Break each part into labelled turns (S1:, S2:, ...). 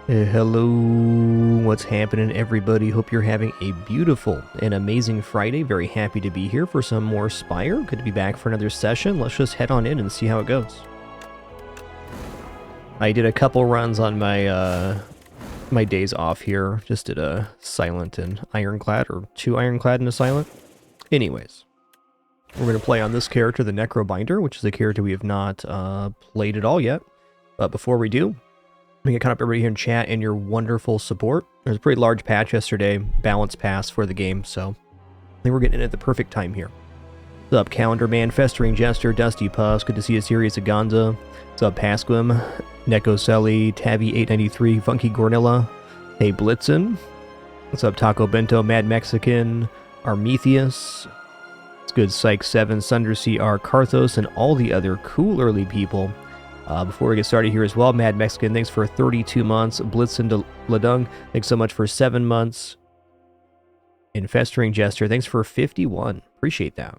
S1: Hello, what's happening, everybody? Hope you're having a beautiful and amazing Friday. Very happy to be here for some more Spire. Good to be back for another session. Let's just head on in and see how it goes. I did a couple runs on my my days off here. Just did a Silent and Ironclad, or 2 Ironclad and a Silent. Anyways, we're going to play on this character, the Necrobinder, which is a character we have not played at all yet. But before we do, we can count up everybody here in chat and your wonderful support. There's a pretty large patch yesterday, balance pass for the game, so I think we're getting in at the perfect time here. What's up, Calendar Man, Festering Jester, Dusty Puffs, good to see you, Sirius Aganza. What's up, Pasquim, Neko Selly, Tabby893, Funky Gornilla, Hey Blitzen. What's up, Taco Bento, Mad Mexican, Armetheus. It's good, Psych7, Sunder CR, Karthos, and all the other cool early people. Before we get started here as well, Mad Mexican, thanks for 32 months. Blitzen Ladung, thanks so much for 7 months. And Festering Jester, thanks for 51. Appreciate that.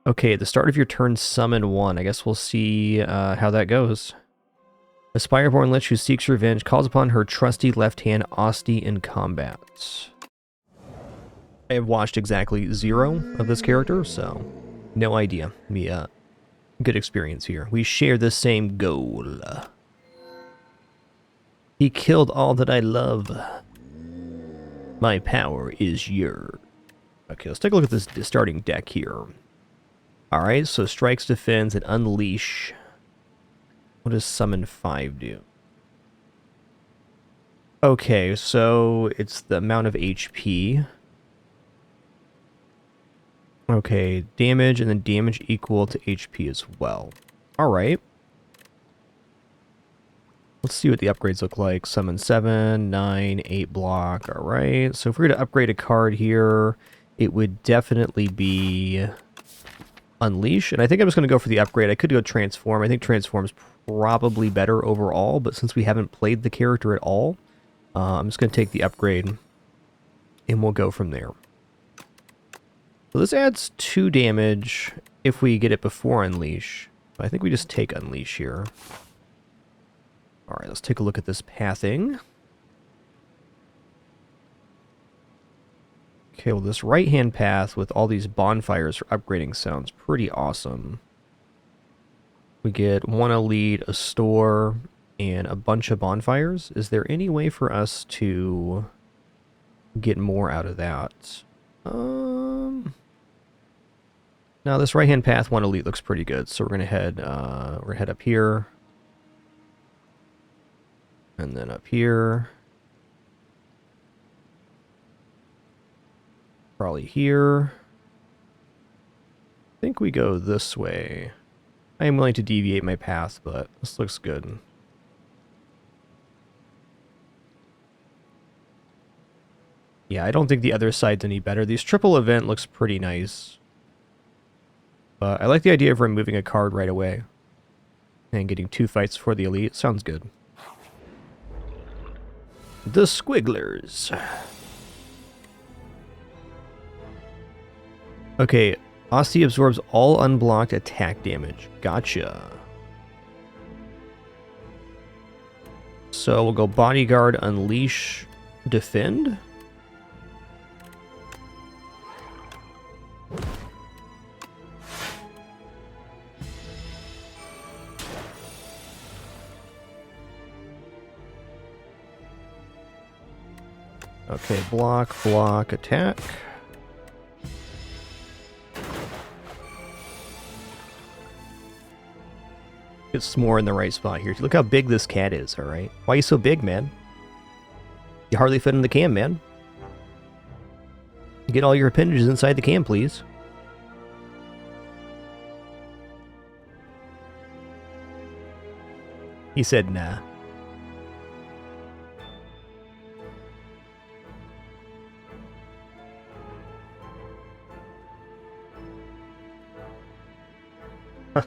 S1: Okay, at the start of your turn, summon 1. I guess we'll see how that goes. A Spireborn Lich who seeks revenge calls upon her trusty left hand Osti in combat. I have watched exactly 0 of this character, so no idea. Good experience here. We share the same goal. He killed all that I love. My power is yours. Okay, let's take a look at this starting deck here. Alright, so strikes, defends, and unleash. What does summon 5 do? Okay, so it's the amount of HP. Okay, damage, and then damage equal to HP as well. Alright. Let's see what the upgrades look like. Summon 7, 9, 8 block. Alright, so if we're going to upgrade a card here, it would definitely be Unleash. And I think I'm just going to go for the upgrade. I could go Transform. I think Transform's probably better overall, but since we haven't played the character at all, I'm just going to take the upgrade, and we'll go from there. So this adds 2 damage if we get it before Unleash. I think we just take Unleash here. Alright, let's take a look at this pathing. Okay, well this right-hand path with all these bonfires for upgrading sounds pretty awesome. We get 1 elite, a store, and a bunch of bonfires. Is there any way for us to get more out of that? Now this right-hand path 1 elite looks pretty good, so we're gonna head up here, and then up here, probably here. I think we go this way. I am willing to deviate my path, but this looks good. Yeah, I don't think the other side's any better. These triple event looks pretty nice. I like the idea of removing a card right away and getting 2 fights for the elite. Sounds good. The Squigglers. Okay, Osti absorbs all unblocked attack damage. Gotcha. So we'll go Bodyguard, Unleash, Defend. Okay, block, block, attack. Get some more in the right spot here. Look how big this cat is, alright? Why are you so big, man? You hardly fit in the cam, man. Get all your appendages inside the cam, please. He said, nah.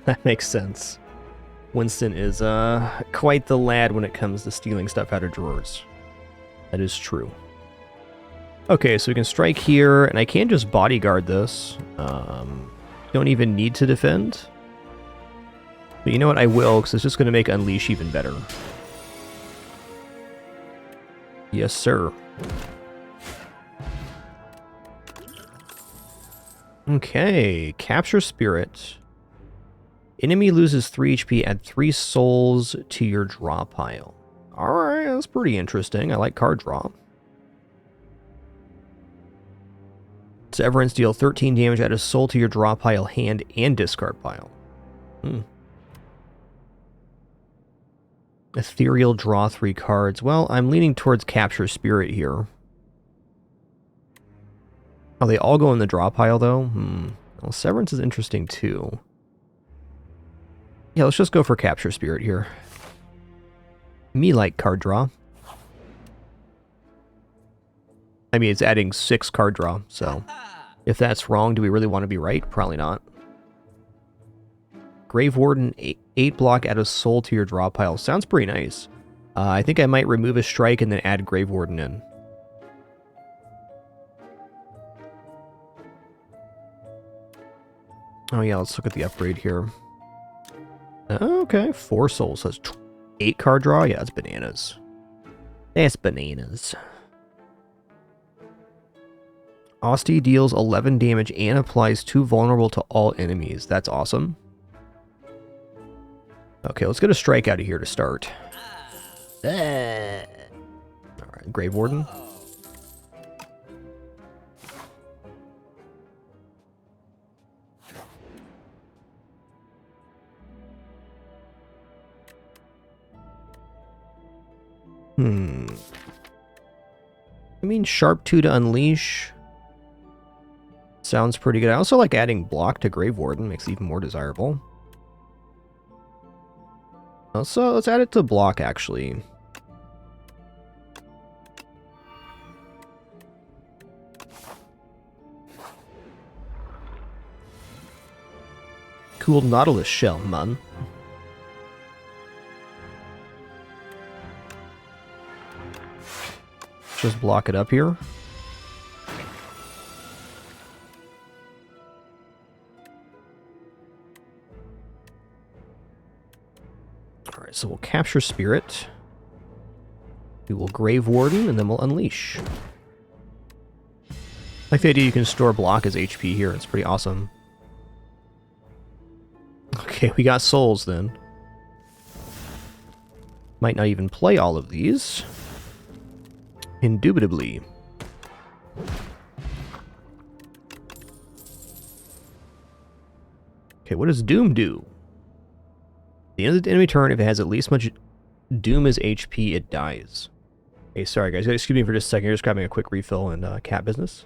S1: That makes sense. Winston is quite the lad when it comes to stealing stuff out of drawers. That is true. Okay, so we can strike here, and I can just bodyguard this. Don't even need to defend. But you know what? I will, because it's just going to make Unleash even better. Yes, sir. Okay, capture spirit. Enemy loses 3 HP, add 3 souls to your draw pile. Alright, that's pretty interesting. I like card draw. Severance, deal 13 damage, add a soul to your draw pile, hand, and discard pile. Ethereal, draw 3 cards. Well, I'm leaning towards capture spirit here. Oh, they all go in the draw pile, though? Well, Severance is interesting, too. Yeah, let's just go for capture spirit here. Me like card draw. I mean, it's adding 6 card draw, so if that's wrong, do we really want to be right? Probably not. Grave Warden, 8 block, add a soul to your draw pile. Sounds pretty nice. I think I might remove a strike and then add Grave Warden in. Oh yeah, let's look at the upgrade here. Okay, 4 souls. That's 8 card draw? Yeah, that's bananas. That's bananas. Asti deals 11 damage and applies 2 vulnerable to all enemies. That's awesome. Okay, let's get a strike out of here to start. Alright, Grave Warden. I mean, Sharp 2 to Unleash. Sounds pretty good. I also like adding block to Grave Warden. Makes it even more desirable. So let's add it to block, actually. Cool Nautilus shell, man. Just block it up here. Alright, so we'll capture Spirit. We will Grave Warden, and then we'll Unleash. I like the idea you can store block as HP here. It's pretty awesome. Okay, we got souls then. Might not even play all of these. Indubitably. Okay, what does Doom do? At the end of the enemy turn, if it has at least much Doom as HP, it dies. Hey, sorry guys, excuse me for just a second. You're just grabbing a quick refill and cat business.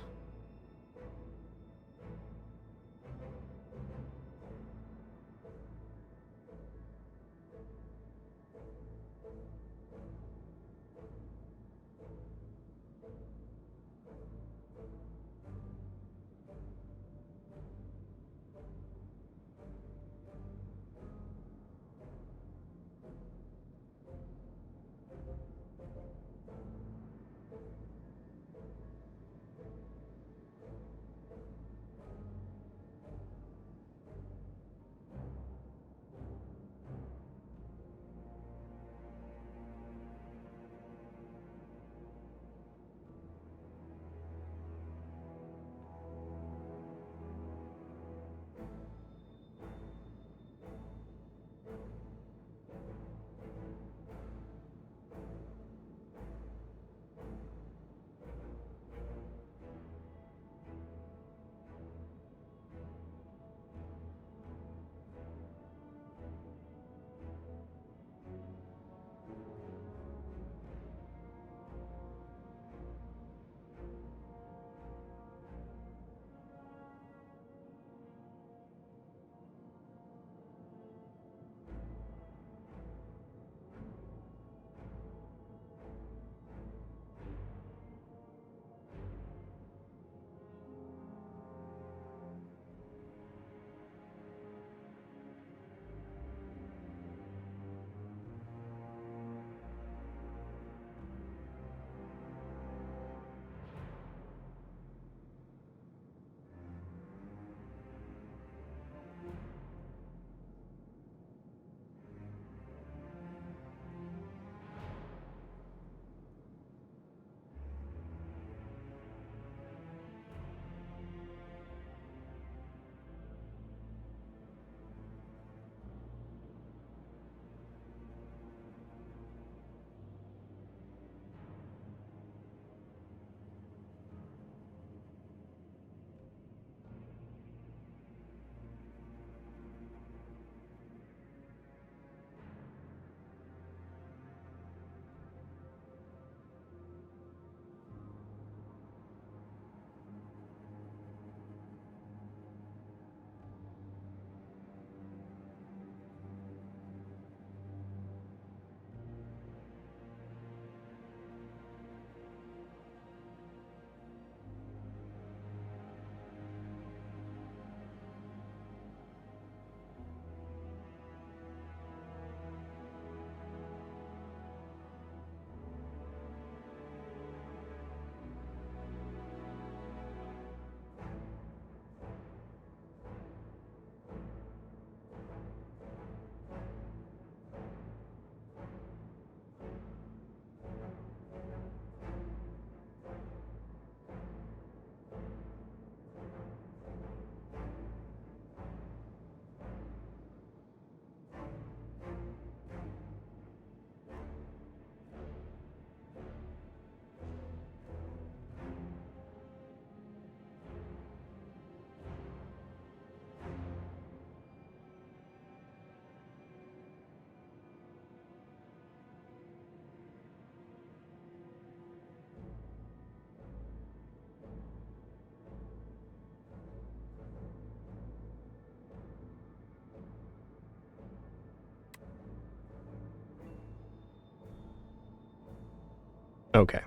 S1: Okay.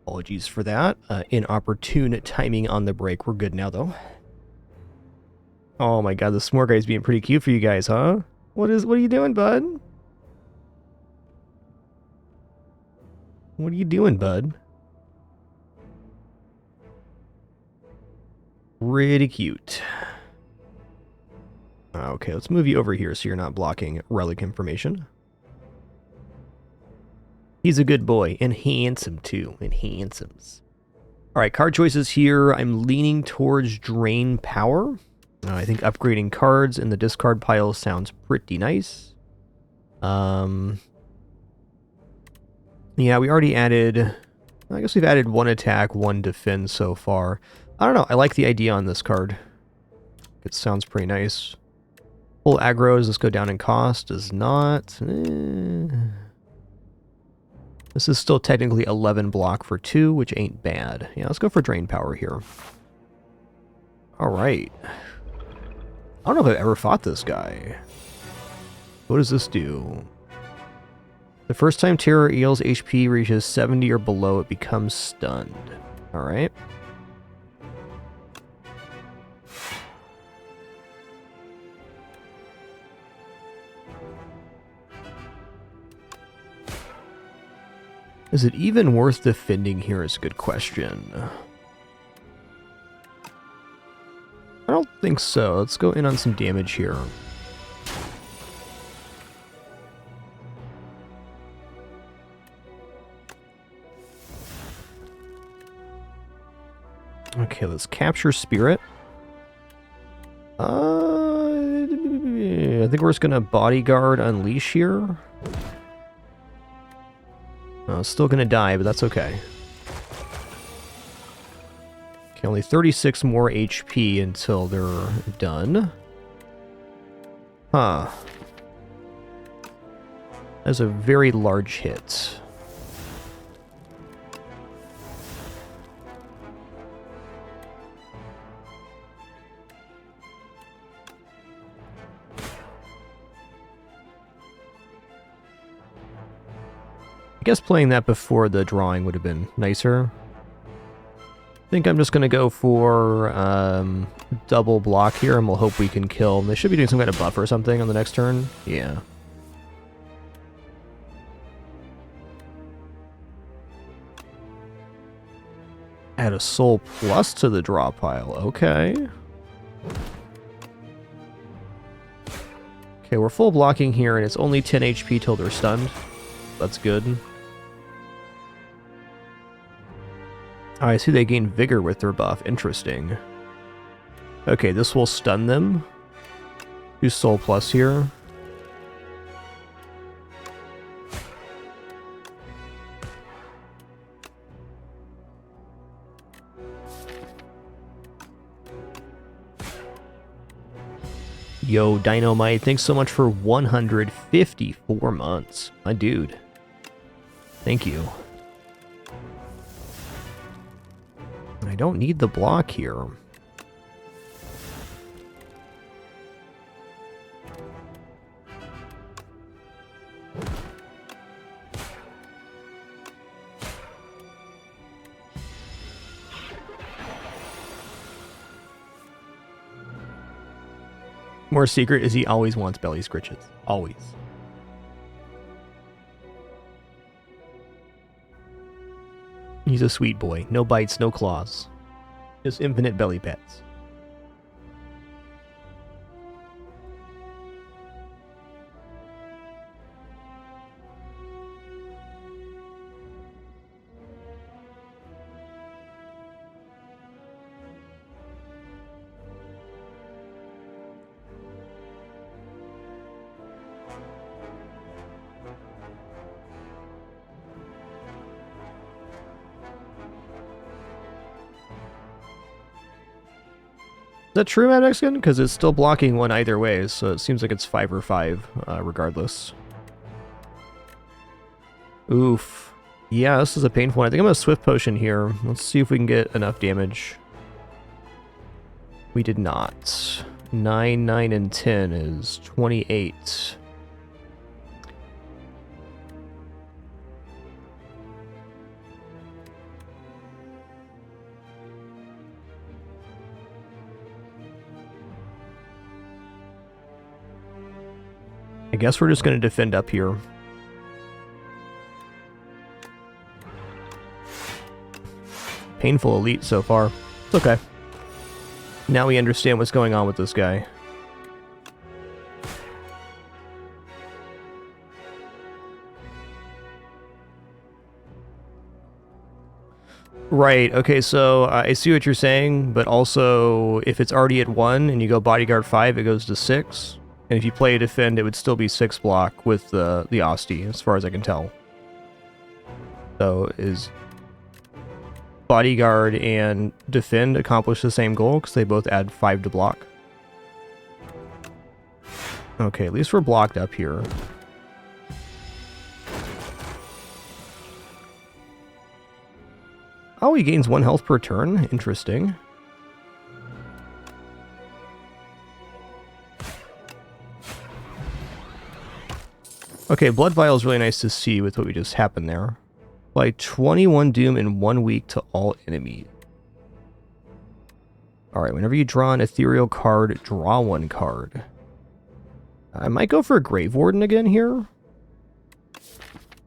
S1: Apologies for that. Inopportune timing on the break. We're good now, though. Oh my god, the s'more guy's being pretty cute for you guys, huh? What are you doing, bud? What are you doing, bud? Pretty cute. Okay, let's move you over here so you're not blocking relic information. He's a good boy, and handsome too, and handsomes. Alright, card choices here. I'm leaning towards Drain Power. I think upgrading cards in the discard pile sounds pretty nice. Yeah, we already added... I guess we've added 1 attack, 1 defend so far. I don't know, I like the idea on this card. It sounds pretty nice. Full aggro, does this go down in cost? Does not. This is still technically 11 block for 2, which ain't bad. Yeah, let's go for Drain Power here. Alright. I don't know if I've ever fought this guy. What does this do? The first time Terror Eel's HP reaches 70 or below, it becomes stunned. Alright. Is it even worth defending here is a good question. I don't think so. Let's go in on some damage here. Okay, let's capture Spirit. I think we're just gonna Bodyguard Unleash here. Still gonna die, but that's okay. Okay, only 36 more HP until they're done. Huh. That's a very large hit. I guess playing that before the drawing would have been nicer. I think I'm just going to go for double block here, and we'll hope we can kill. They should be doing some kind of buff or something on the next turn. Yeah. Add a soul plus to the draw pile. Okay. Okay, we're full blocking here, and it's only 10 HP till they're stunned. That's good. Oh, I see they gain vigor with their buff. Interesting. Okay, this will stun them. Do soul plus here. Yo, Dynamite, thanks so much for 154 months. My dude. Thank you. I don't need the block here. More secret is he always wants belly scritches. Always. He's a sweet boy. No bites, no claws. Just infinite belly pets. Is that true, Mad Mexican? Because it's still blocking one either way, so it seems like it's 5 or 5, regardless. Oof. Yeah, this is a painful one. I think I'm going to Swift Potion here. Let's see if we can get enough damage. We did not. 9, 9, and 10 is 28. I guess we're just going to defend up here. Painful elite so far. It's okay. Now we understand what's going on with this guy. Right, okay, so I see what you're saying, but also if it's already at 1 and you go bodyguard 5, it goes to 6. And if you play a defend, it would still be 6 block with the Asti, as far as I can tell. So is bodyguard and defend accomplish the same goal because they both add 5 to block? Okay, at least we're blocked up here. Oh, he gains 1 health per turn. Interesting. Okay, Blood Vial is really nice to see with what we just happened there. Apply 21 Doom in 1 week to all enemies. Alright, whenever you draw an ethereal card, draw 1 card. I might go for a Grave Warden again here.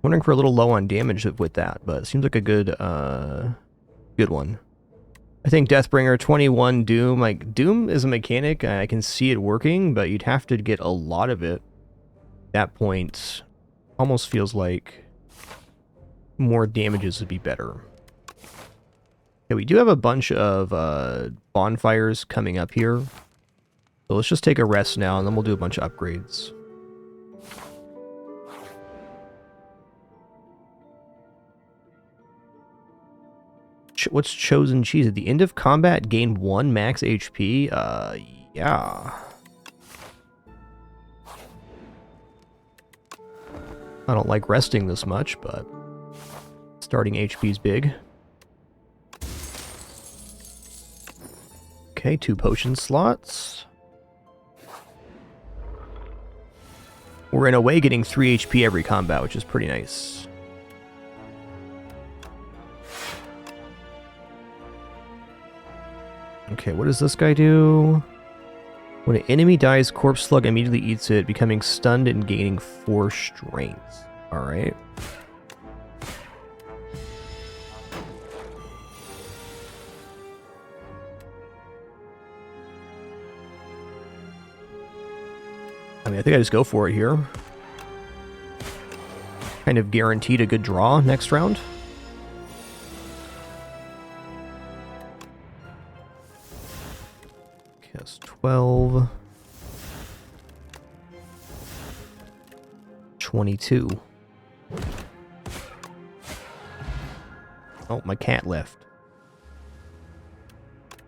S1: Wondering if we're a little low on damage with that, but it seems like a good one. I think Deathbringer, 21 Doom. Like, Doom is a mechanic. I can see it working, but you'd have to get a lot of it. At that point, almost feels like more damages would be better. Okay, we do have a bunch of bonfires coming up here. So let's just take a rest now, and then we'll do a bunch of upgrades. What's Chosen Cheese? At the end of combat, gain 1 max HP? Yeah. I don't like resting this much, but starting HP's big. Okay, 2 potion slots. We're in a way getting 3 HP every combat, which is pretty nice. Okay, what does this guy do? When an enemy dies, Corpse Slug immediately eats it, becoming stunned and gaining 4 strength. Alright. I mean, I think I just go for it here. Kind of guaranteed a good draw next round. Cast 12. 22. Oh, my cat left.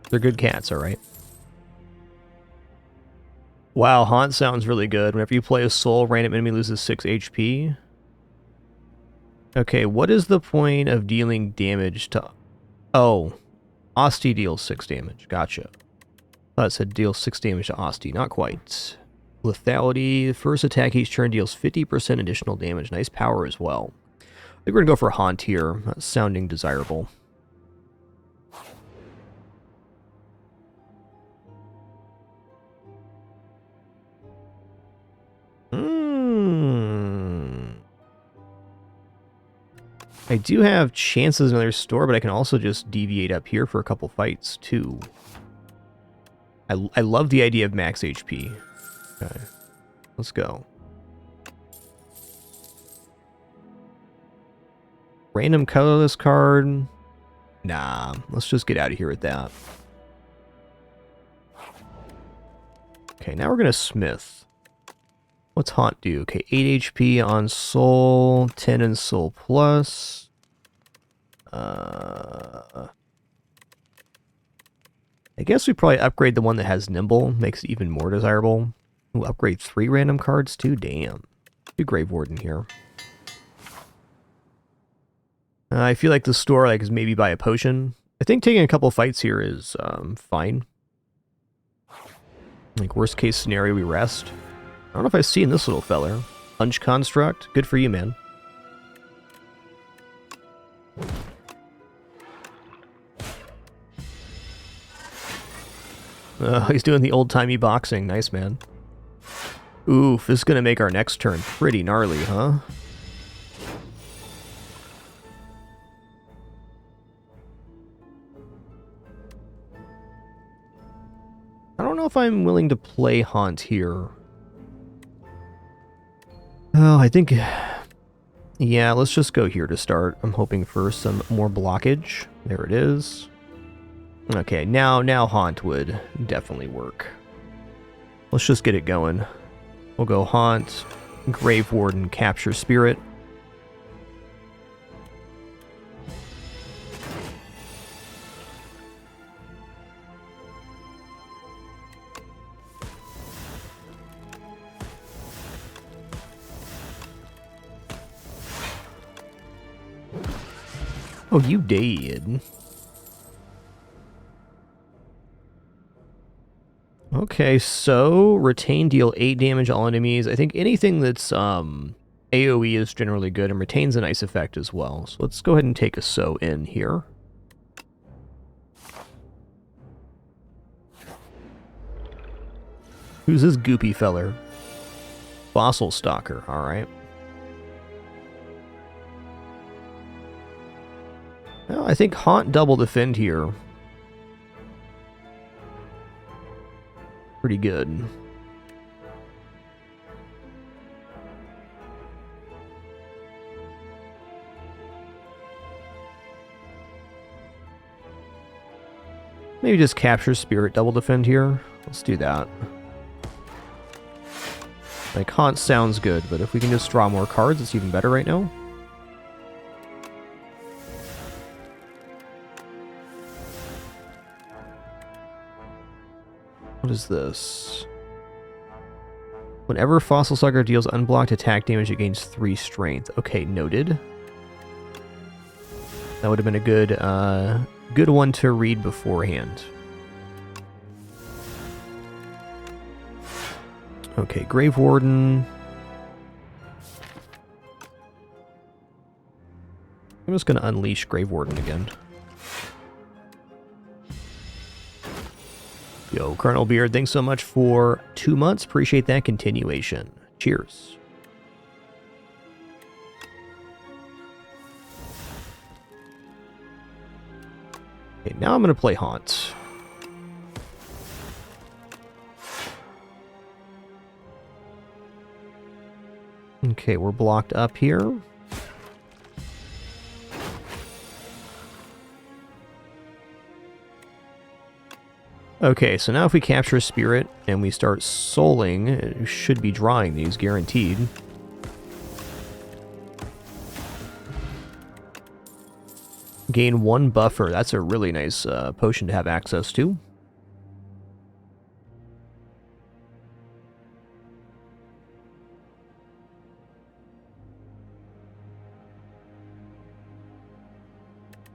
S1: They're good cats, alright. Wow, Haunt sounds really good. Whenever you play a soul, random enemy loses 6 HP. Okay, what is the point of dealing damage to... Oh, Asti deals 6 damage. Gotcha. I thought it said deal 6 damage to Asti. Not quite. Lethality. First attack each turn deals 50% additional damage. Nice power as well. I think we're going to go for Haunt here. That's sounding desirable. I do have chances in another store, but I can also just deviate up here for a couple fights, too. I love the idea of max HP. Okay, let's go. Random colorless card. Nah, let's just get out of here with that. Okay, now we're going to Smith. What's Haunt do? Okay, 8 HP on Soul, 10 in Soul Plus. I guess we probably upgrade the one that has Nimble, makes it even more desirable. We'll upgrade 3 random cards too, damn. Do Grave Warden here. I feel like the store is maybe buy a potion. I think taking a couple fights here is fine. Like worst case scenario, we rest. I don't know if I've seen this little feller. Punch Construct. Good for you, man. He's doing the old-timey boxing. Nice, man. Oof, this is gonna make our next turn pretty gnarly, huh? I don't know if I'm willing to play Haunt here. Oh, I think... Yeah, let's just go here to start. I'm hoping for some more blockage. There it is. Okay, now Haunt would definitely work. Let's just get it going. We'll go Haunt, Grave Warden, Capture Spirit. Oh, you did. Okay, so retain deal 8 damage all enemies. I think anything that's AoE is generally good and retains a nice effect as well. So let's go ahead and take a so in here. Who's this goopy feller? Fossil Stalker, alright. Well, I think Haunt double defend here. Pretty good. Maybe just Capture Spirit double defend here. Let's do that. Like, Haunt sounds good, but if we can just draw more cards, it's even better right now. What is this? Whenever Fossil Sucker deals unblocked attack damage, it gains 3 strength. Okay, noted. That would have been a good one to read beforehand. Okay, Grave Warden. I'm just going to unleash Grave Warden again. Yo, Colonel Beard, thanks so much for 2 months. Appreciate that continuation. Cheers. Okay, now I'm going to play Haunt. Okay, we're blocked up here. Okay, so now if we capture a spirit and we start souling, we should be drawing these, guaranteed. Gain 1 buffer. That's a really nice potion to have access to.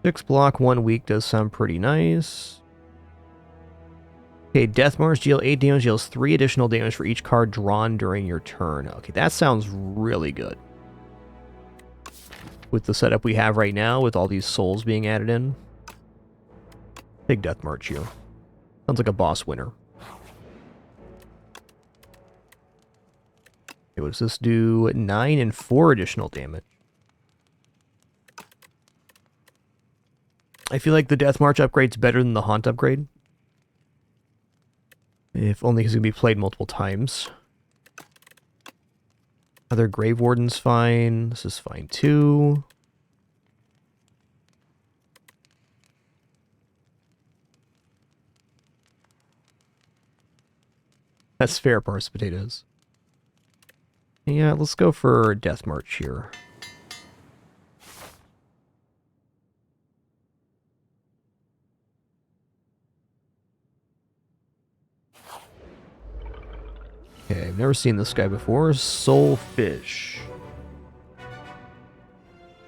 S1: Six block, 1 weak does sound pretty nice. Okay, Death March, deal 8 damage, deals 3 additional damage for each card drawn during your turn. Okay, that sounds really good. With the setup we have right now, with all these souls being added in. Big Death March here. Sounds like a boss winner. Okay, what does this do? 9 and 4 additional damage. I feel like the Death March upgrade's better than the Haunt upgrade. If only because it can be played multiple times. Other Grave Warden's fine. This is fine too. That's fair, Parse Potatoes. Yeah, let's go for Death March here. Okay, I've never seen this guy before. Soulfish.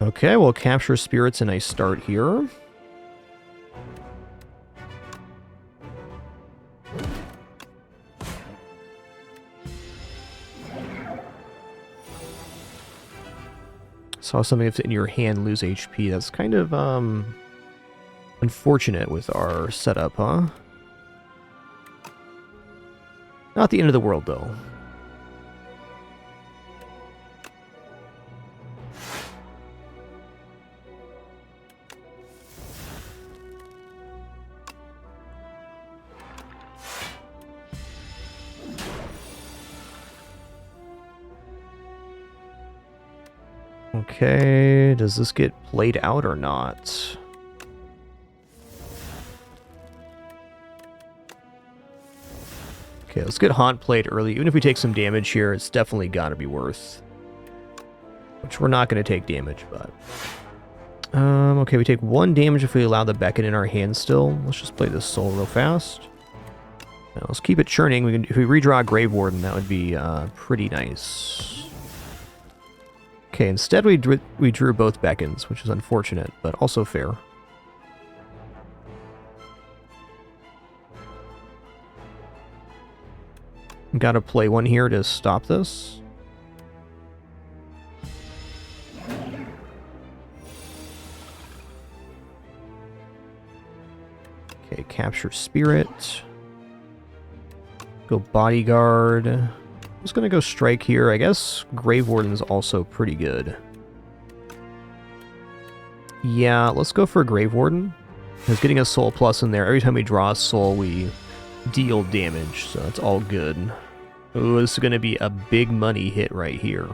S1: Okay, we'll capture spirits and I start here. Saw something that's in your hand lose HP. That's kind of unfortunate with our setup, huh? Not the end of the world, though. Okay, does this get played out or not? Okay, let's get Haunt played early. Even if we take some damage here, it's definitely gotta be worth. Which we're not gonna take damage, but... okay, we take 1 damage if we allow the Beckon in our hand still. Let's just play this soul real fast. Now, let's keep it churning. If we redraw a Grave Warden, that would be pretty nice. Okay, instead we drew both Beckons, which is unfortunate, but also fair. Gotta play one here to stop this. Okay, capture Spirit. Go Bodyguard. I'm just gonna go Strike here. I guess Grave Warden's also pretty good. Yeah, let's go for a Grave Warden. Because getting a Soul Plus in there, every time we draw a Soul, we deal damage, so it's all good. Ooh, this is gonna be a big money hit right here.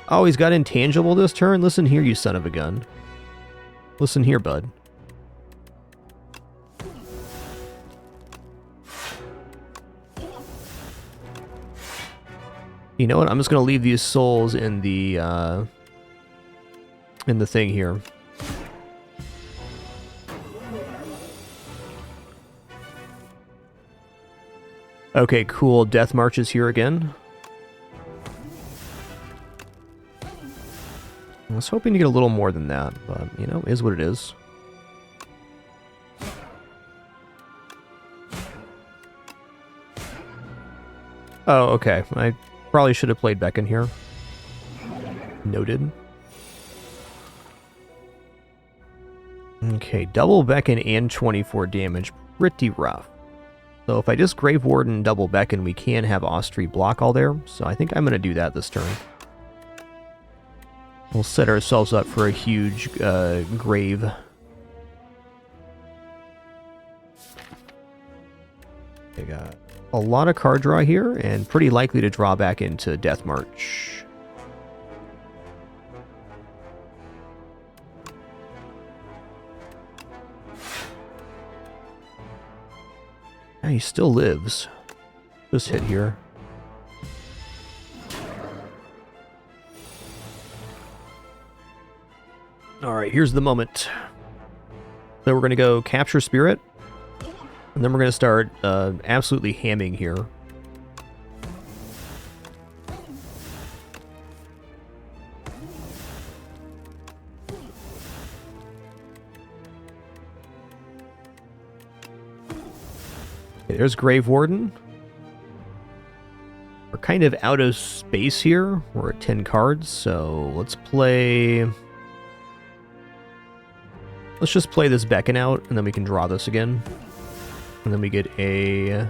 S1: Oh, he's got Intangible this turn? Listen here, you son of a gun. Listen here, bud. You know what? I'm just gonna leave these souls in the thing here. Okay, cool. Death March is here again. I was hoping to get a little more than that, but, you know, is what it is. Oh, okay. I probably should have played Beckon here. Noted. Okay, double Beckon and 24 damage. Pretty rough. So if I just Grave Warden double Beckon, we can have Austri block all there. So I think I'm going to do that this turn. We'll set ourselves up for a huge grave. I got a lot of card draw here, and pretty likely to draw back into Death March. Yeah, he still lives. Just hit here. Alright, here's the moment. So we're going to go capture Spirit. And then we're going to start absolutely hamming here. Okay, there's Grave Warden. We're kind of out of space here. We're at 10 cards, so let's play... Let's just play this Beckon out, and then we can draw this again. And then we get a...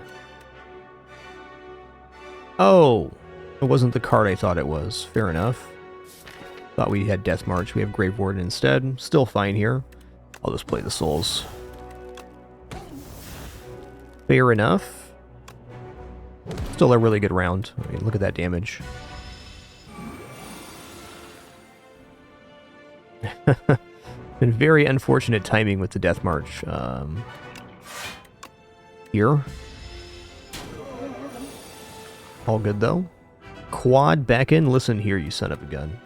S1: Oh! It wasn't the card I thought it was. Fair enough. Thought we had Death March. We have Grave Warden instead. Still fine here. I'll just play the Souls. Fair enough. Still a really good round. I mean, look at that damage. Been very unfortunate timing with the Death March. Here. All good, though. Quad Beckon. Listen here, you son of a gun.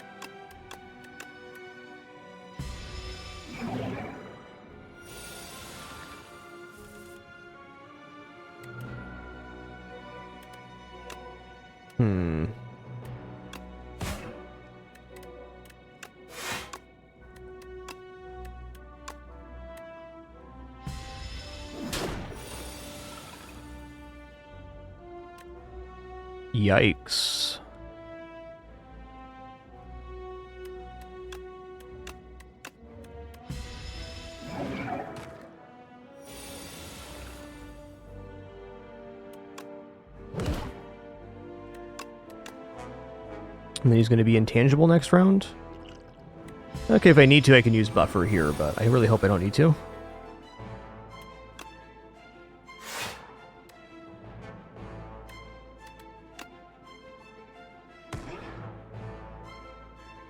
S1: Yikes. And then he's going to be intangible next round. Okay, if I need to, I can use buffer here, but I really hope I don't need to.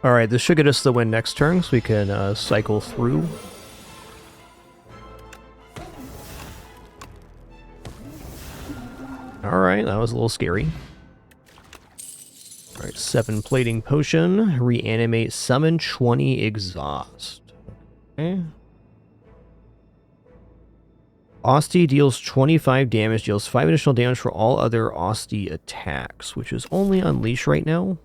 S1: Alright, this should get us the win next turn, so we can cycle through. Alright, that was a little scary. Alright, 7 plating potion, reanimate, summon 20 exhaust. Okay. Austie deals 25 damage, deals 5 additional damage for all other Austie attacks, which is only Unleash right now.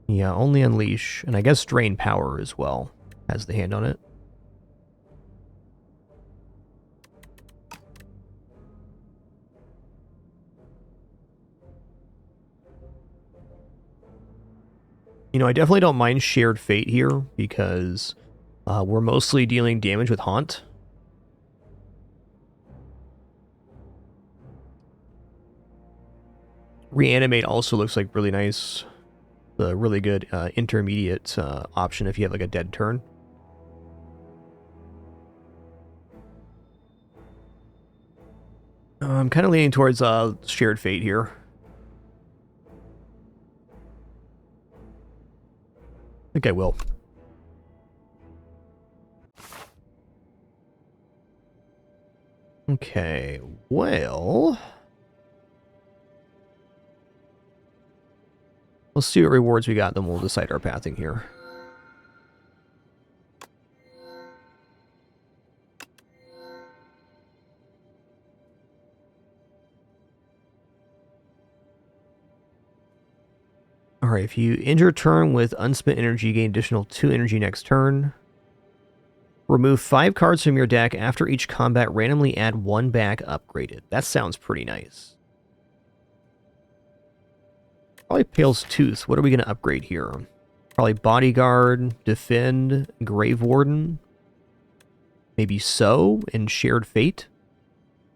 S1: Yeah, only Unleash, and I guess Drain Power as well has the hand on it. You know, I definitely don't mind Shared Fate here, because we're mostly dealing damage with Haunt. Reanimate also looks like really nice. A really good intermediate option if you have like a dead turn. I'm kind of leaning towards Shared Fate here. I think I will. Okay, well... let's see what rewards we got, then we'll decide our pathing here. Alright, if you end your turn with unspent energy, gain additional 2 energy next turn. Remove 5 cards from your deck. After each combat, randomly add 1 back upgraded. That sounds pretty nice. Probably Pale's Tooth. What are we going to upgrade here? Probably Bodyguard, Defend, Grave Warden. Maybe Sow and Shared Fate.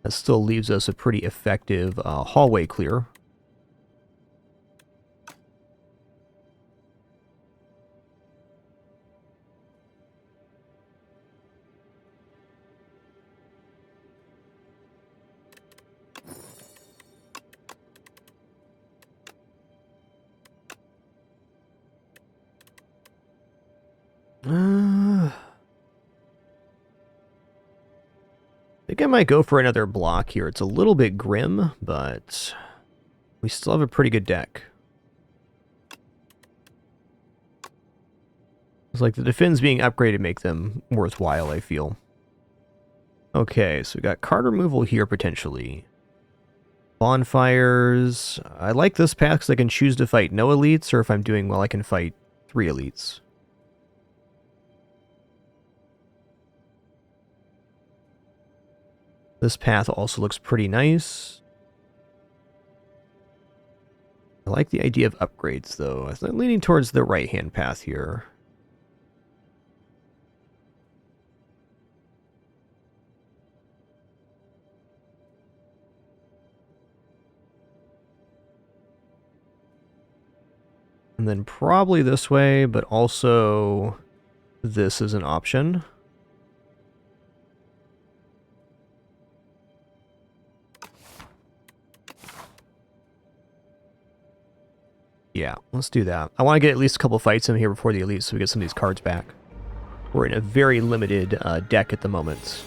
S1: That still leaves us a pretty effective hallway clear. I think I might go for another block here. It's a little bit grim, but we still have a pretty good deck. It's like the defends being upgraded make them worthwhile, I feel. Okay, so we got card removal here potentially. Bonfires. I like this path because I can choose to fight no elites, or if I'm doing well, I can fight 3 elites. This path also looks pretty nice. I like the idea of upgrades, though. I'm leaning towards the right-hand path here. And then probably this way, but also this is an option. Yeah, let's do that. I want to get at least a couple fights in here before the elite so we get some of these cards back. We're in a very limited deck at the moment.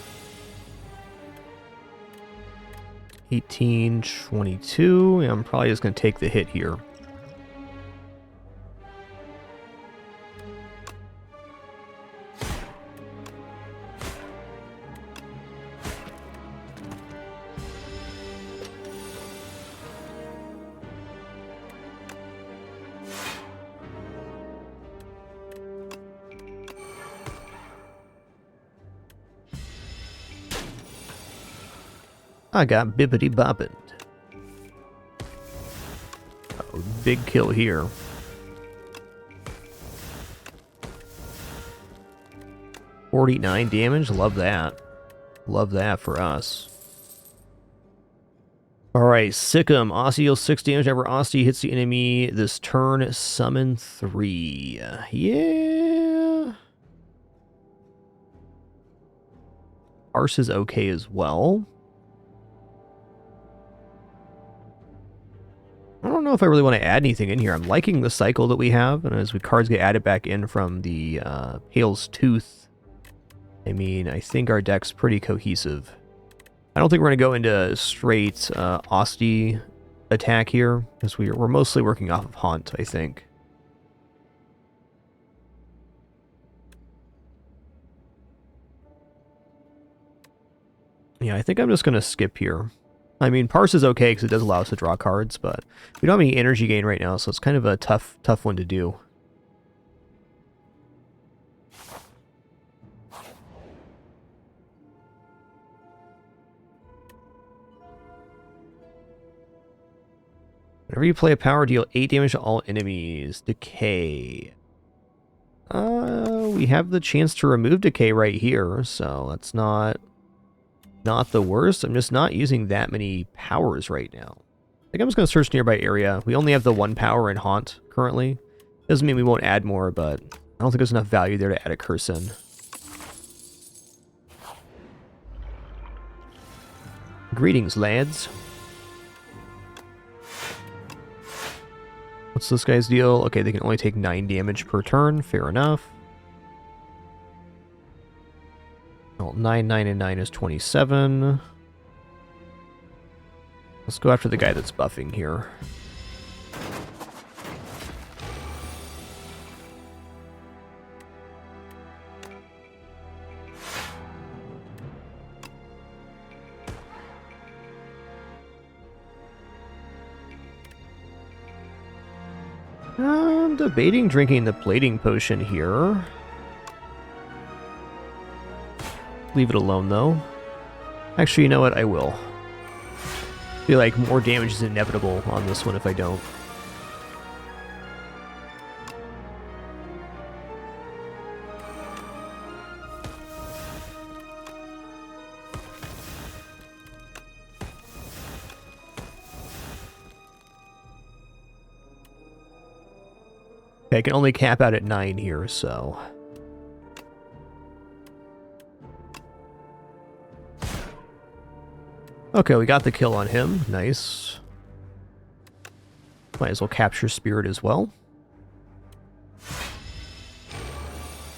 S1: 18, 22. Yeah, I'm probably just going to take the hit here. I got bippity boppin'. Oh, big kill here. $49 damage. Love that. Love that for us. Alright, Sick'em. Aussie deals 6 damage whenever Austie hits the enemy this turn. Summon 3. Yeah. Arse is okay as well. I don't know if I really want to add anything in here. I'm liking the cycle that we have, and as cards get added back in from the Pale's Tooth, I mean, I think our deck's pretty cohesive. I don't think we're going to go into straight Osti attack here, because we're mostly working off of Haunt, I think. Yeah, I think I'm just going to skip here. I mean, Parse is okay because it does allow us to draw cards, but we don't have any energy gain right now, so it's kind of a tough one to do. Whenever you play a power, deal 8 damage to all enemies. Decay. We have the chance to remove Decay right here, so that's not the worst. I'm just not using that many powers right now. I think I'm just going to search nearby area. We only have the 1 power in Haunt currently. Doesn't mean we won't add more, but I don't think there's enough value there to add a curse in. Greetings, lads. What's this guy's deal? Okay, they can only take 9 damage per turn. Fair enough. Well, 9, 9, and 9 is 27. Let's go after the guy that's buffing here. I'm debating drinking the plating potion here. Leave it alone, though. Actually, you know what? I will. I feel like more damage is inevitable on this one if I don't. Okay, I can only cap out at 9 here, so... Okay, we got the kill on him. Nice. Might as well capture Spirit as well.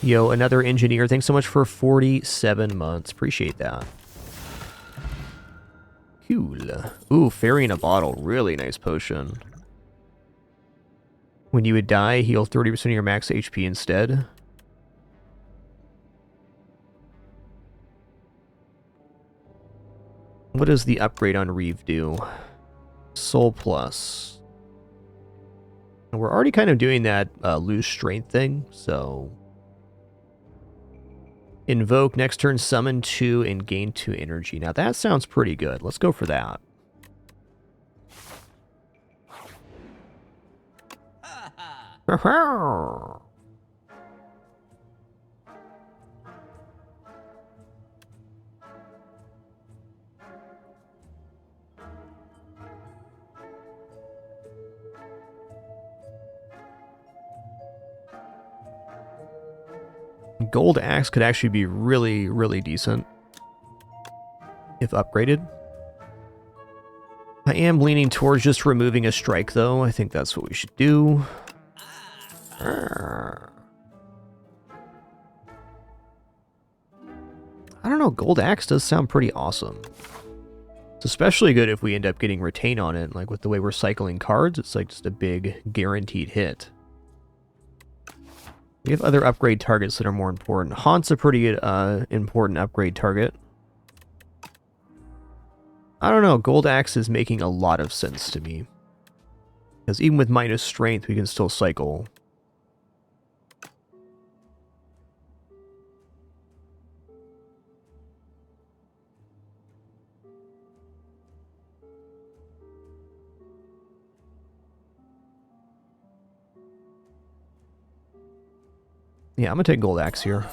S1: Yo, another engineer. Thanks so much for 47 months. Appreciate that. Cool. Ooh, Fairy in a Bottle. Really nice potion. When you would die, heal 30% of your max HP instead. What does the upgrade on Reeve do? Soul Plus. And we're already kind of doing that lose strength thing, so... Invoke, next turn summon 2 and gain 2 energy. Now that sounds pretty good. Let's go for that. Gold Axe could actually be really, really decent if upgraded. I am leaning towards just removing a strike, though. I think that's what we should do. I don't know, Gold Axe does sound pretty awesome. It's especially good if we end up getting Retain on it. Like with the way we're cycling cards, it's like just a big guaranteed hit. We have other upgrade targets that are more important. Haunt's a pretty important upgrade target. I don't know, Gold Axe is making a lot of sense to me. Because even with minus strength, we can still cycle. Yeah, I'm gonna take Gold Axe here.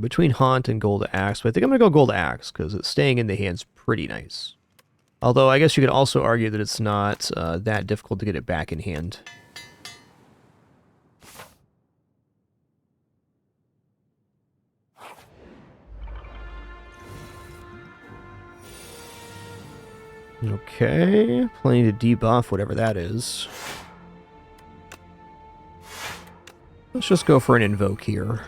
S1: Between Haunt and Gold Axe, but I think I'm gonna go Gold Axe because it's staying in the hand's pretty nice. Although I guess you could also argue that it's not that difficult to get it back in hand. Okay, plenty to debuff whatever that is. Let's just go for an invoke here.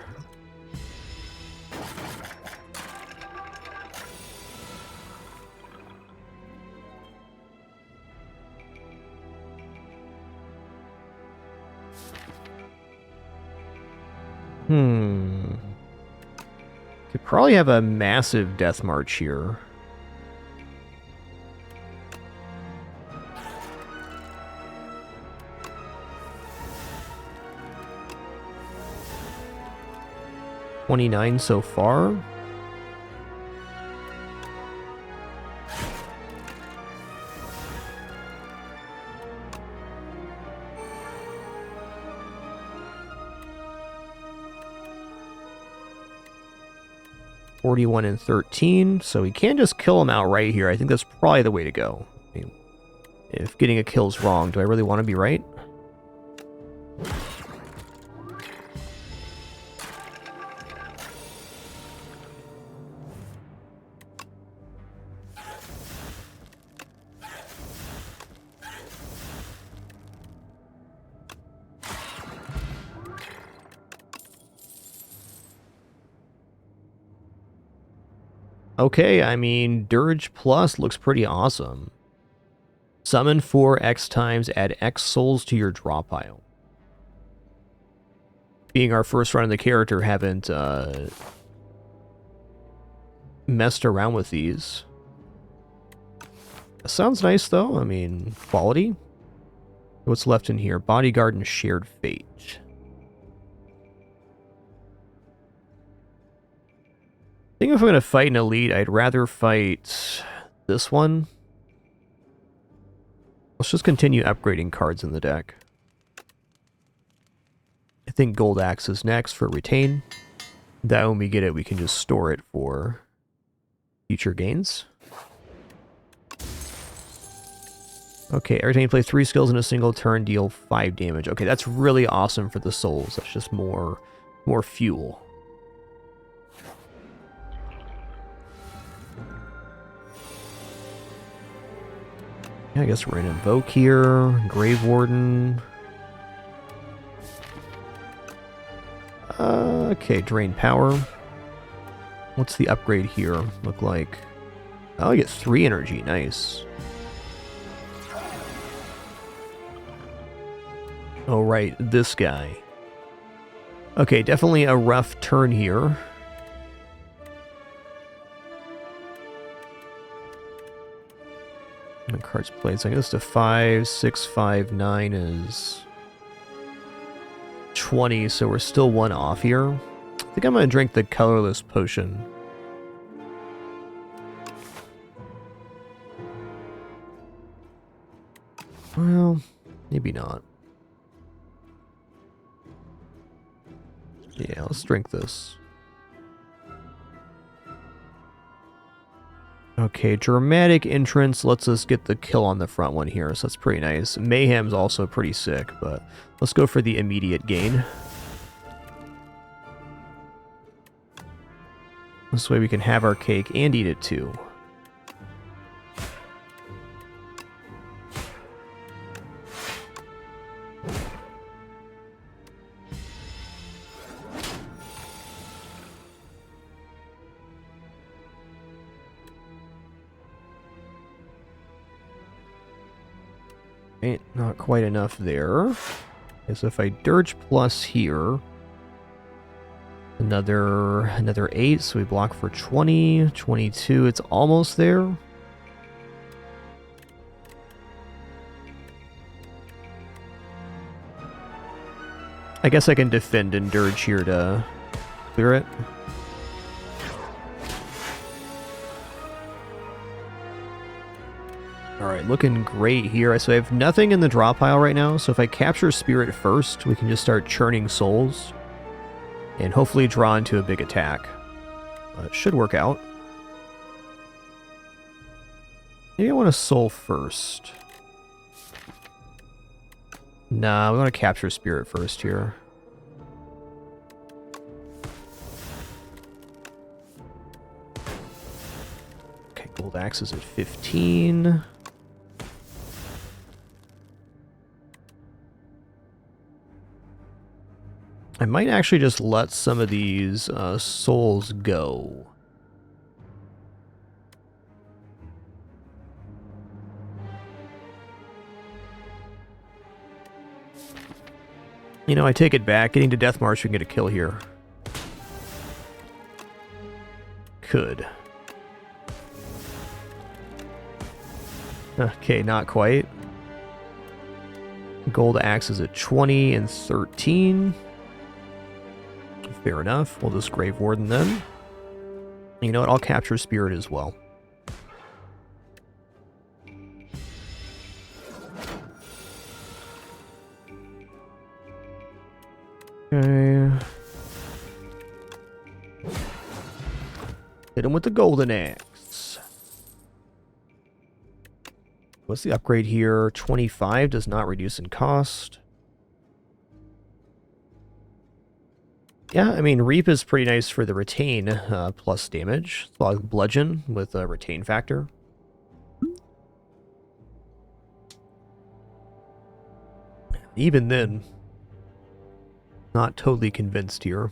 S1: Could probably have a massive death march here. $29 so far. $41 and $13, so we can just kill him outright here. I think that's probably the way to go. I mean, if getting a kill's wrong, do I really want to be right? Okay, I mean, Dirge Plus looks pretty awesome. Summon 4 X times, add X souls to your draw pile. Being our first run of the character, haven't messed around with these. That sounds nice, though. I mean, quality. What's left in here? Bodyguard and Shared Fate. I think if I'm going to fight an elite, I'd rather fight this one. Let's just continue upgrading cards in the deck. I think Gold Axe is next for retain. That when we get it, we can just store it for future gains. Okay, every time you play 3 skills in a single turn, deal 5 damage. Okay, that's really awesome for the souls. That's just more fuel. I guess we're going to invoke here. Grave Warden. Okay, drain power. What's the upgrade here look like? Oh, I get 3 energy. Nice. Oh, right. This guy. Okay, definitely a rough turn here. The cards played, so I guess the 5, 6, 5, 9 is 20, so we're still 1 off here. I think I'm gonna drink the colorless potion. Well, maybe not. Yeah, let's drink this. Okay, dramatic entrance lets us get the kill on the front one here, so that's pretty nice. Mayhem's also pretty sick, but let's go for the immediate gain. This way we can have our cake and eat it too. Not quite enough there. Okay, so if I Dirge Plus here, another 8, so we block for 20, 22, it's almost there. I guess I can defend and Dirge here to clear it. Alright, looking great here. So I have nothing in the draw pile right now, so if I capture Spirit first, we can just start churning souls and hopefully draw into a big attack. It should work out. Maybe I want to soul first. Nah, we want to capture Spirit first here. Okay, Gold Axe is at 15. I might actually just let some of these souls go. You know, I take it back. Getting to Death March, we can get a kill here. Could. Okay, not quite. Gold Axe is at 20 and 13. Fair enough. We'll just Grave Warden then. You know what? I'll capture Spirit as well. Okay. Hit him with the Golden Axe. What's the upgrade here? 25 does not reduce in cost. Yeah, I mean, Reap is pretty nice for the retain plus damage. It's like Bludgeon with a retain factor. Even then, not totally convinced here.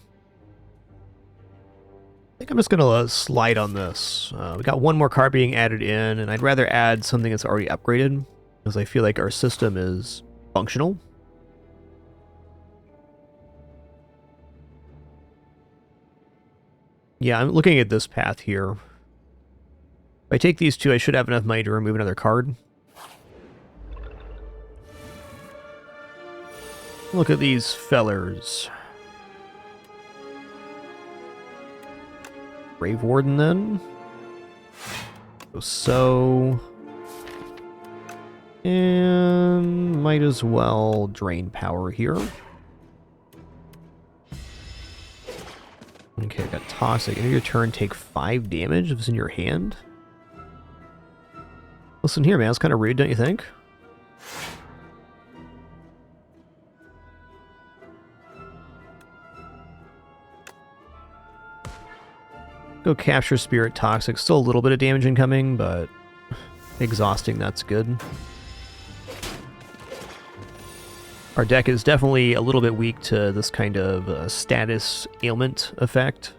S1: I think I'm just going to slide on this. We got one more card being added in, and I'd rather add something that's already upgraded, because I feel like our system is functional. Yeah, I'm looking at this path here. If I take these two, I should have enough money to remove another card. Look at these fellers. Grave Warden then. So. And might as well drain power here. Okay, I got Toxic. End of your turn, take 5 damage if it's in your hand. Listen here, man. It's kind of rude, don't you think? Go capture Spirit Toxic. Still a little bit of damage incoming, but exhausting, that's good. Our deck is definitely a little bit weak to this kind of status ailment effect.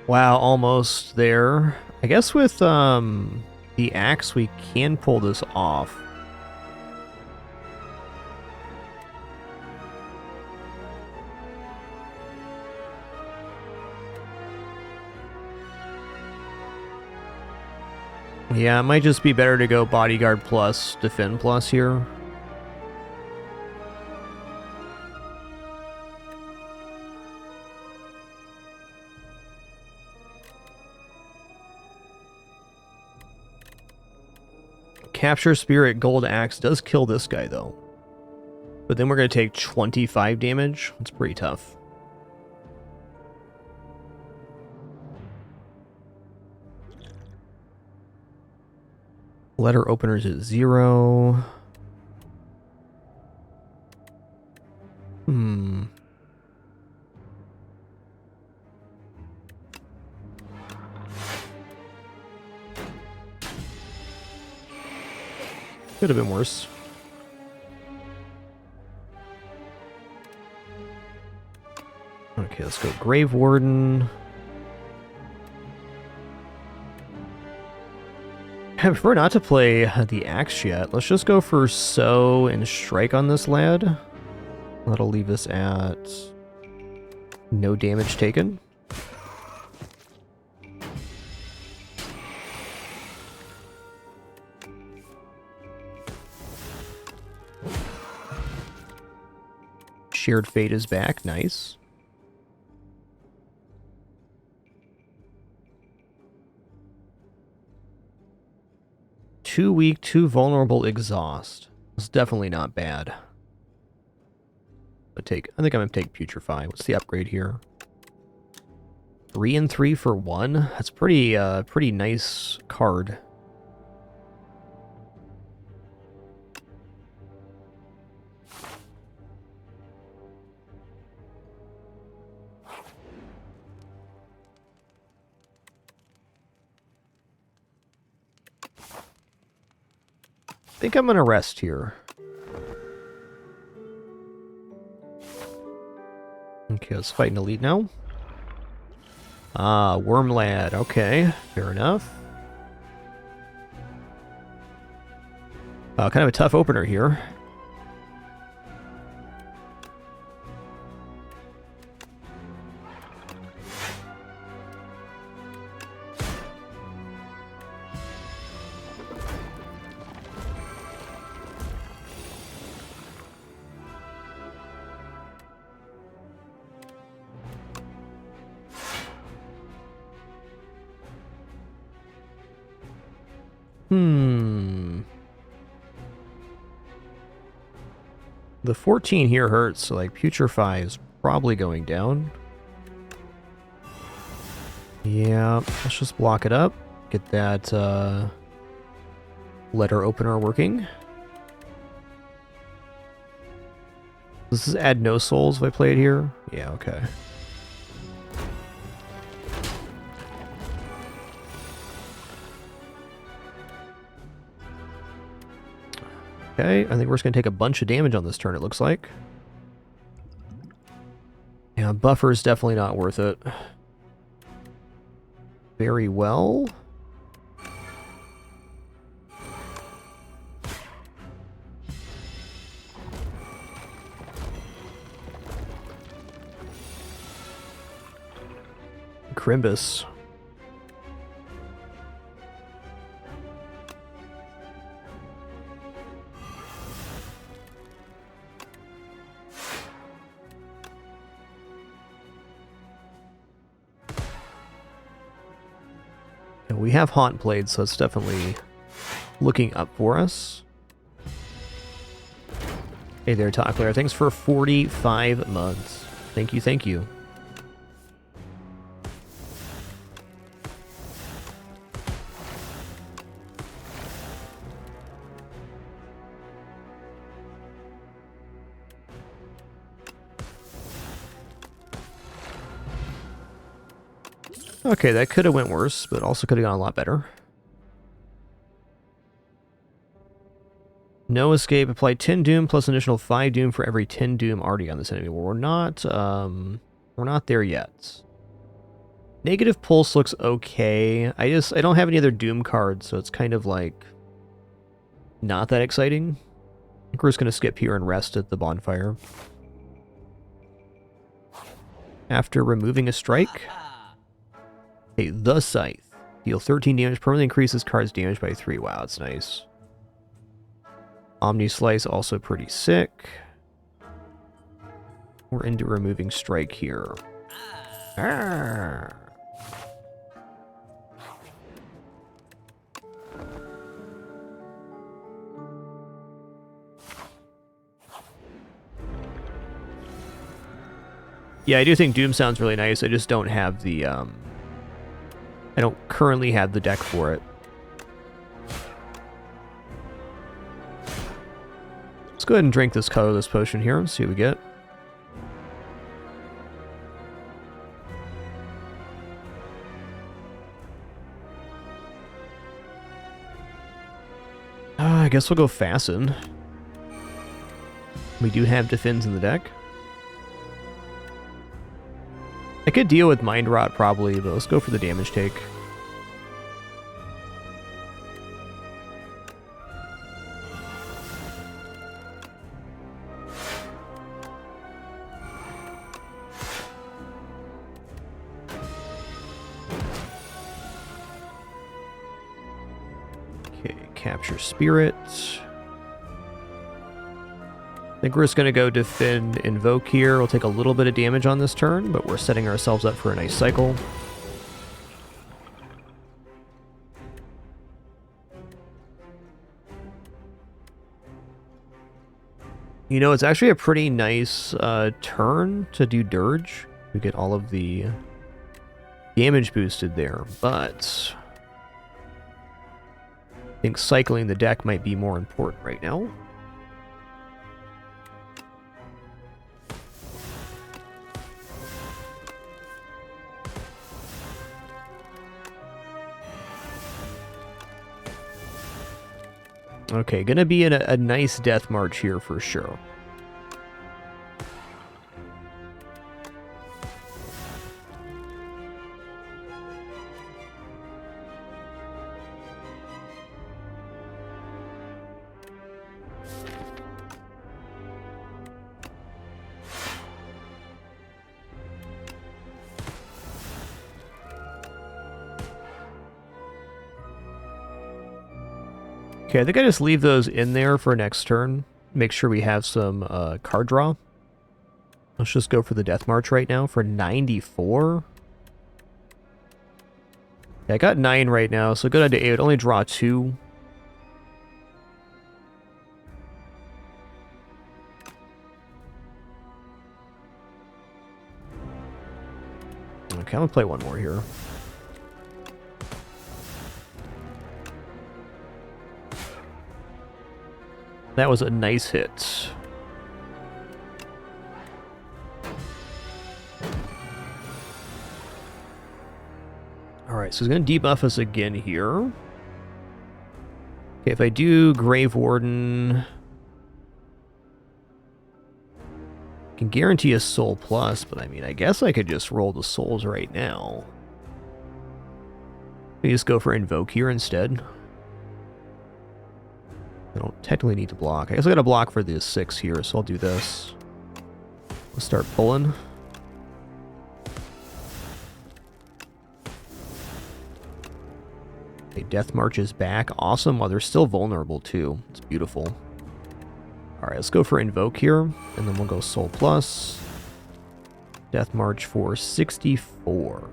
S1: Wow, almost there. I guess with the axe we can pull this off. Yeah, it might just be better to go Bodyguard plus Defend plus here. Capture Spirit Gold Axe does kill this guy, though. But then we're going to take 25 damage. That's pretty tough. Letter openers at 0. Could have been worse. Okay, let's go Grave Warden. I prefer not to play the axe yet. Let's just go for Sow and Strike on this lad. That'll leave us at no damage taken. Shared Fate is back. Nice. Too weak, too vulnerable, exhaust. It's definitely not bad. I think I'm gonna take Putrefy. What's the upgrade here? 3 and 3 for 1. That's pretty pretty nice card. think I'm gonna rest here. Okay, let's fight an elite now. Ah, Worm Lad. Okay, fair enough. Kind of a tough opener here. The 14 here hurts, so like Putrefy is probably going down. Yeah, let's just block it up. Get that letter opener working. Does this add no souls if I play it here? Yeah, okay. Okay, I think we're just going to take a bunch of damage on this turn, it looks like. Yeah, buffer's definitely not worth it. Very well. Crimbus. We have Haunt Blade, so it's definitely looking up for us. Hey there, Tockler. Thanks for 45 months. Thank you, thank you. Okay, that could have went worse, but also could have gone a lot better. No escape. Apply 10 doom plus an additional 5 doom for every 10 doom already on this enemy. Well, we're not there yet. Negative pulse looks okay. I don't have any other doom cards, so it's kind of like not that exciting. I think we're just gonna skip here and rest at the bonfire. After removing a strike. Okay, the Scythe. Deal 13 damage, permanently increases card's damage by 3. Wow, that's nice. Omni Slice, also pretty sick. We're into removing strike here. Arrgh. Yeah, I do think Doom sounds really nice. I just don't have the, I don't currently have the deck for it. Let's go ahead and drink this colorless potion here and see what we get. I guess we'll go Fasten. We do have Defends in the deck. I could deal with Mind Rot probably, but let's go for the damage take. Okay, Capture Spirit. I think we're just going to go Defend Invoke here. We'll take a little bit of damage on this turn, but we're setting ourselves up for a nice cycle. You know, it's actually a pretty nice turn to do Dirge. We get all of the damage boosted there, but I think cycling the deck might be more important right now. Okay, gonna be in a nice death march here for sure. Okay, I think I just leave those in there for next turn. Make sure we have some card draw. Let's just go for the Death March right now for 94. Yeah, I got 9 right now, so go down to 8. Only draw 2. Okay, I'm gonna play one more here. That was a nice hit. Alright, so he's going to debuff us again here. Okay, if I do Grave Warden, I can guarantee a soul plus, but I mean, I guess I could just roll the souls right now. We just go for Invoke here instead. I don't technically need to block. I guess I got to block for the 6 here, so I'll do this. Let's start pulling. Okay, Death March is back. Awesome. Well, they're still vulnerable, too. It's beautiful. Alright, let's go for Invoke here, and then we'll go Soul Plus. Death March for 64.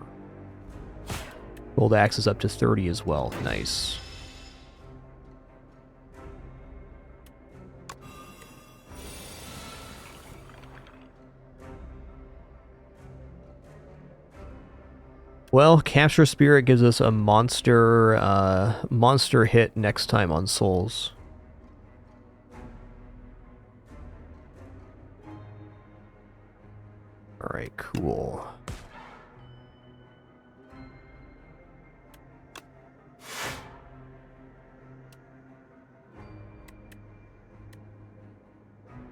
S1: Gold Axe is up to 30 as well. Nice. Well, Capture Spirit gives us a monster hit next time on Souls. Alright, cool.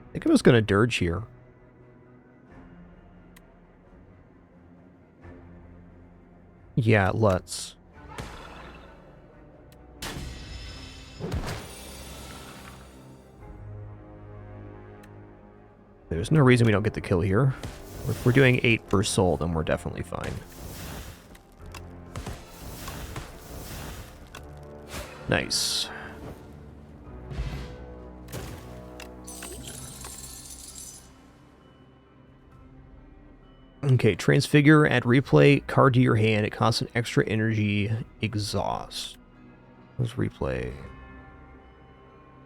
S1: I think I was going to Dirge here. Yeah, let's. There's no reason we don't get the kill here. If we're doing 8 per soul, then we're definitely fine. Nice. Okay, Transfigure, add replay, card to your hand. It costs an extra energy exhaust. Let's replay.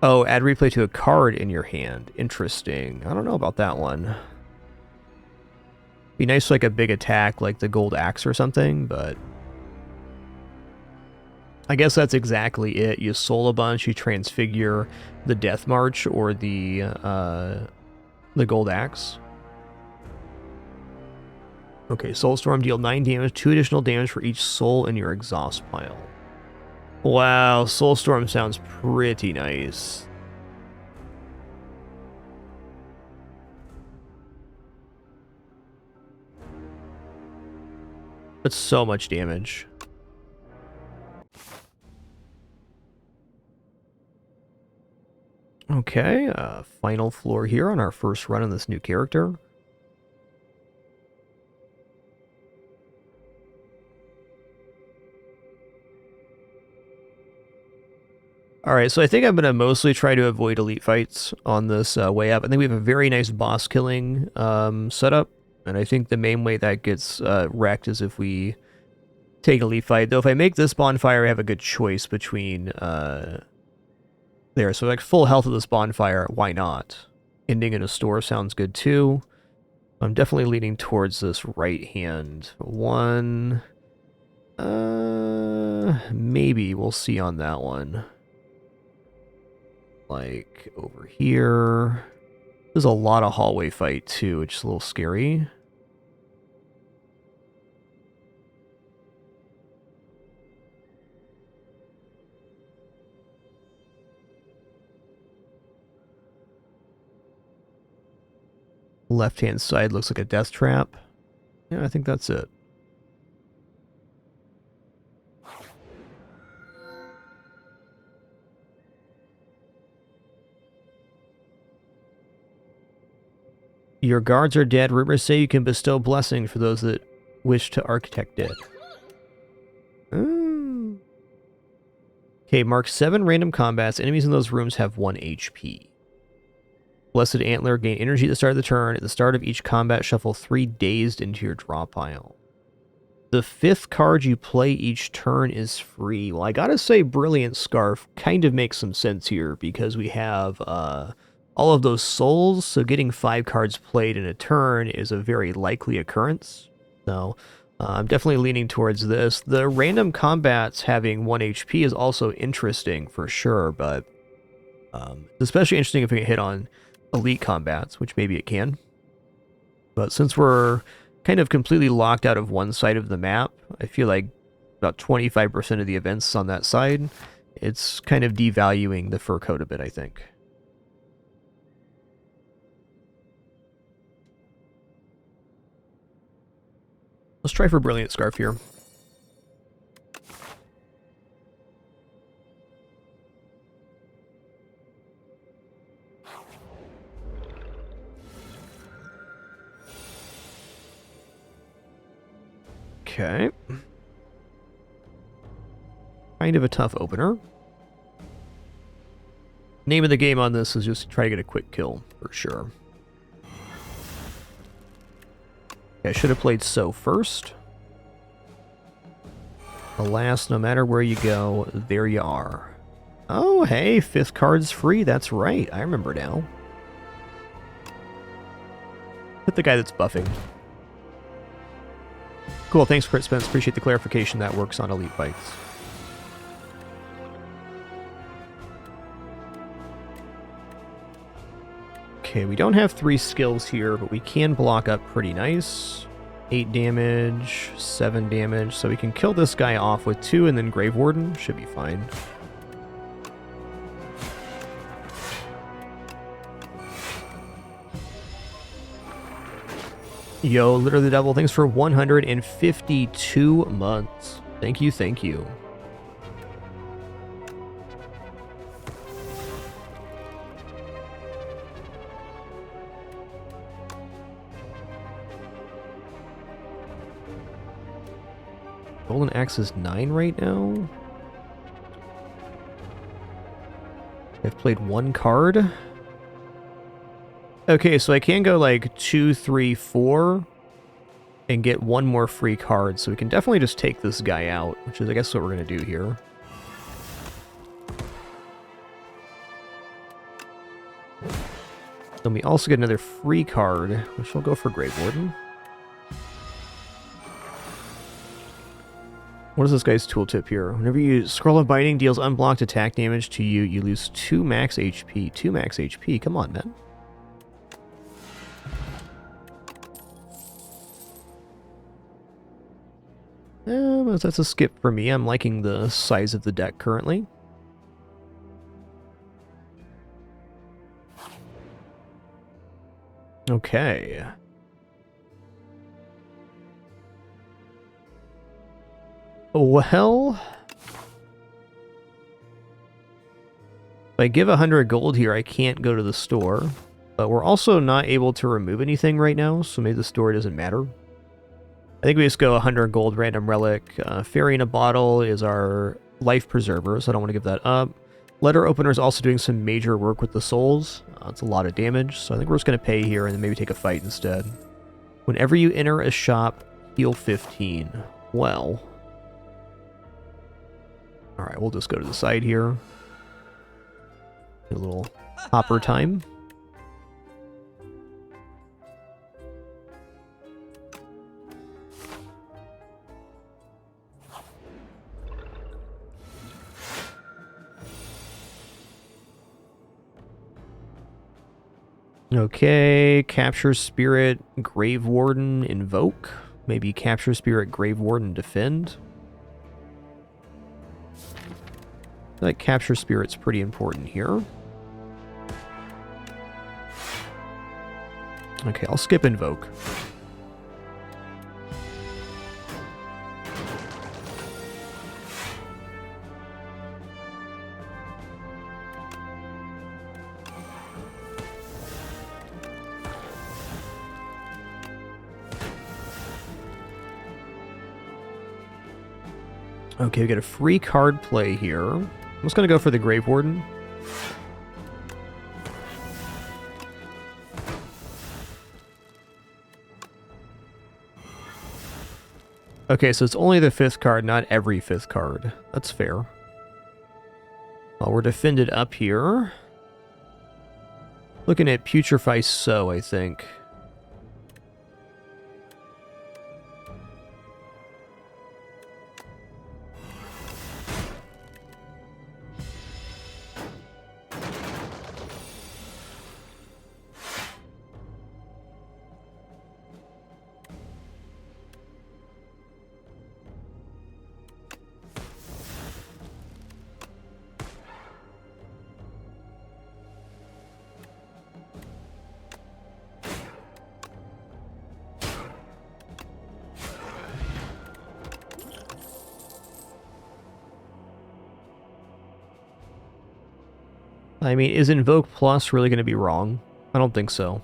S1: Oh, add replay to a card in your hand. Interesting. I don't know about that one. Be nice like a big attack like the Gold Axe or something, but I guess that's exactly it. You soul a bunch, you transfigure the Death March or the Gold Axe. Okay, Soulstorm, deal 9 damage, 2 additional damage for each soul in your exhaust pile. Wow, Soulstorm sounds pretty nice. That's so much damage. Okay, final floor here on our first run on this new character. Alright, so I think I'm going to mostly try to avoid elite fights on this way up. I think we have a very nice boss killing setup, and I think the main way that gets wrecked is if we take elite fight. Though if I make this bonfire, I have a good choice between there. So like full health of this bonfire, why not? Ending in a store sounds good too. I'm definitely leaning towards this right hand one. Maybe we'll see on that one. Like over here. There's a lot of hallway fight too, which is a little scary. Left-hand side looks like a death trap. Yeah, I think that's it. Your guards are dead. Rumors say you can bestow blessings for those that wish to architect it. Okay, mark 7 random combats. Enemies in those rooms have 1 HP. Blessed Antler, gain energy at the start of the turn. At the start of each combat, shuffle 3 dazed into your draw pile. The 5th card you play each turn is free. Well, I gotta say Brilliant Scarf kind of makes some sense here because we have all of those souls, so getting 5 cards played in a turn is a very likely occurrence. So I'm definitely leaning towards this. The random combats having 1 HP is also interesting for sure, but it's especially interesting if it can hit on elite combats, which maybe it can. But since we're kind of completely locked out of one side of the map, I feel like about 25% of the events on that side, it's kind of devaluing the fur coat a bit, I think. Let's try for Brilliant Scarf here. Okay. Kind of a tough opener. Name of the game on this is just try to get a quick kill, for sure. Okay, I should have played So first. Alas, no matter where you go, there you are. Oh, hey, 5th card's free. That's right. I remember now. Hit the guy that's buffing. Cool, thanks, Crit Spence. Appreciate the clarification. That works on Elite Fights. Okay, we don't have 3 skills here, but we can block up pretty nice. 8 damage, 7 damage, so we can kill this guy off with 2 and then Grave Warden. Should be fine. Yo, Literally the Devil, thanks for 152 months. Thank you, thank you. Golden Axe is 9 right now. I've played 1 card. Okay, so I can go like 2, 3, 4 and get 1 more free card, so we can definitely just take this guy out, which is I guess what we're going to do here. Then we also get another free card, which will go for Grave Warden. What is this guy's tooltip here? Whenever you Scroll of Binding deals unblocked attack damage to you, you lose 2 max HP. 2 max HP, come on, man. That's a skip for me. I'm liking the size of the deck currently. Okay. Well, if I give 100 gold here, I can't go to the store. But we're also not able to remove anything right now, so maybe the store doesn't matter. I think we just go 100 gold random relic. Fairy in a bottle is our life preserver, so I don't want to give that up. Letter opener is also doing some major work with the souls. It's a lot of damage, so I think we're just going to pay here and then maybe take a fight instead. Whenever you enter a shop, heal 15. Well. Alright, we'll just go to the side here. Get a little hopper time. Okay, Capture Spirit, Grave Warden, Invoke. Maybe Capture Spirit, Grave Warden, Defend. I feel like Capture Spirit's pretty important here. Okay, I'll skip Invoke. Okay, we get a free card play here. I'm just going to go for the Grave Warden. Okay, so it's only the 5th card, not every 5th card. That's fair. Well, we're defended up here. Looking at Putrefy So, I think. I mean, is Invoke Plus really going to be wrong? I don't think so.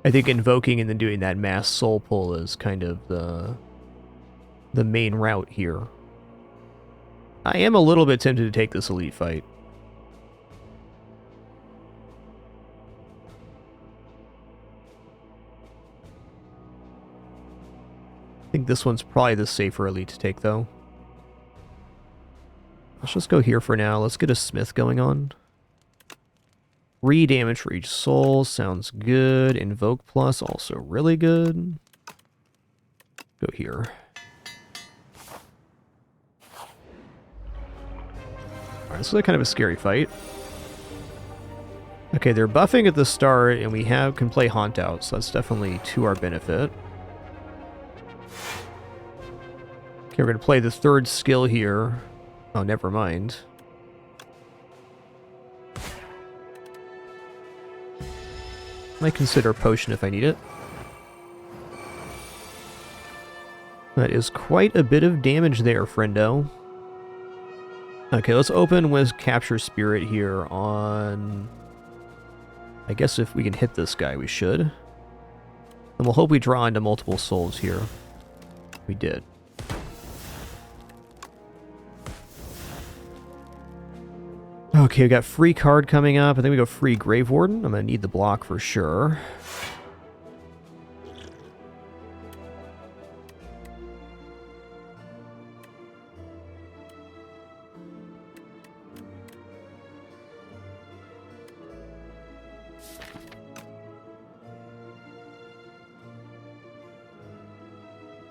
S1: I think invoking and then doing that mass soul pull is kind of the main route here. I am a little bit tempted to take this elite fight. I think this one's probably the safer elite to take, though. Let's just go here for now. Let's get a Smith going on. 3 damage for each soul. Sounds good. Invoke Plus, also really good. Go here. Alright, this is kind of a scary fight. Okay, they're buffing at the start, and we can play Haunt out, so that's definitely to our benefit. Okay, we're going to play the 3rd skill here. Oh, never mind. Might consider a potion if I need it. That is quite a bit of damage there, friendo. Okay, let's open with Capture Spirit here on... I guess if we can hit this guy, we should. And we'll hope we draw into multiple souls here. We did. Okay, we got free card coming up. I think we go free Grave Warden. I'm going to need the block for sure.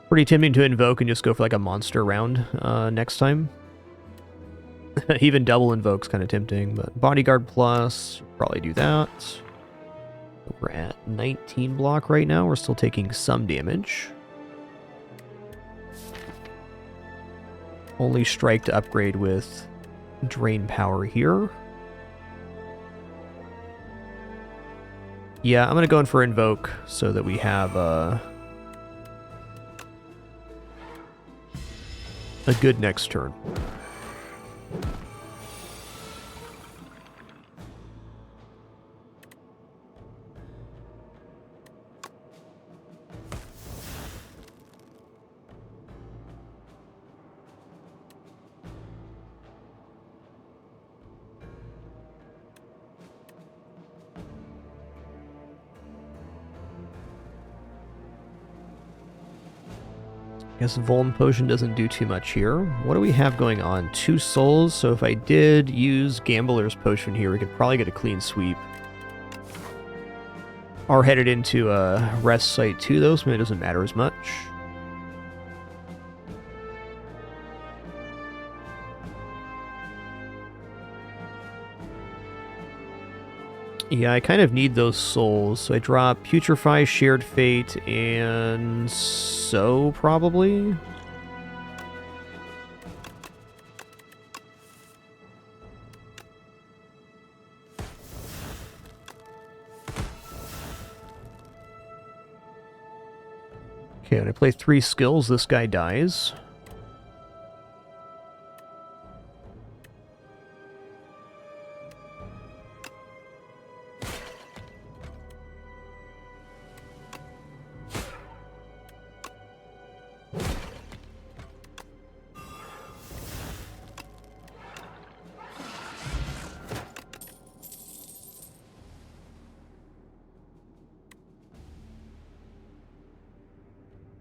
S1: Pretty tempting to invoke and just go for like a monster round next time. Even double invoke's kind of tempting, but Bodyguard Plus, probably do that. We're at 19 block right now. We're still taking some damage. Only strike to upgrade with Drain Power here. Yeah, I'm going to go in for Invoke so that we have a good next turn. I guess Vuln Potion doesn't do too much here. What do we have going on? 2 souls, so if I did use Gambler's Potion here, we could probably get a clean sweep. Are headed into a rest site too, though, so maybe it doesn't matter as much. Yeah, I kind of need those souls, so I drop Putrefy, Shared Fate, and So, probably? Okay, when I play 3 skills, this guy dies.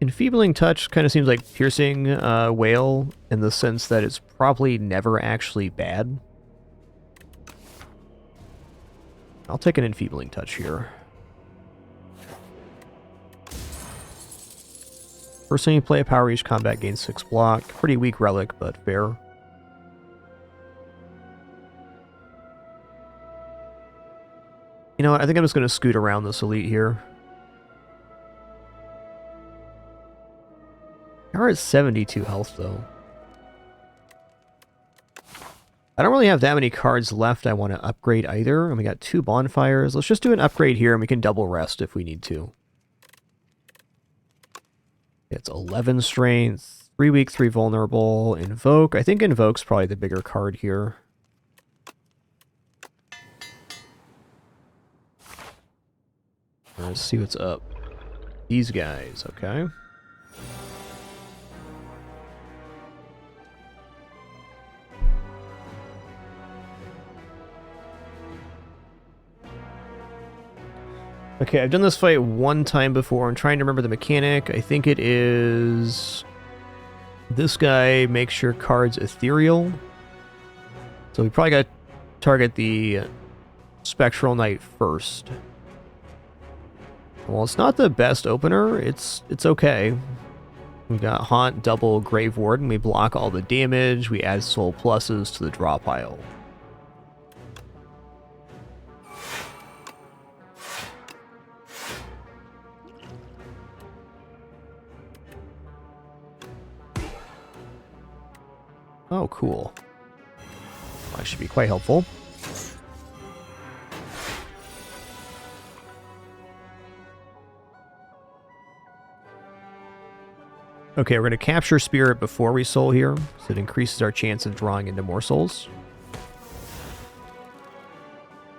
S1: Enfeebling Touch kind of seems like Piercing Wail in the sense that it's probably never actually bad. I'll take an Enfeebling Touch here. First time you play a Power Reach combat gains 6 block. Pretty weak relic, but fair. You know what, I think I'm just going to scoot around this elite here. You're at 72 health, though. I don't really have that many cards left I want to upgrade either, and we got 2 bonfires. Let's just do an upgrade here, and we can double rest if we need to. It's 11 strength, 3 weak, 3 vulnerable, Invoke. I think Invoke's probably the bigger card here. Let's see what's up. These guys, okay. Okay, I've done this fight one time before. I'm trying to remember the mechanic. I think it is... This guy makes your cards ethereal. So we probably got to target the Spectral Knight first. Well, it's not the best opener. It's okay. We got Haunt, double Grave Warden. We block all the damage. We add soul pluses to the draw pile. Oh, cool. That should be quite helpful. Okay, we're going to capture Spirit before we soul here, so it increases our chance of drawing into more souls.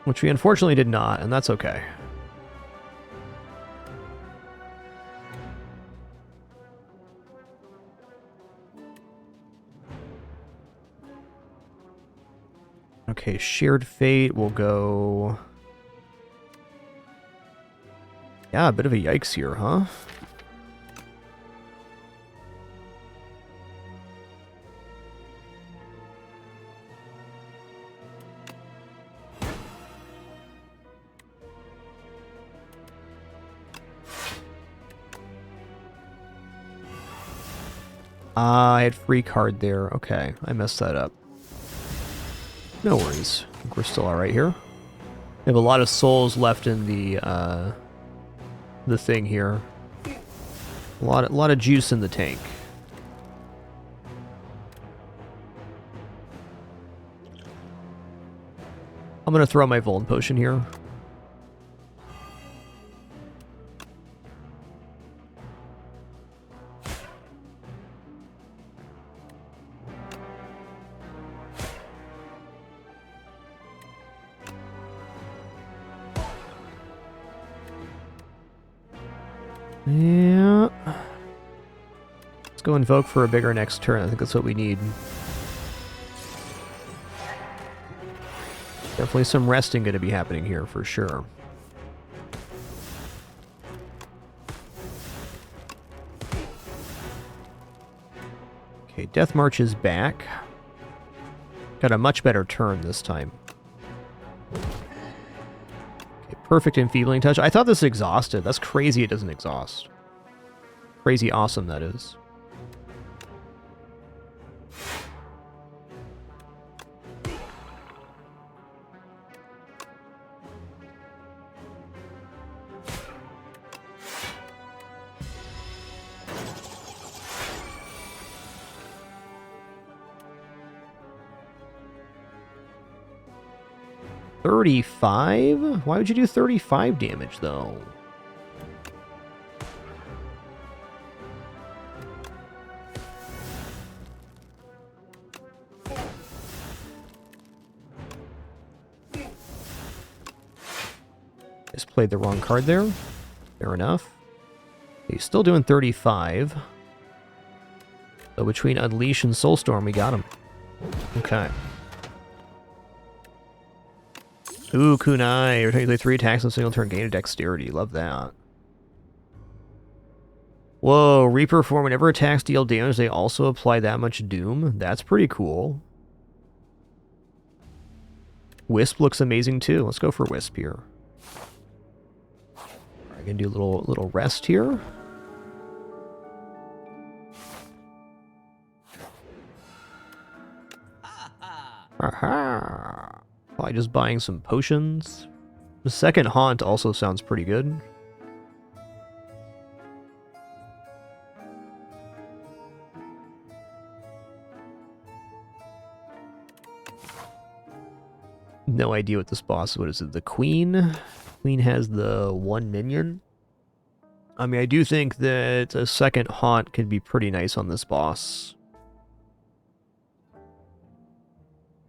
S1: Which we unfortunately did not, and that's okay. Okay, Shared Fate will go... Yeah, a bit of a yikes here, huh? I had free card there. Okay, I messed that up. No worries. I think we're still alright here. We have a lot of souls left in the thing here. A lot of juice in the tank. I'm gonna throw my Vuln Potion here. Yeah. Let's go Invoke for a bigger next turn. I think that's what we need. Definitely some resting going to be happening here for sure. Okay, Death March is back. Got a much better turn this time. Okay, perfect Enfeebling Touch. I thought this exhausted. That's crazy it doesn't exhaust. Crazy awesome that is. $35? Why would you do 35 damage, though? Just played the wrong card there. Fair enough. He's still doing 35. So between Unleash and Soulstorm, we got him. Okay. Ooh, Kunai. Technically 3 attacks in a single turn, gain of dexterity. Love that. Whoa, Reaper form. Whenever attacks deal damage, they also apply that much doom. That's pretty cool. Wisp looks amazing too. Let's go for Wisp here. I'm gonna do a little rest here. Aha! Probably just buying some potions. The second haunt also sounds pretty good. No idea what this boss is. What is it? The Queen? Queen has the 1 minion. I mean, I do think that a second haunt could be pretty nice on this boss.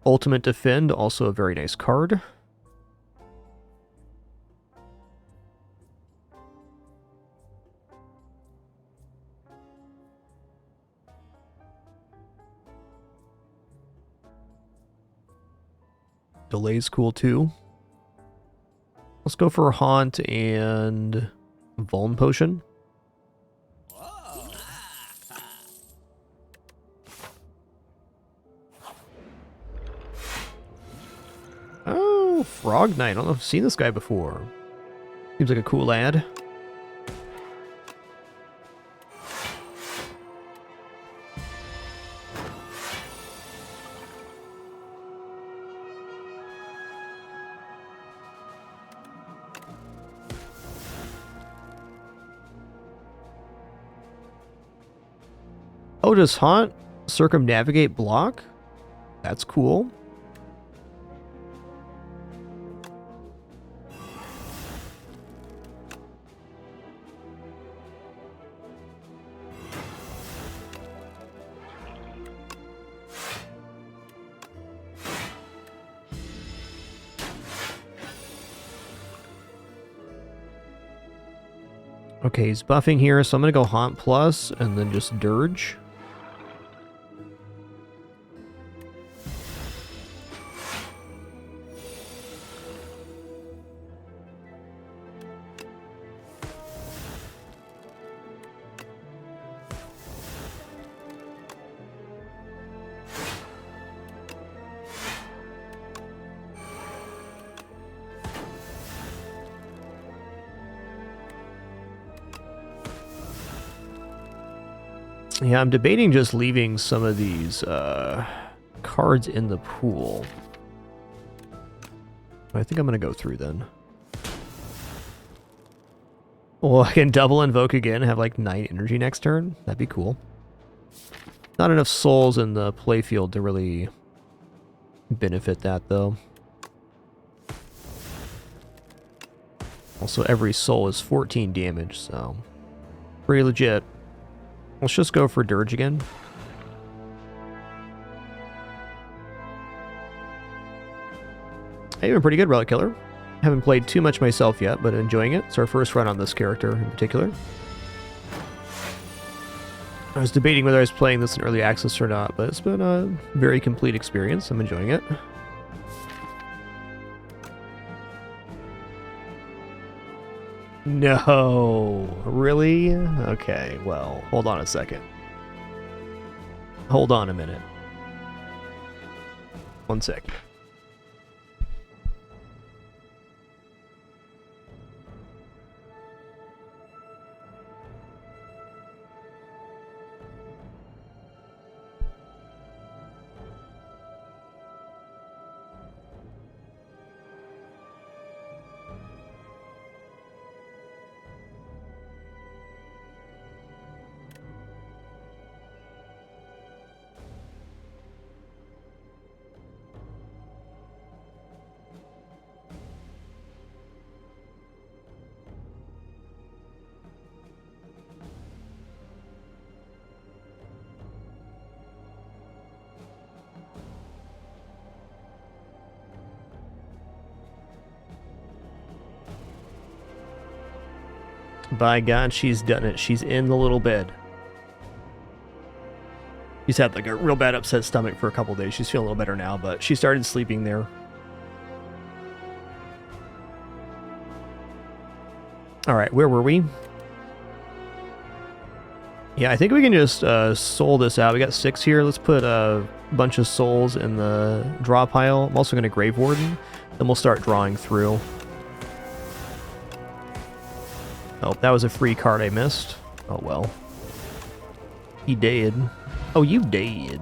S1: Ultimate Defend, also a very nice card. Delay's cool too. Let's go for a Haunt and Vuln Potion. Oh, Frog Knight. I don't know if I've seen this guy before. Seems like a cool lad. Oh, does Haunt circumnavigate block? That's cool. Okay, he's buffing here, so I'm going to go Haunt Plus and then just Dirge. Yeah, I'm debating just leaving some of these cards in the pool. I think I'm going to go through then. Well, I can double invoke again, have like 9 energy next turn. That'd be cool. Not enough souls in the playfield to really benefit that, though. Also, every soul is 14 damage, so pretty legit. Let's just go for Dirge again. Hey, been pretty good, Relic Killer. Haven't played too much myself yet, but enjoying it. It's our first run on this character in particular. I was debating whether I was playing this in early access or not, but it's been a very complete experience. I'm enjoying it. No, really? Okay, well, hold on a second. Hold on a minute. 1 sec. By God, she's done it. She's in the little bed. She's had like a real bad upset stomach for a couple days. She's feeling a little better now, but she started sleeping there. All right, where were we? Yeah, I think we can just soul this out. We got 6 here. Let's put a bunch of souls in the draw pile. I'm also going to Grave Warden. Then we'll start drawing through. Oh, that was a free card I missed. Oh, well. He did. Oh, you did.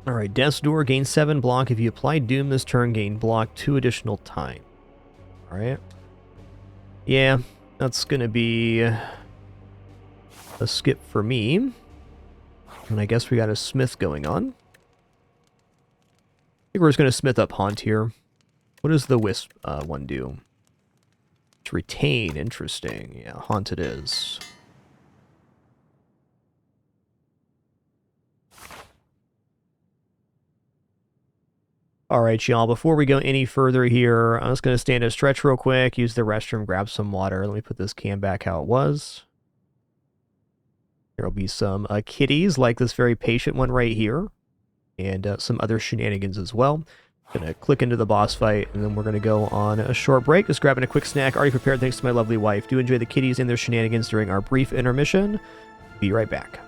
S1: Alright, Death's Door, gain 7 block. If you apply Doom this turn, gain block 2 additional time. Alright. Yeah, that's going to be a skip for me. And I guess we got a Smith going on. I think we're just going to Smith up Haunt here. What does the Wisp one do? To retain, interesting. Yeah, Haunt it is. Alright, y'all, before we go any further here, I'm just going to stand and stretch real quick, use the restroom, grab some water. Let me put this can back how it was. There will be some kitties, like this very patient one right here, and some other shenanigans as well. Gonna click into the boss fight, and then we're gonna go on a short break. Just grabbing a quick snack, already prepared thanks to my lovely wife. Do enjoy the kitties and their shenanigans during our brief intermission. Be right back.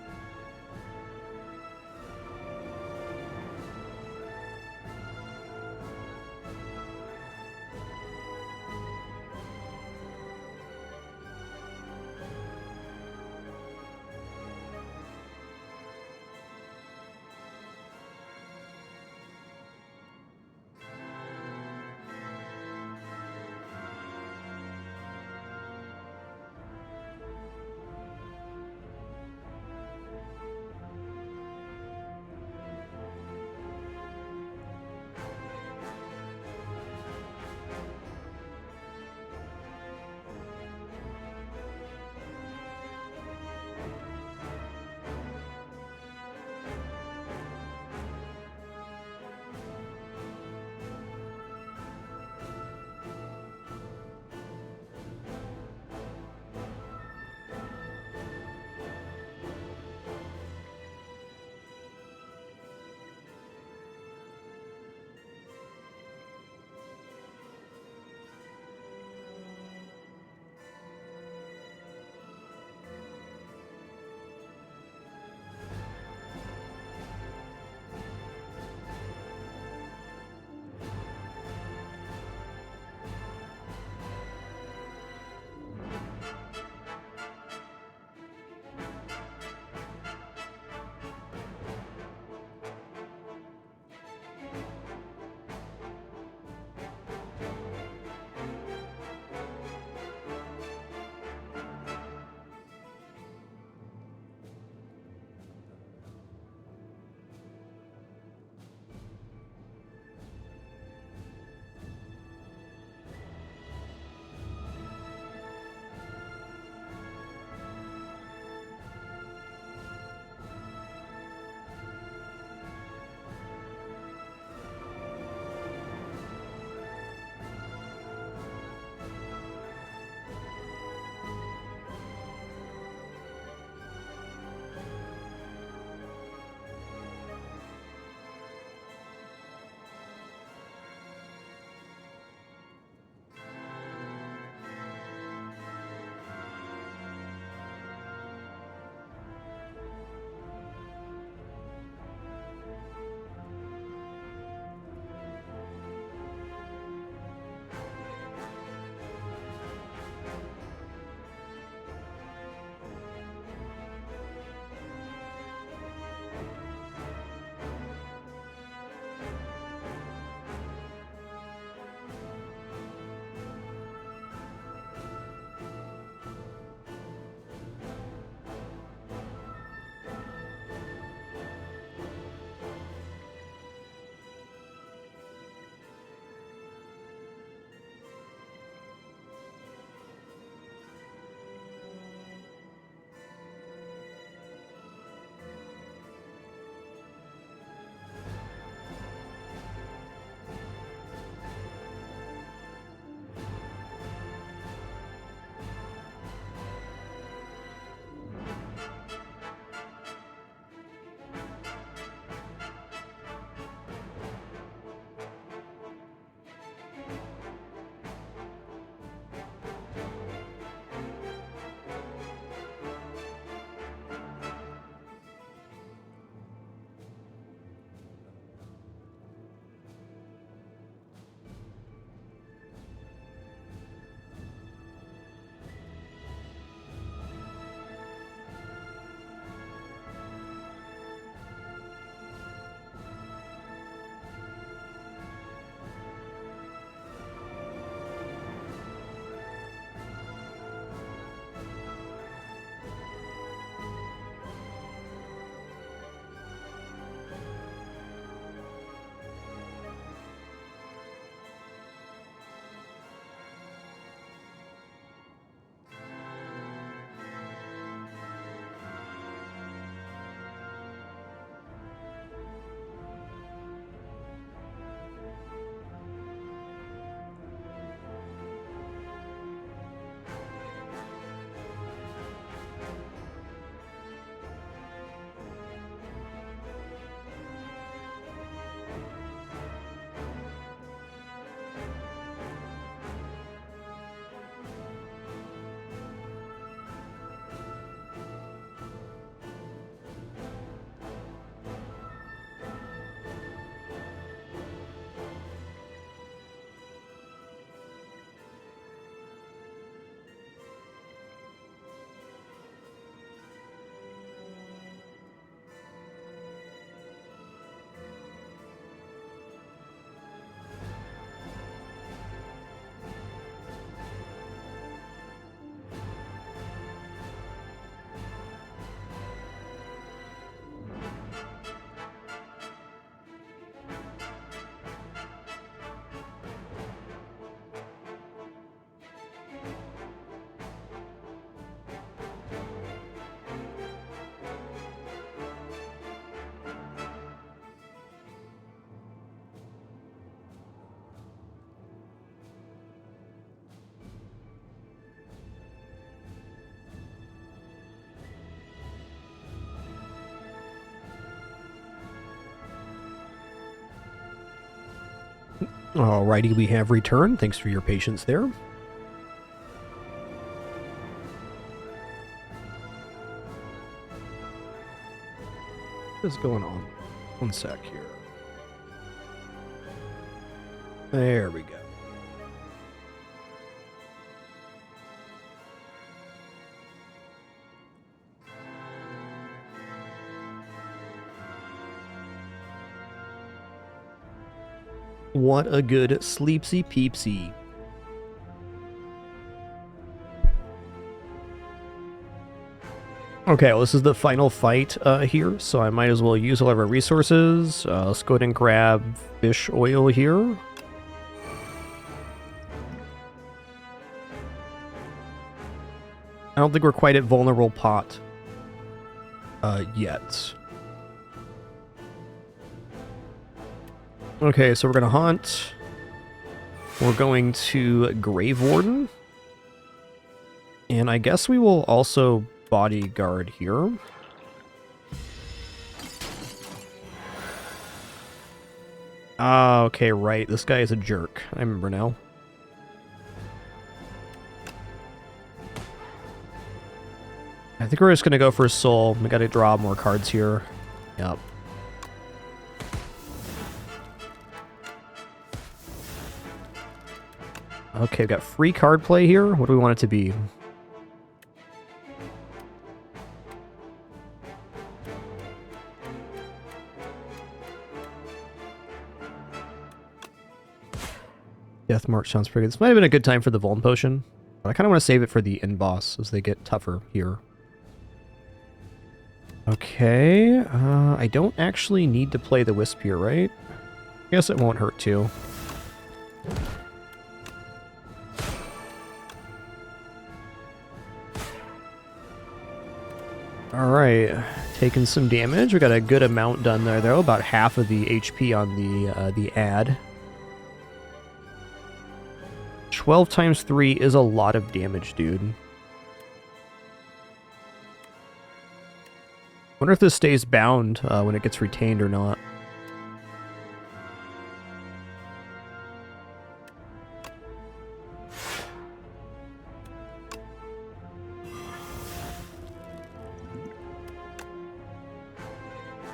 S1: Alrighty, we have returned. Thanks for your patience there. What is going on? One sec here. There we go. What a good sleepsy peepsy. Okay, well, this is the final fight here, so I might as well use all of our resources. Let's go ahead and grab fish oil here. I don't think we're quite at vulnerable pot yet. Okay, so we're going to hunt. We're going to Grave Warden. And I guess we will also bodyguard here. Ah, okay, right. This guy is a jerk. I remember now. I think we're just going to go for a soul. We got to draw more cards here. Yep. Okay, we've got free card play here. What do we want it to be? Death March sounds pretty good. This might have been a good time for the Vuln Potion, but I kind of want to save it for the end boss as they get tougher here. Okay, I don't actually need to play the Wisp here, right? I guess it won't hurt too. Alright, taking some damage. We got a good amount done there, though. About half of the HP on the ad. 12 times 3 is a lot of damage, dude. Wonder if this stays bound when it gets retained or not.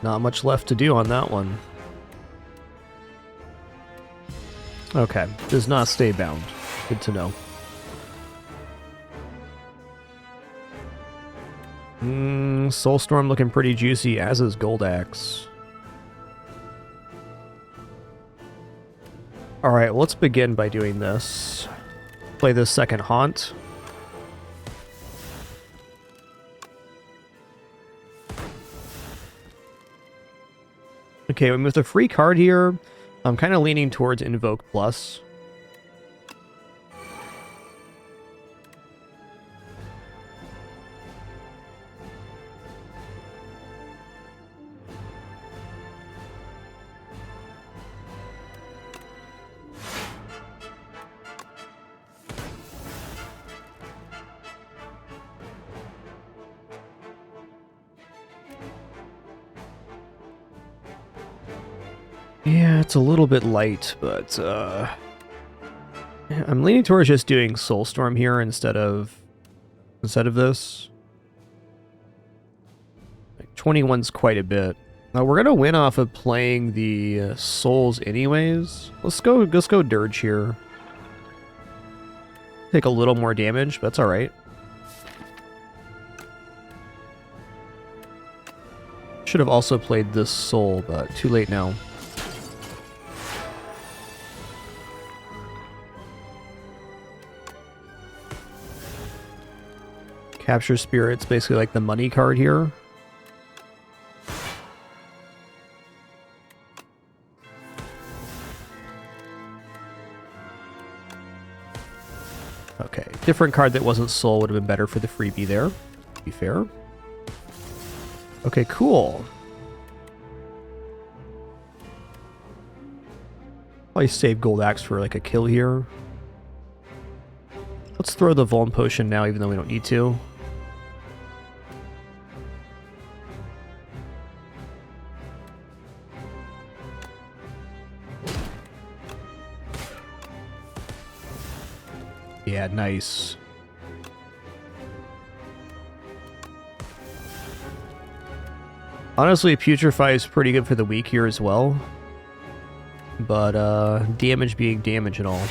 S1: Not much left to do on that one. Okay, does not stay bound. Good to know. Soulstorm looking pretty juicy, as is Goldaxe. Alright, let's begin by doing this. Play this second Haunt. Okay, with the free card here, I'm kind of leaning towards Invoke Plus. Yeah, it's a little bit light, but I'm leaning towards just doing Soulstorm here instead of this. Like 21's quite a bit. Now we're gonna win off of playing the souls anyways. Let's go Dirge here. Take a little more damage, but that's all right. Should have also played this soul, but too late now. Capture Spirit's basically like the money card here. Okay, different card that wasn't soul would have been better for the freebie there, to be fair. Okay, cool. Probably save Goldaxe for like a kill here. Let's throw the Vuln Potion now, even though we don't need to. Yeah, nice. Honestly, Putrefy is pretty good for the weak here as well. But, damage being damage and all.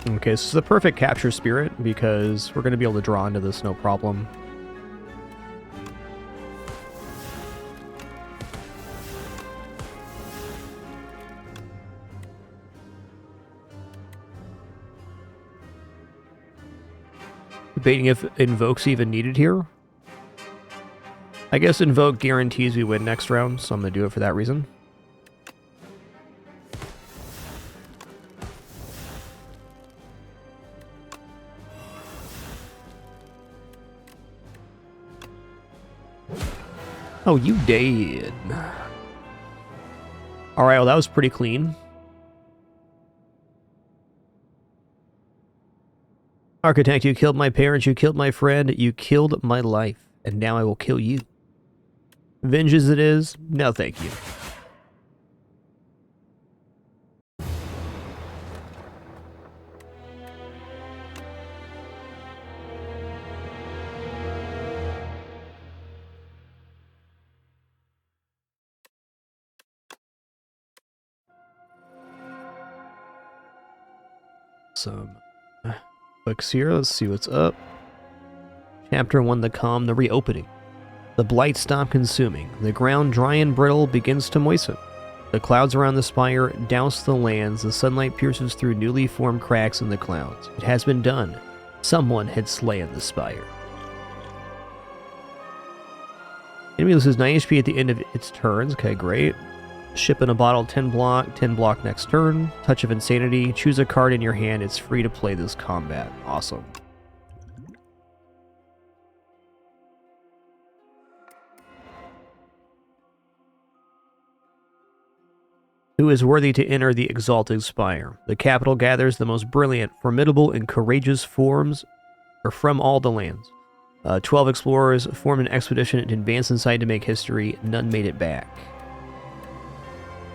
S1: Okay, this is the perfect capture spirit because we're going to be able to draw into this no problem. Debating if Invoke's even needed here. I guess Invoke guarantees we win next round, so I'm going to do it for that reason. Oh, you dead. Alright, well that was pretty clean. Architect, you killed my parents, you killed my friend, you killed my life, and now I will kill you. Vengeance it is? No, thank you. Some books here. Let's see what's up. Chapter 1, the calm, the reopening. The blight stopped consuming. The ground, dry and brittle, begins to moisten. The clouds around the spire douse the lands. The sunlight pierces through newly formed cracks in the clouds. It has been done. Someone had slain the spire. Enemy loses 9 HP at the end of its turns. Okay, great. Ship in a bottle, 10 block next turn. Touch of Insanity. Choose a card in your hand. It's free to play this combat. Awesome. Who is worthy to enter the Exalted Spire? The capital gathers the most brilliant, formidable, and courageous forms from all the lands. 12 explorers formed an expedition to advance inside to make history. None made it back.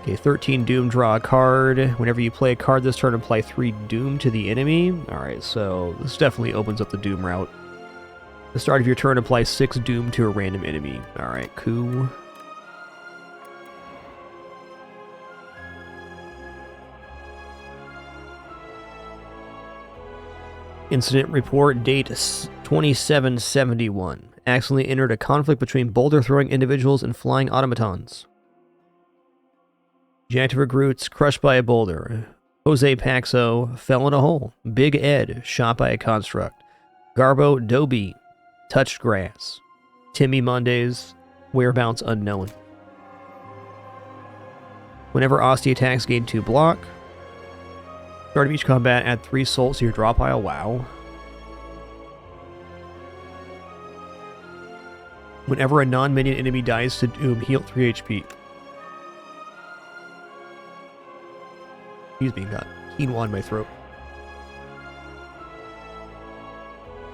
S1: Okay, 13 Doom, draw a card. Whenever you play a card this turn, apply 3 Doom to the enemy. Alright, so this definitely opens up the Doom route. At the start of your turn, apply 6 Doom to a random enemy. Alright, cool. Incident report, date 2771. Accidentally entered a conflict between boulder-throwing individuals and flying automatons. Objective recruits crushed by a boulder. Jose Paxo fell in a hole. Big Ed shot by a construct. Garbo Doby touched grass. Timmy Mondays whereabouts unknown. Whenever Osti attacks, gain 2 block. Start of each combat, add 3 souls to your draw pile. Wow. Whenever a non-minion enemy dies to Doom, heal 3 HP. Excuse me, got quinoa in my throat.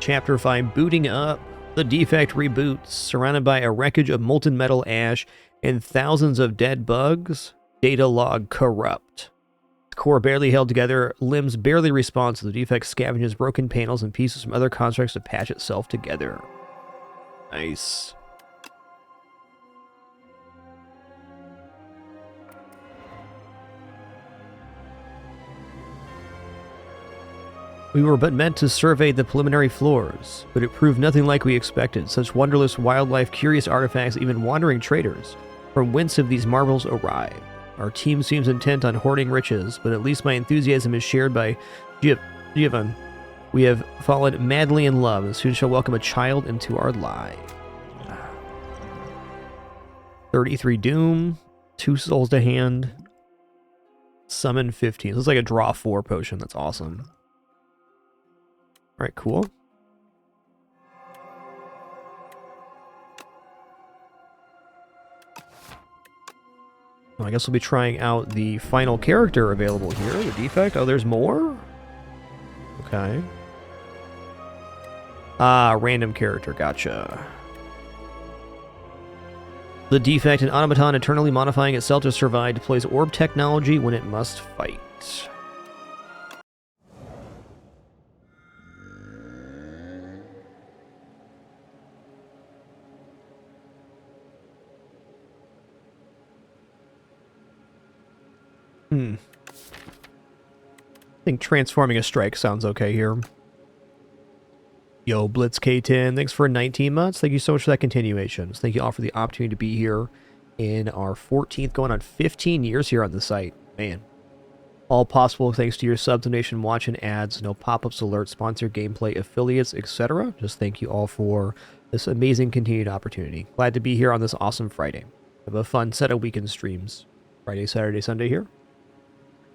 S1: Chapter 5, Booting Up. The defect reboots. Surrounded by a wreckage of molten metal ash and thousands of dead bugs. Data log corrupt. Core barely held together, limbs barely responsive. The defect scavenges broken panels and pieces from other constructs to patch itself together. Nice. We were but meant to survey the preliminary floors, but it proved nothing like we expected. Such wonderless wildlife, curious artifacts, even wandering traders. From whence have these marvels arrived? Our team seems intent on hoarding riches, but at least my enthusiasm is shared by Giovanni. We have fallen madly in love, and soon shall welcome a child into our lives. 33 Doom, 2 souls to hand, summon 15. This is like a draw 4 potion. That's awesome. Alright, cool. Well, I guess we'll be trying out the final character available here, the defect. Oh, there's more? Okay. Ah, random character, gotcha. The defect, an automaton eternally modifying itself to survive, deploys orb technology when it must fight. I think transforming a strike sounds okay here. Yo, Blitz K10, thanks for 19 months. Thank you so much for that continuation. Thank you all for the opportunity to be here in our 14th, going on 15 years here on the site. Man. All possible thanks to your subs, donation, watch, and ads. No pop-ups, alerts, sponsored gameplay, affiliates, etc. Just thank you all for this amazing continued opportunity. Glad to be here on this awesome Friday. Have a fun set of weekend streams. Friday, Saturday, Sunday here.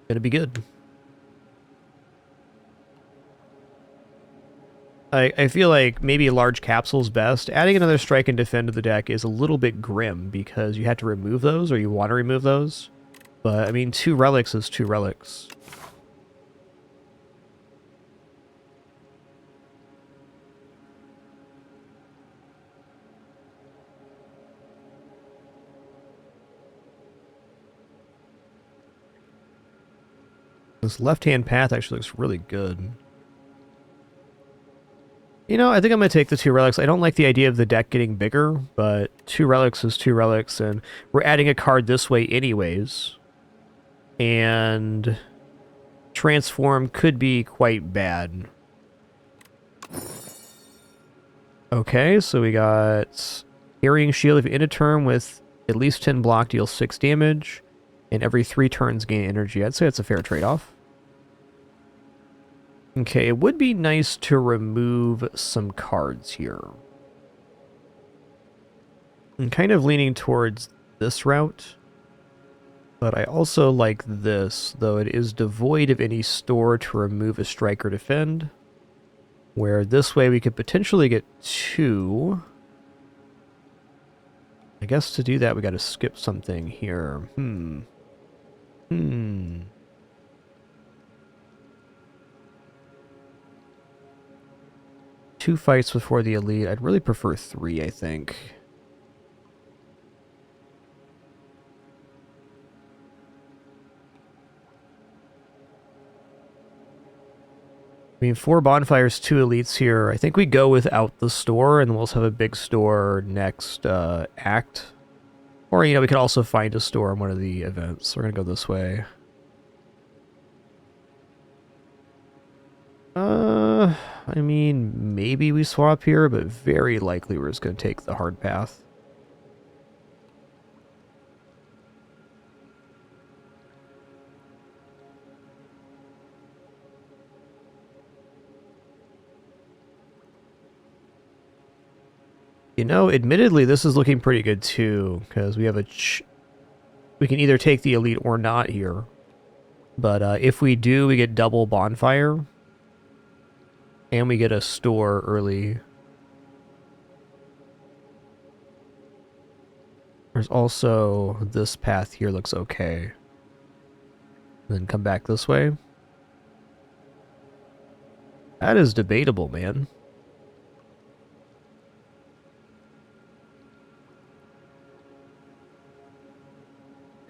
S1: Gonna be good. I feel like maybe a large capsule's best. Adding another strike and defend to the deck is a little bit grim because you have to remove those, or you want to remove those. But, I mean, 2 relics is 2 relics. This left-hand path actually looks really good. You know, I think I'm going to take the 2 relics. I don't like the idea of the deck getting bigger, but 2 relics is 2 relics, and we're adding a card this way anyways. And transform could be quite bad. Okay, so we got Carrying Shield. If you end a turn with at least 10 block, deal 6 damage, and every 3 turns gain energy. I'd say it's a fair trade-off. Okay, it would be nice to remove some cards here. I'm kind of leaning towards this route, but I also like this, though it is devoid of any store to remove a strike or defend, where this way we could potentially get 2. I guess to do that we gotta skip something here. 2 fights before the elite. I'd really prefer 3, I think. I mean, 4 bonfires, 2 elites here. I think we go without the store, and we'll also have a big store next act. Or, you know, we could also find a store in one of the events. We're gonna go this way. I mean, maybe we swap here, but very likely we're just gonna take the hard path. You know, admittedly, this is looking pretty good too, because we have a we can either take the elite or not here. But if we do, we get double bonfire. And we get a store early. There's also this path here looks okay. And then come back this way. That is debatable, man.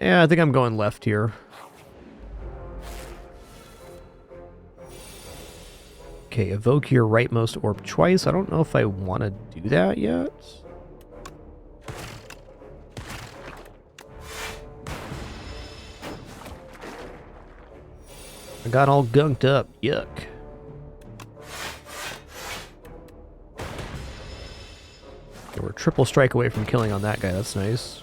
S1: Yeah, I think I'm going left here. Okay, evoke your rightmost orb twice. I don't know if I want to do that yet. I got all gunked up. Yuck. Okay, we're triple strike away from killing on that guy. That's nice.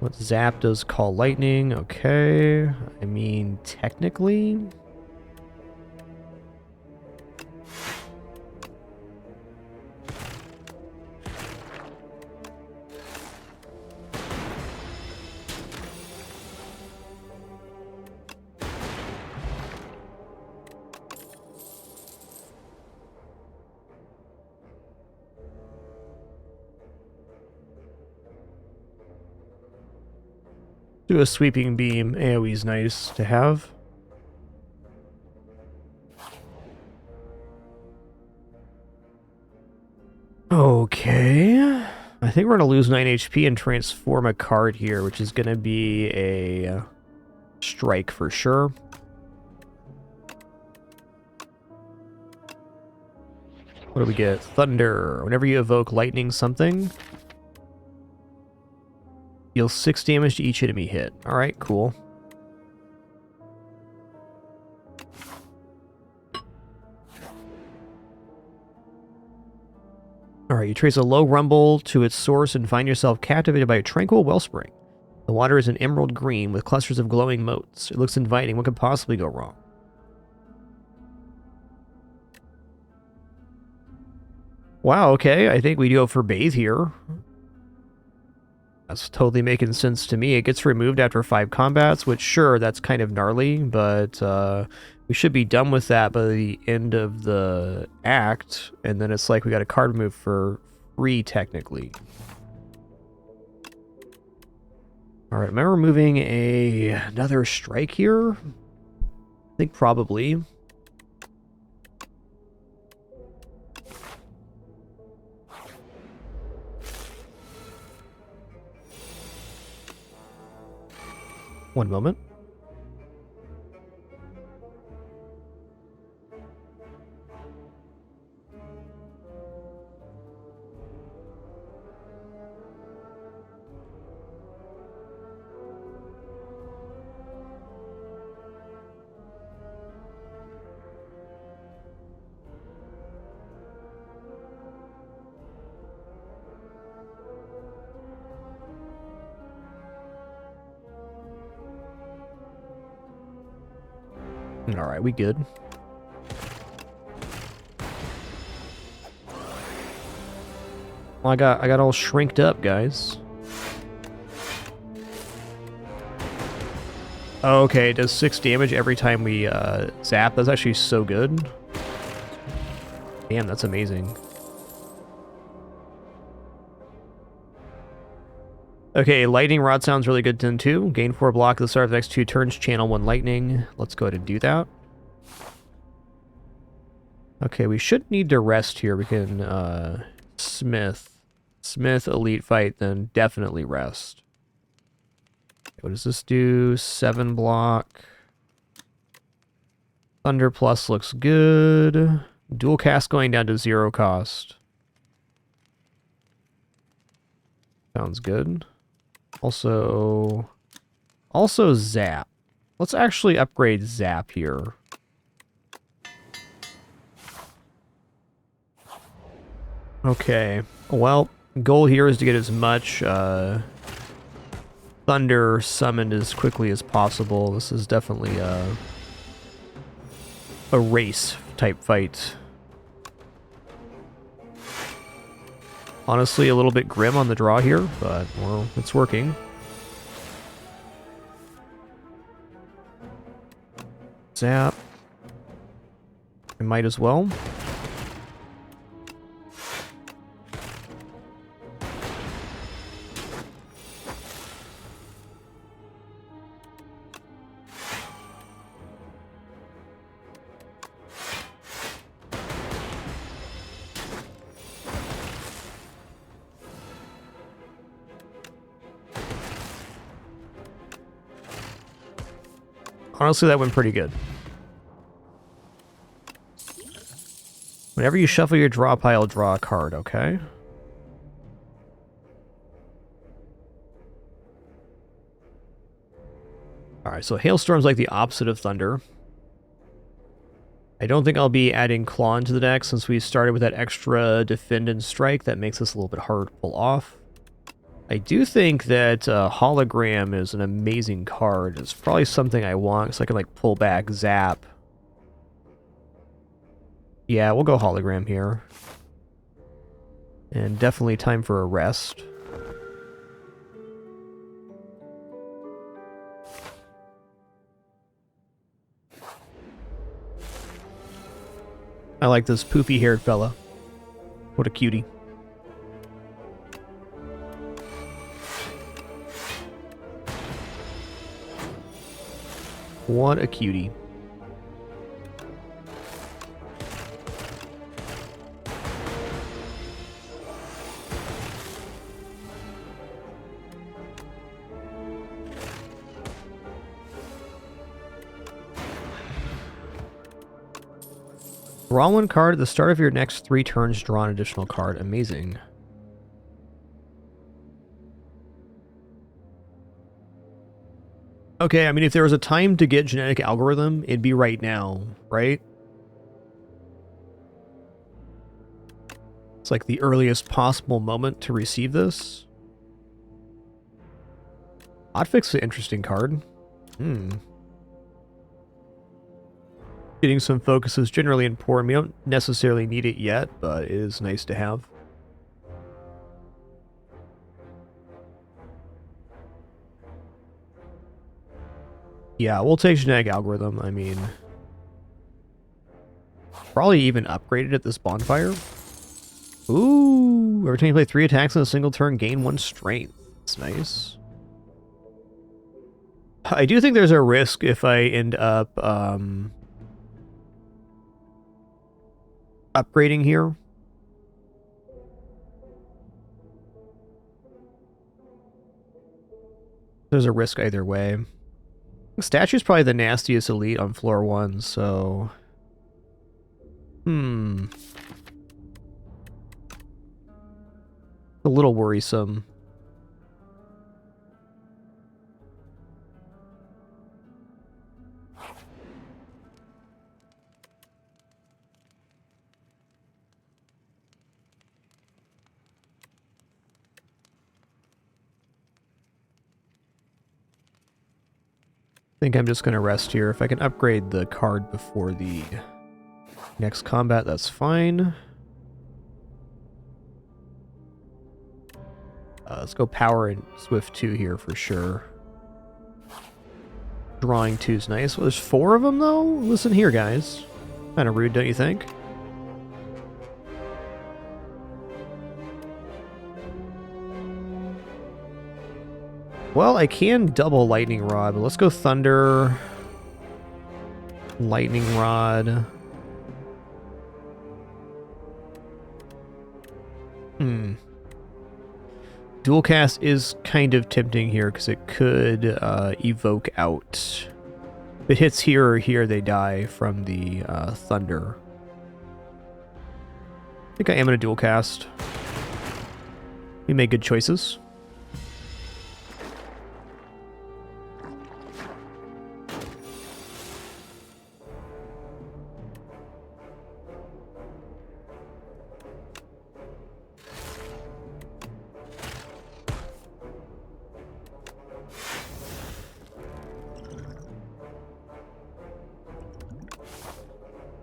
S1: What zap does call lightning? Okay. I mean, technically... do a sweeping beam. AoE's nice to have. Okay. I think we're going to lose 9 HP and transform a card here, which is going to be a strike for sure. What do we get? Thunder. Whenever you evoke lightning something, deal 6 damage to each enemy hit. Alright, cool. Alright, you trace a low rumble to its source and find yourself captivated by a tranquil wellspring. The water is an emerald green with clusters of glowing motes. It looks inviting. What could possibly go wrong? Wow, okay. I think we go for bathe here. That's totally making sense to me. It gets removed after 5 combats, which, sure, that's kind of gnarly, but we should be done with that by the end of the act, and then it's like we got a card removed for free, technically. Alright, am I removing another strike here? I think probably. One moment. Alright, we good. Well, I got all shrinked up, guys. Okay, it does 6 damage every time we zap. That's actually so good. Damn, that's amazing. Okay, lightning rod sounds really good then too. Gain 4 block at the start of the next 2 turns, channel 1 lightning. Let's go ahead and do that. Okay, we should need to rest here. We can Smith elite fight, then definitely rest. What does this do? 7 block. Thunder plus looks good. Dual cast going down to 0 cost. Sounds good. Also zap. Let's actually upgrade zap here. Okay. Well, goal here is to get as much thunder summoned as quickly as possible. This is definitely a race type fight. Honestly, a little bit grim on the draw here, but, well, it's working. Zap. I might as well. Honestly, that went pretty good. Whenever you shuffle your draw pile, draw a card, okay? Alright, so Hailstorm's like the opposite of Thunder. I don't think I'll be adding Claw into the deck since we started with that extra Defend and Strike. That makes this a little bit harder to pull off. I do think that Hologram is an amazing card. It's probably something I want, so I can like pull back Zap. Yeah, we'll go Hologram here. And definitely time for a rest. I like this poofy-haired fella. What a cutie. What a cutie. Draw one card at the start of your next 3 turns, draw an additional card. Amazing. Okay, I mean, if there was a time to get genetic algorithm, it'd be right now, right? It's like the earliest possible moment to receive this. Hotfix is an interesting card. Getting some focus is generally important. We don't necessarily need it yet, but it is nice to have. Yeah, we'll take genetic algorithm. I mean, probably even upgraded at this bonfire. Ooh, every time you play 3 attacks in a single turn, gain 1 strength. That's nice. I do think there's a risk if I end up upgrading here. There's a risk either way. Statue's probably the nastiest elite on floor 1, so... A little worrisome. I think I'm just going to rest here. If I can upgrade the card before the next combat, that's fine. Let's go Power and Swift 2 here for sure. Drawing 2 is nice. Well, there's 4 of them, though? Listen here, guys. Kind of rude, don't you think? Well, I can double Lightning Rod, but let's go Thunder. Lightning Rod. Dual Cast is kind of tempting here because it could evoke out. If it hits here or here, they die from the Thunder. I think I am going to Dual Cast. We made good choices.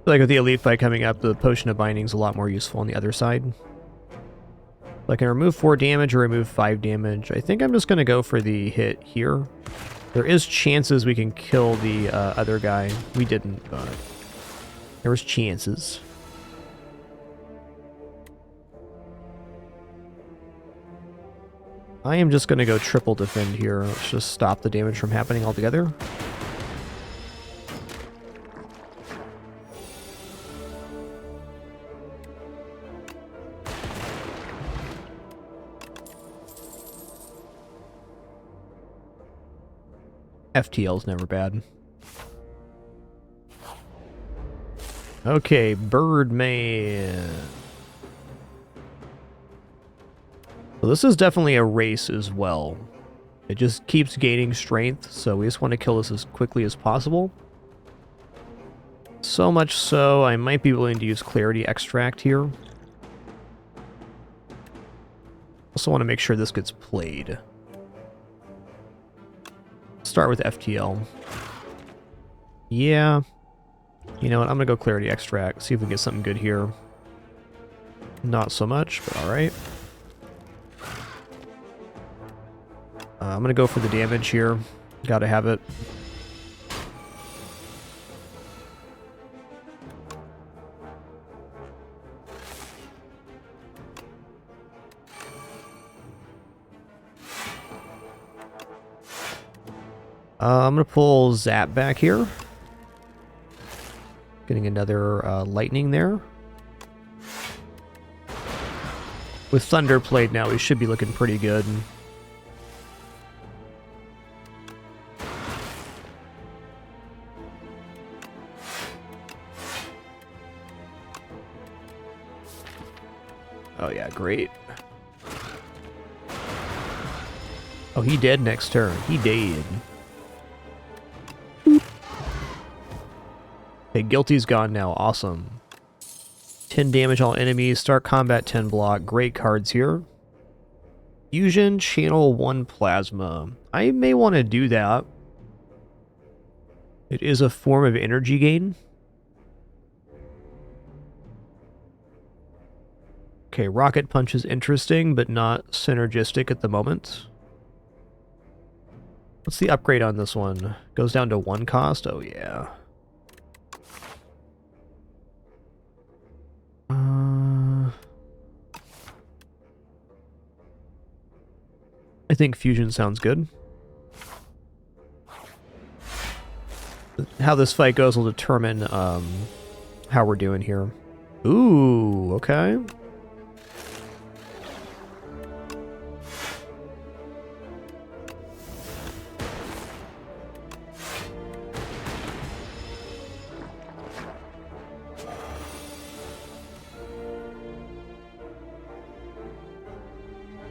S1: Like with the elite fight coming up, the Potion of Binding is a lot more useful on the other side. I can remove 4 damage or remove 5 damage. I think I'm just going to go for the hit here. There is chances we can kill the other guy. We didn't, but there was chances. I am just going to go triple defend here. Let's just stop the damage from happening altogether. FTL's never bad. Okay, Birdman. So this is definitely a race as well. It just keeps gaining strength, so we just want to kill this as quickly as possible. So much so, I might be willing to use Clarity Extract here. Also want to make sure this gets played. Start with FTL. Yeah. You know what? I'm going to go Clarity Extract. See if we get something good here. Not so much, but alright. I'm going to go for the damage here. Gotta have it. I'm going to pull Zap back here. Getting another lightning there. With Thunder played now, we should be looking pretty good. yeah, great. Oh, he dead next turn. He dead. Okay, Guilty's gone now. Awesome. 10 damage all enemies. Start combat 10 block. Great cards here. Fusion, channel 1 plasma. I may want to do that. It is a form of energy gain. Okay, Rocket Punch is interesting, but not synergistic at the moment. What's the upgrade on this one? Goes down to 1 cost? Oh, yeah. I think Fusion sounds good. How this fight goes will determine how we're doing here. Ooh, okay.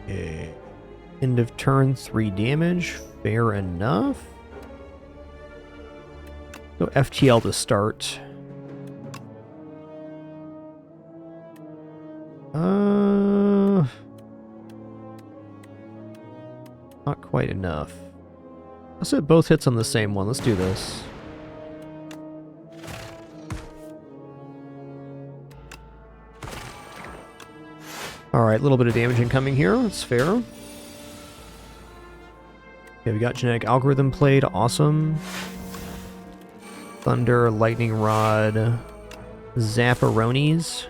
S1: Okay. End of turn, 3 damage. Fair enough. Go FTL to start. Not quite enough. Let's hit both hits on the same one. Let's do this. Alright, a little bit of damage incoming here. That's fair. Okay, we got Genetic Algorithm played. Awesome. Thunder, Lightning Rod, Zapparonis.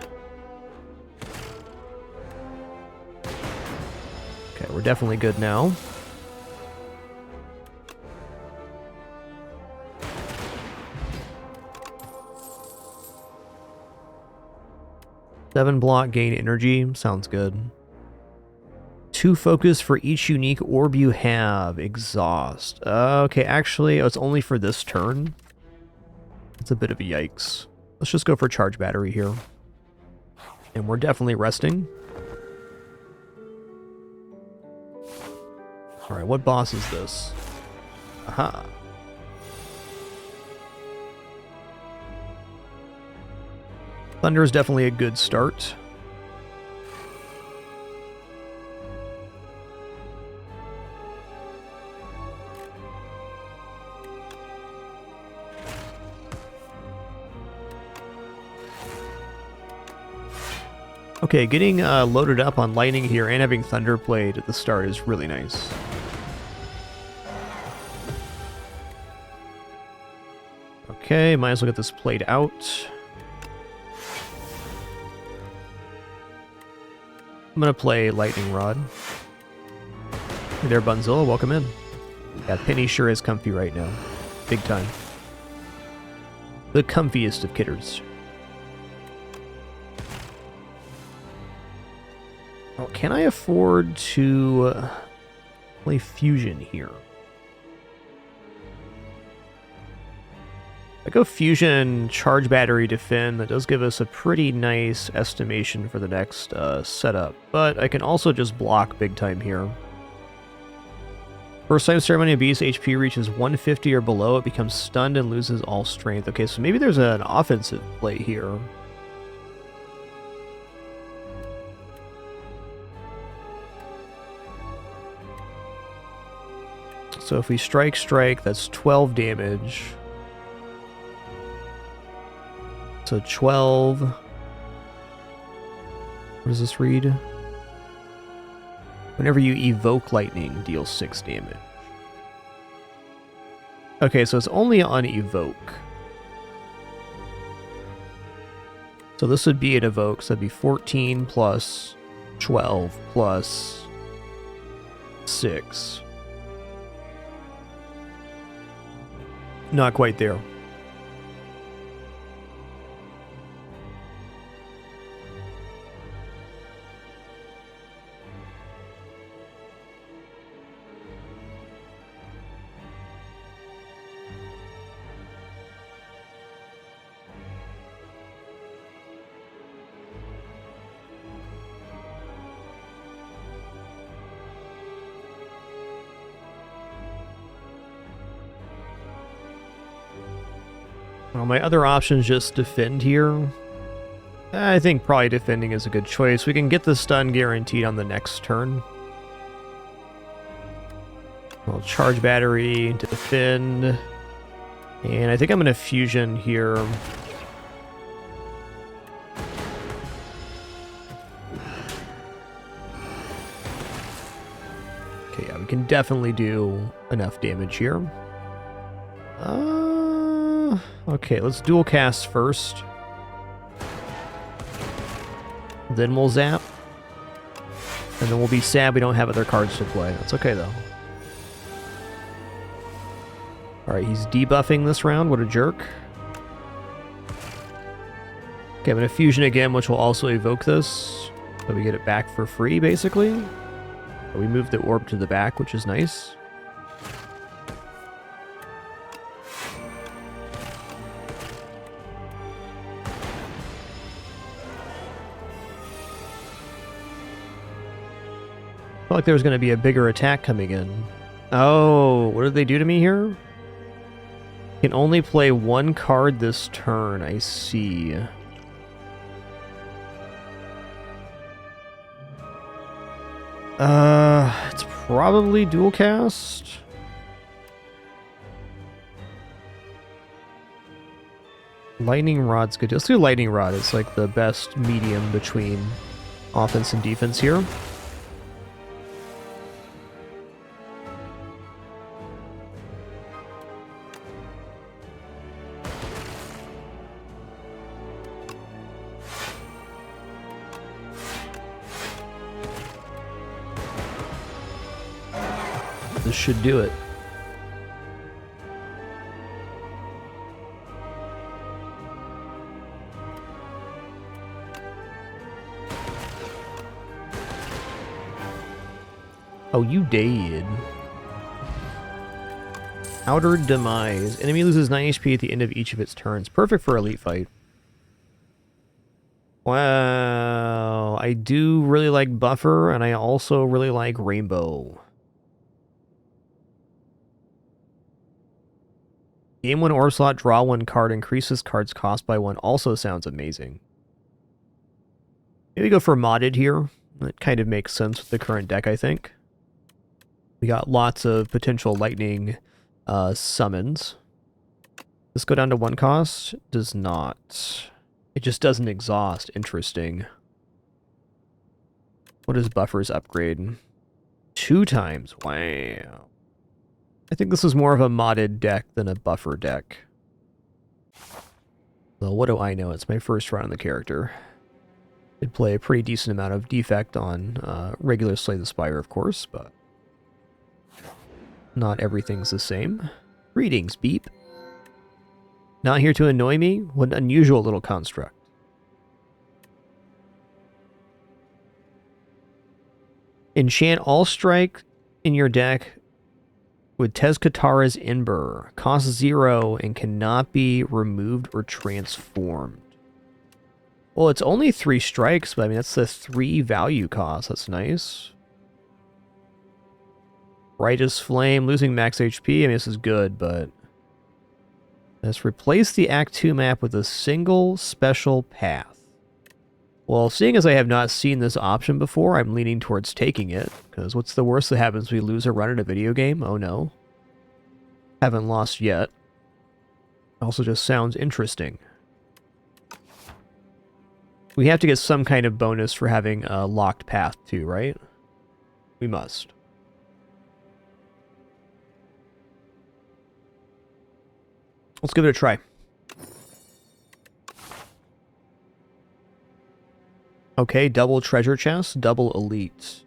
S1: Okay, we're definitely good now. Seven block gain energy. Sounds good. 2 focus for each unique orb you have. Exhaust. Okay, actually, it's only for this turn. It's a bit of a yikes. Let's just go for charge battery here. And we're definitely resting. Alright, what boss is this? Aha. Thunder is definitely a good start. Okay, getting loaded up on lightning here and having thunder played at the start is really nice. Okay, might as well get this played out. I'm gonna play Lightning Rod. Hey there, Bunzilla, welcome in. Yeah, Penny sure is comfy right now. Big time. The comfiest of kitters. Oh, can I afford to play Fusion here? I go Fusion, Charge Battery, Defend. That does give us a pretty nice estimation for the next setup. But I can also just block big time here. First time Ceremony of Beast HP reaches 150 or below, it becomes stunned and loses all strength. Okay, so maybe there's an offensive play here. So if we strike, that's 12 damage. So 12. What does this read? Whenever you evoke lightning, deal 6 damage. Okay, so it's only on evoke. So this would be an evoke, so that'd be 14 plus 12 plus 6. Not quite there. Well, my other option is just defend here. I think probably defending is a good choice. We can get the stun guaranteed on the next turn. I'll charge battery, defend. And I think I'm going to fusion here. Okay, yeah, we can definitely do enough damage here. Okay, let's dual cast first. Then we'll zap. And then we'll be sad we don't have other cards to play. That's okay, though. Alright, he's debuffing this round. What a jerk. Okay, I'm going to fusion again, which will also evoke this. So we get it back for free, basically. We move the orb to the back, which is nice. Felt like there was going to be a bigger attack coming in. Oh, what did they do to me here? Can only play one card this turn, I see. It's probably dual cast. Lightning Rod's good. Let's do Lightning Rod. It's like the best medium between offense and defense here. This should do it. Oh, you did. Outer Demise. Enemy loses 9 HP at the end of each of its turns. Perfect for elite fight. Wow. I do really like Buffer, and I also really like Rainbow. Game 1 Orb slot, draw 1 card, increases card's cost by 1. Also sounds amazing. Maybe go for modded here. That kind of makes sense with the current deck, I think. We got lots of potential lightning summons. Does this go down to 1 cost? Does not. It just doesn't exhaust. Interesting. What is Buffer's upgrade? 2 times. Wow. I think this is more of a modded deck than a buffer deck. Well, what do I know? It's my first run on the character. Did play a pretty decent amount of defect on regular Slay the Spire, of course, but not everything's the same. Greetings, Beep. Not here to annoy me? What an unusual little construct. Enchant all strike in your deck with Tezcatara's Ember. Costs 0 and cannot be removed or transformed. Well, it's only 3 strikes, but I mean, that's the 3 value cost. That's nice. Brightest Flame, losing max HP. I mean, this is good, but let's replace the Act 2 map with a single special path. Well, seeing as I have not seen this option before, I'm leaning towards taking it, because what's the worst that happens if we lose a run in a video game? Oh no. Haven't lost yet. Also just sounds interesting. We have to get some kind of bonus for having a locked path too, right? We must. Let's give it a try. Okay, double treasure chest, double elite.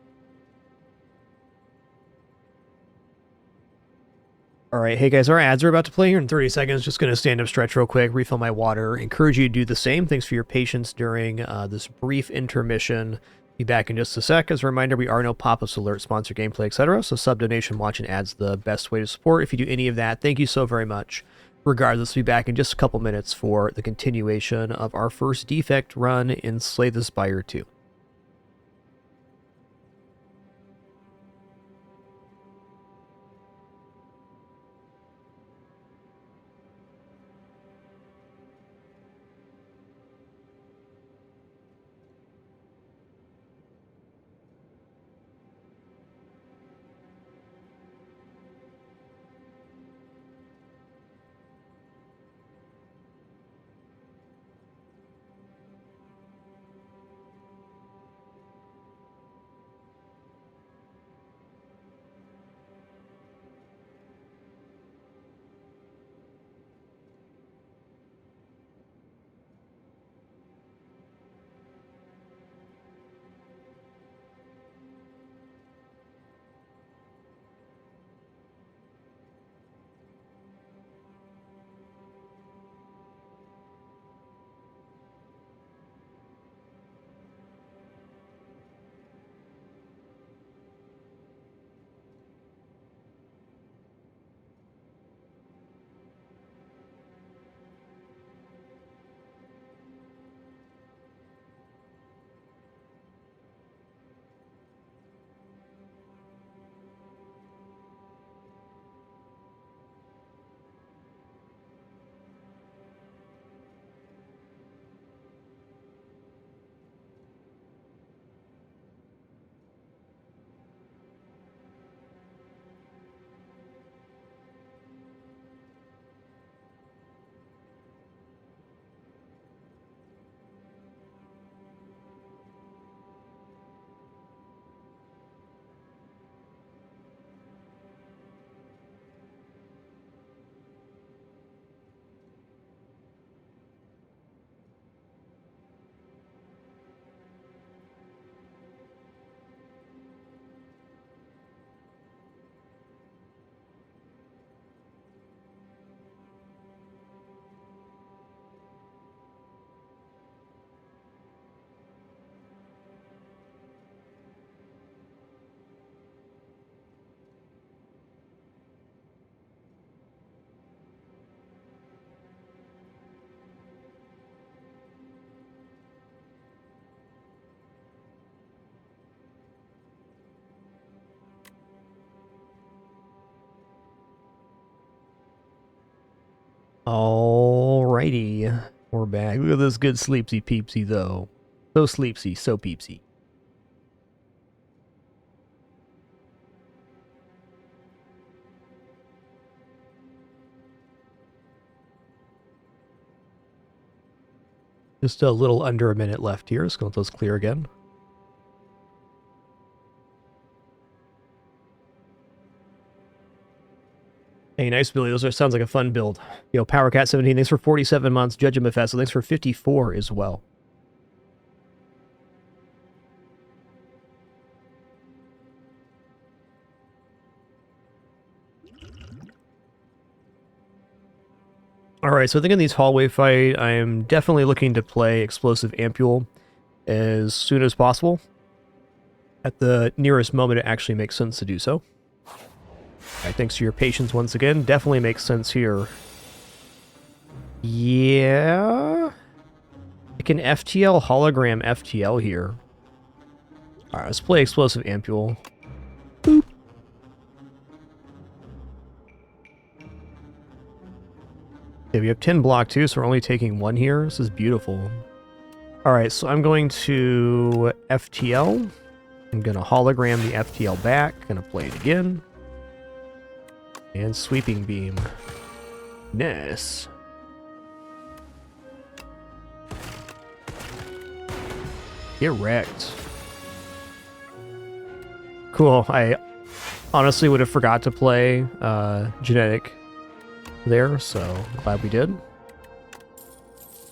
S1: Alright, hey guys, our ads are about to play here in 30 seconds. Just going to stand up, stretch real quick, refill my water. Encourage you to do the same. Thanks for your patience during this brief intermission. Be back in just a sec. As a reminder, we are no pop-ups, alert, sponsor gameplay, etc. So sub, donation, watching ads the best way to support. If you do any of that, thank you so very much. Regardless, we'll be back in just a couple minutes for the continuation of our first defect run in Slay the Spire II. Alrighty. We're back. Look at this good sleepsy peepsy, though. So sleepsy, so peepsy. Just a little under a minute left here. Let's go let those clear again. Hey, nice, Billy. Those sounds like a fun build. Yo, PowerCat17, thanks for 47 months. Judge Mephesto, thanks for 54 as well. Alright, so I think in these hallway fight, I am definitely looking to play Explosive Ampule as soon as possible. At the nearest moment, it actually makes sense to do so. Alright, thanks for your patience once again. Definitely makes sense here. Yeah. I can FTL hologram FTL here. Alright, let's play Explosive Ampule. Boop. Okay, we have 10 block too, so we're only taking one here. This is beautiful. Alright, so I'm going to FTL. I'm going to hologram the FTL back. Going to play it again. And Sweeping Beam. Nice. Get wrecked. Cool. I honestly would have forgot to play Genetic there, so glad we did.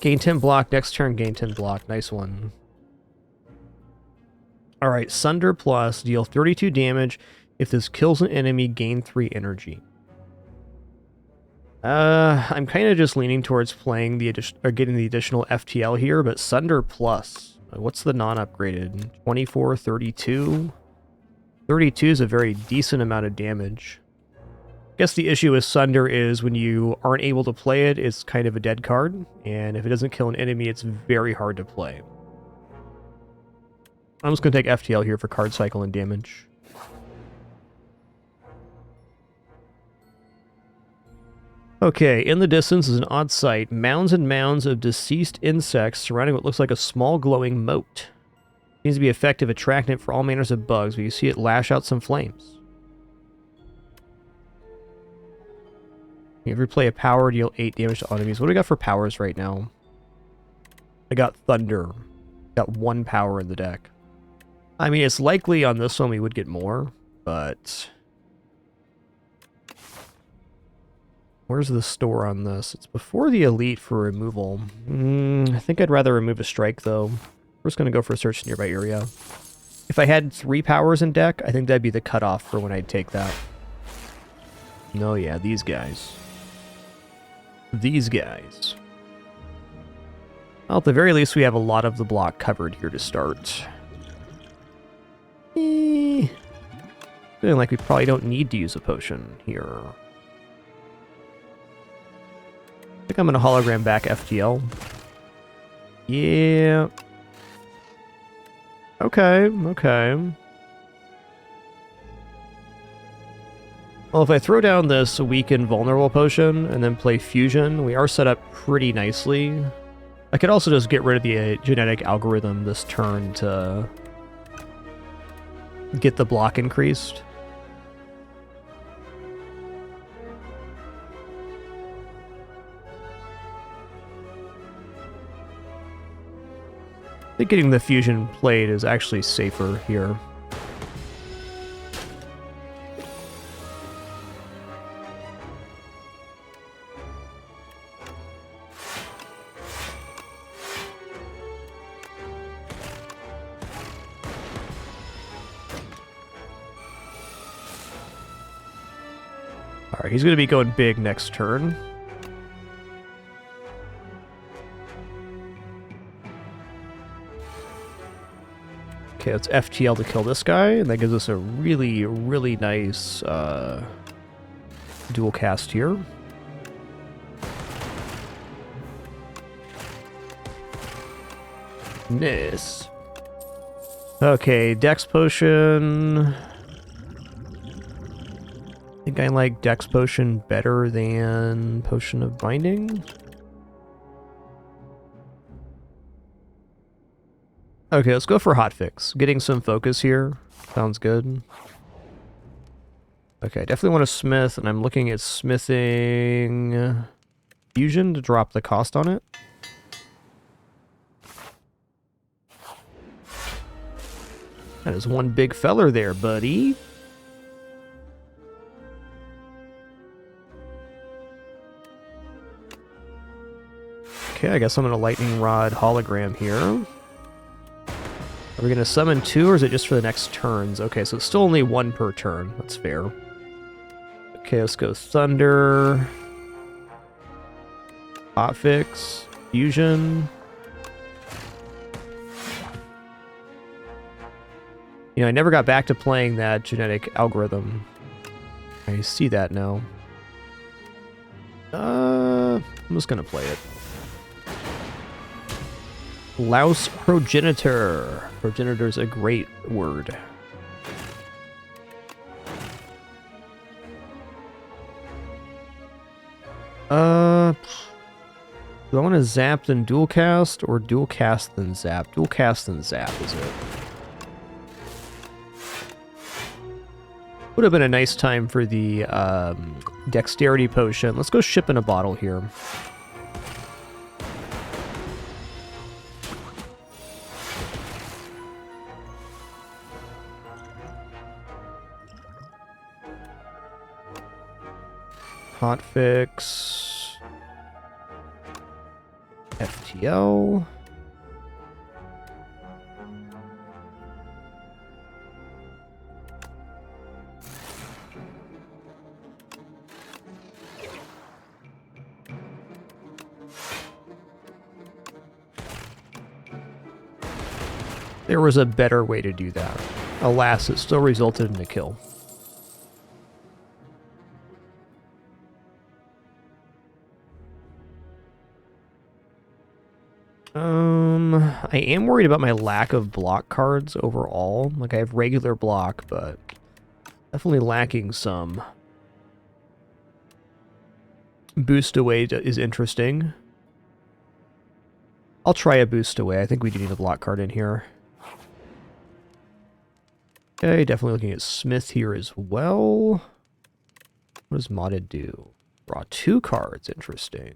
S1: Gain 10 block, next turn gain 10 block. Nice one. Alright, Sunder Plus, deal 32 damage. If this kills an enemy, gain 3 energy. I'm kind of just leaning towards playing the getting the additional FTL here, but Sunder Plus. What's the non-upgraded? 24, 32? 32 is a very decent amount of damage. I guess the issue with Sunder is when you aren't able to play it, it's kind of a dead card, and if it doesn't kill an enemy, it's very hard to play. I'm just going to take FTL here for card cycle and damage. Okay, in the distance is an odd sight. Mounds and mounds of deceased insects surrounding what looks like a small glowing moat. Seems to be effective attractant for all manners of bugs, but you see it lash out some flames. You ever play a power, deal 8 damage to enemies. What do we got for powers right now? I got Thunder. Got 1 power in the deck. I mean, it's likely on this one we would get more, but... Where's the store on this? It's before the elite for removal. I think I'd rather remove a strike, though. We're just going to go for a search nearby area. If I had 3 powers in deck, I think that'd be the cutoff for when I'd take that. No, yeah, these guys. These guys. Well, at the very least, we have a lot of the block covered here to start. Feeling like we probably don't need to use a potion here. I think I'm going to hologram back FTL. Yeah. Okay, okay. Well, if I throw down this weaken vulnerable potion and then play fusion, we are set up pretty nicely. I could also just get rid of the genetic algorithm this turn to get the block increased. I think getting the fusion played is actually safer here. Alright, he's going to be going big next turn. Okay, let's FTL to kill this guy, and that gives us a really, really nice dual cast here. Nice. Okay, Dex Potion. I think I like Dex Potion better than Potion of Binding. Okay, let's go for Hotfix. Getting some focus here. Sounds good. Okay, definitely want to smith, and I'm looking at smithing fusion to drop the cost on it. That is one big feller there, buddy. Okay, I guess I'm gonna lightning rod hologram here. Are we gonna summon 2, or is it just for the next turns? Okay, so it's still only 1 per turn. That's fair. Okay, let's go Thunder. Hotfix. Fusion. You know, I never got back to playing that genetic algorithm. I see that now. I'm just gonna play it. Louse Progenitor. Progenitor's a great word. Do I want to zap then dual cast, or dual cast then zap? Dual cast then zap, is it? Would have been a nice time for the dexterity potion. Let's go ship in a bottle here. Hotfix. FTL. There was a better way to do that. Alas, it still resulted in a kill. I am worried about my lack of block cards overall. Like, I have regular block, but definitely lacking some. Boost away is interesting. I'll try a boost away. I think we do need a block card in here. Okay, definitely looking at Smith here as well. What does modded do? Draw 2 cards. Interesting.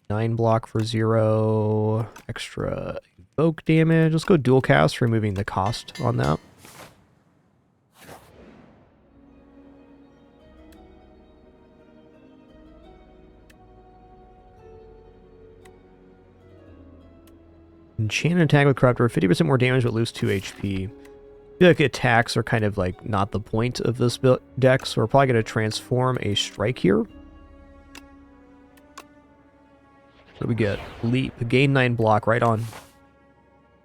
S1: 9 block for 0. Extra evoke damage. Let's go dual cast, removing the cost on that. Enchant and attack with Corruptor, 50% more damage but lose 2 HP. I feel like attacks are kind of like not the point of this deck, so we're probably going to transform a strike here. What do we get? Leap. Gain 9 block. Right on.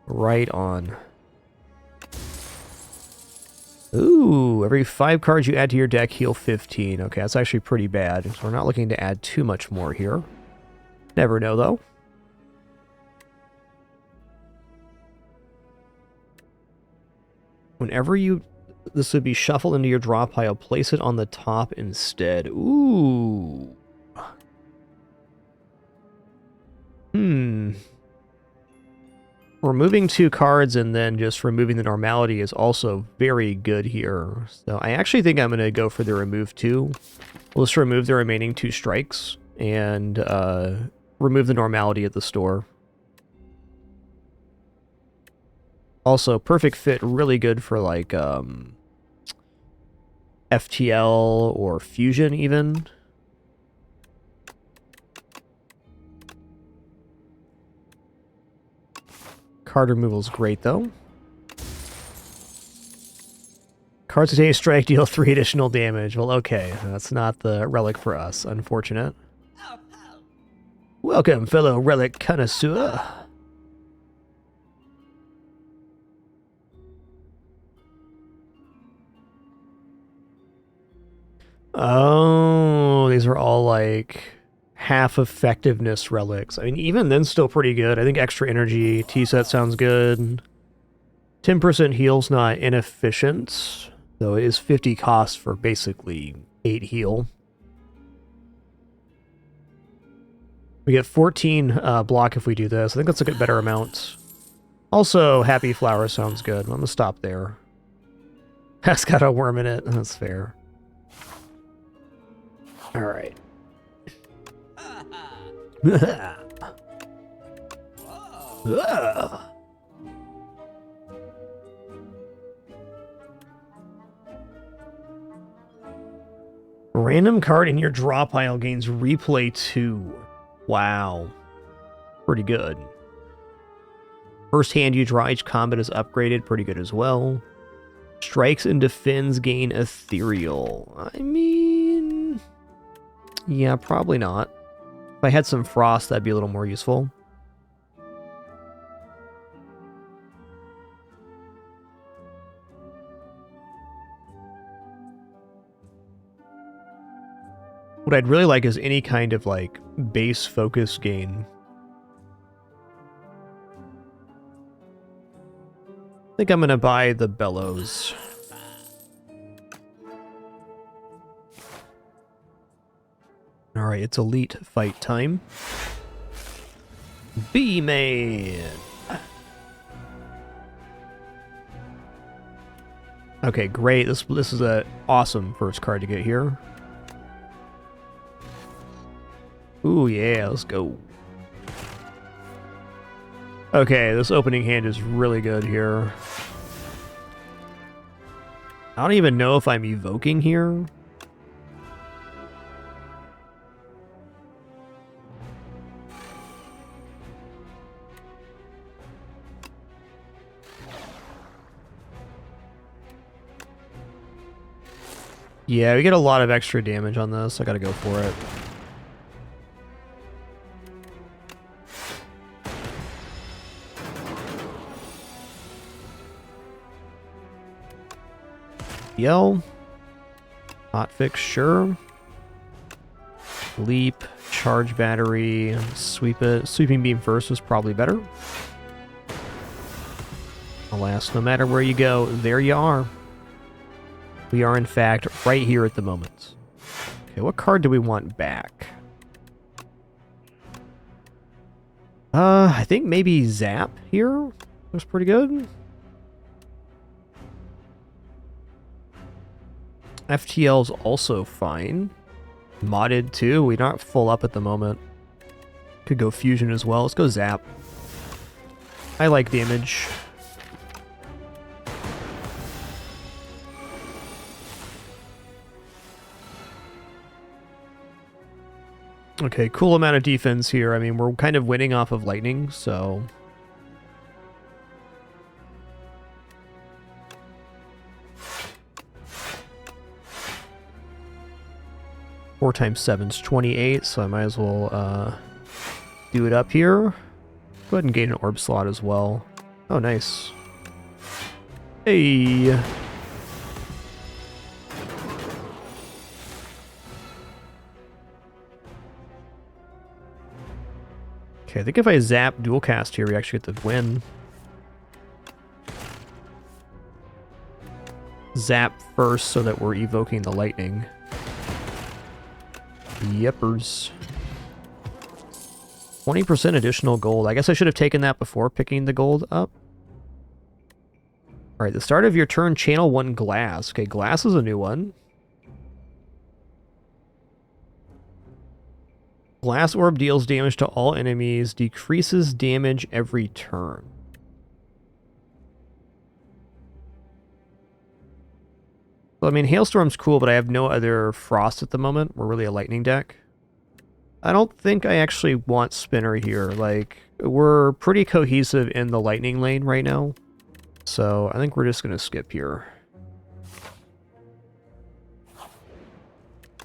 S1: Right on. Ooh, every 5 cards you add to your deck, heal 15. Okay, that's actually pretty bad. So we're not looking to add too much more here. Never know, though. Whenever this would be shuffled into your draw pile, place it on the top instead. Ooh. Removing 2 cards and then just removing the normality is also very good here. So I actually think I'm going to go for the remove 2. We'll just remove the remaining 2 strikes and remove the normality at the store. Also, perfect fit, really good for like FTL or fusion even. Card removal is great, though. Cards containing strike deal 3 additional damage. Well, okay. That's not the relic for us. Unfortunate. Welcome, fellow relic connoisseur. Oh, these are all like half effectiveness relics. I mean, even then, still pretty good. I think extra energy, T-set sounds good. 10% heal's not inefficient. So it is 50 cost for basically 8 heal. We get 14 block if we do this. I think that's a good, better amount. Also, Happy Flower sounds good. I'm going to stop there. That's got a worm in it. That's fair. Alright. Random card in your draw pile gains replay 2. Wow. Pretty good. First hand you draw each combat is upgraded. Pretty good as well. Strikes and defends gain ethereal. I mean... yeah, probably not. If I had some frost, that'd be a little more useful. What I'd really like is any kind of, like, base focus gain. I think I'm gonna buy the Bellows. Alright, it's elite fight time. B-Man! Okay, great. This is a awesome first card to get here. Ooh, yeah, let's go. Okay, this opening hand is really good here. I don't even know if I'm evoking here. Yeah, we get a lot of extra damage on this. I gotta go for it. Yell. Hotfix, sure. Leap, charge battery, sweep it. Sweeping beam first was probably better. Alas, no matter where you go, there you are. We are, in fact, right here at the moment. Okay, what card do we want back? I think maybe Zap here looks pretty good. FTL's also fine. Modded too. We're not full up at the moment. Could go Fusion as well. Let's go Zap. I like damage. Okay, cool amount of defense here. I mean, we're kind of winning off of lightning, so... Four times 7's 28, so I might as well do it up here. Go ahead and gain an orb slot as well. Oh, nice. Hey! Okay, I think if I zap dual cast here, we actually get the win. Zap first so that we're evoking the lightning. Yepers. 20% additional gold. I guess I should have taken that before picking the gold up. Alright, the start of your turn, channel 1 glass. Okay, glass is a new one. Glass orb deals damage to all enemies, decreases damage every turn. Well, I mean, Hailstorm's cool, but I have no other Frost at the moment. We're really a lightning deck. I don't think I actually want Spinner here. Like, we're pretty cohesive in the lightning lane right now. So I think we're just going to skip here.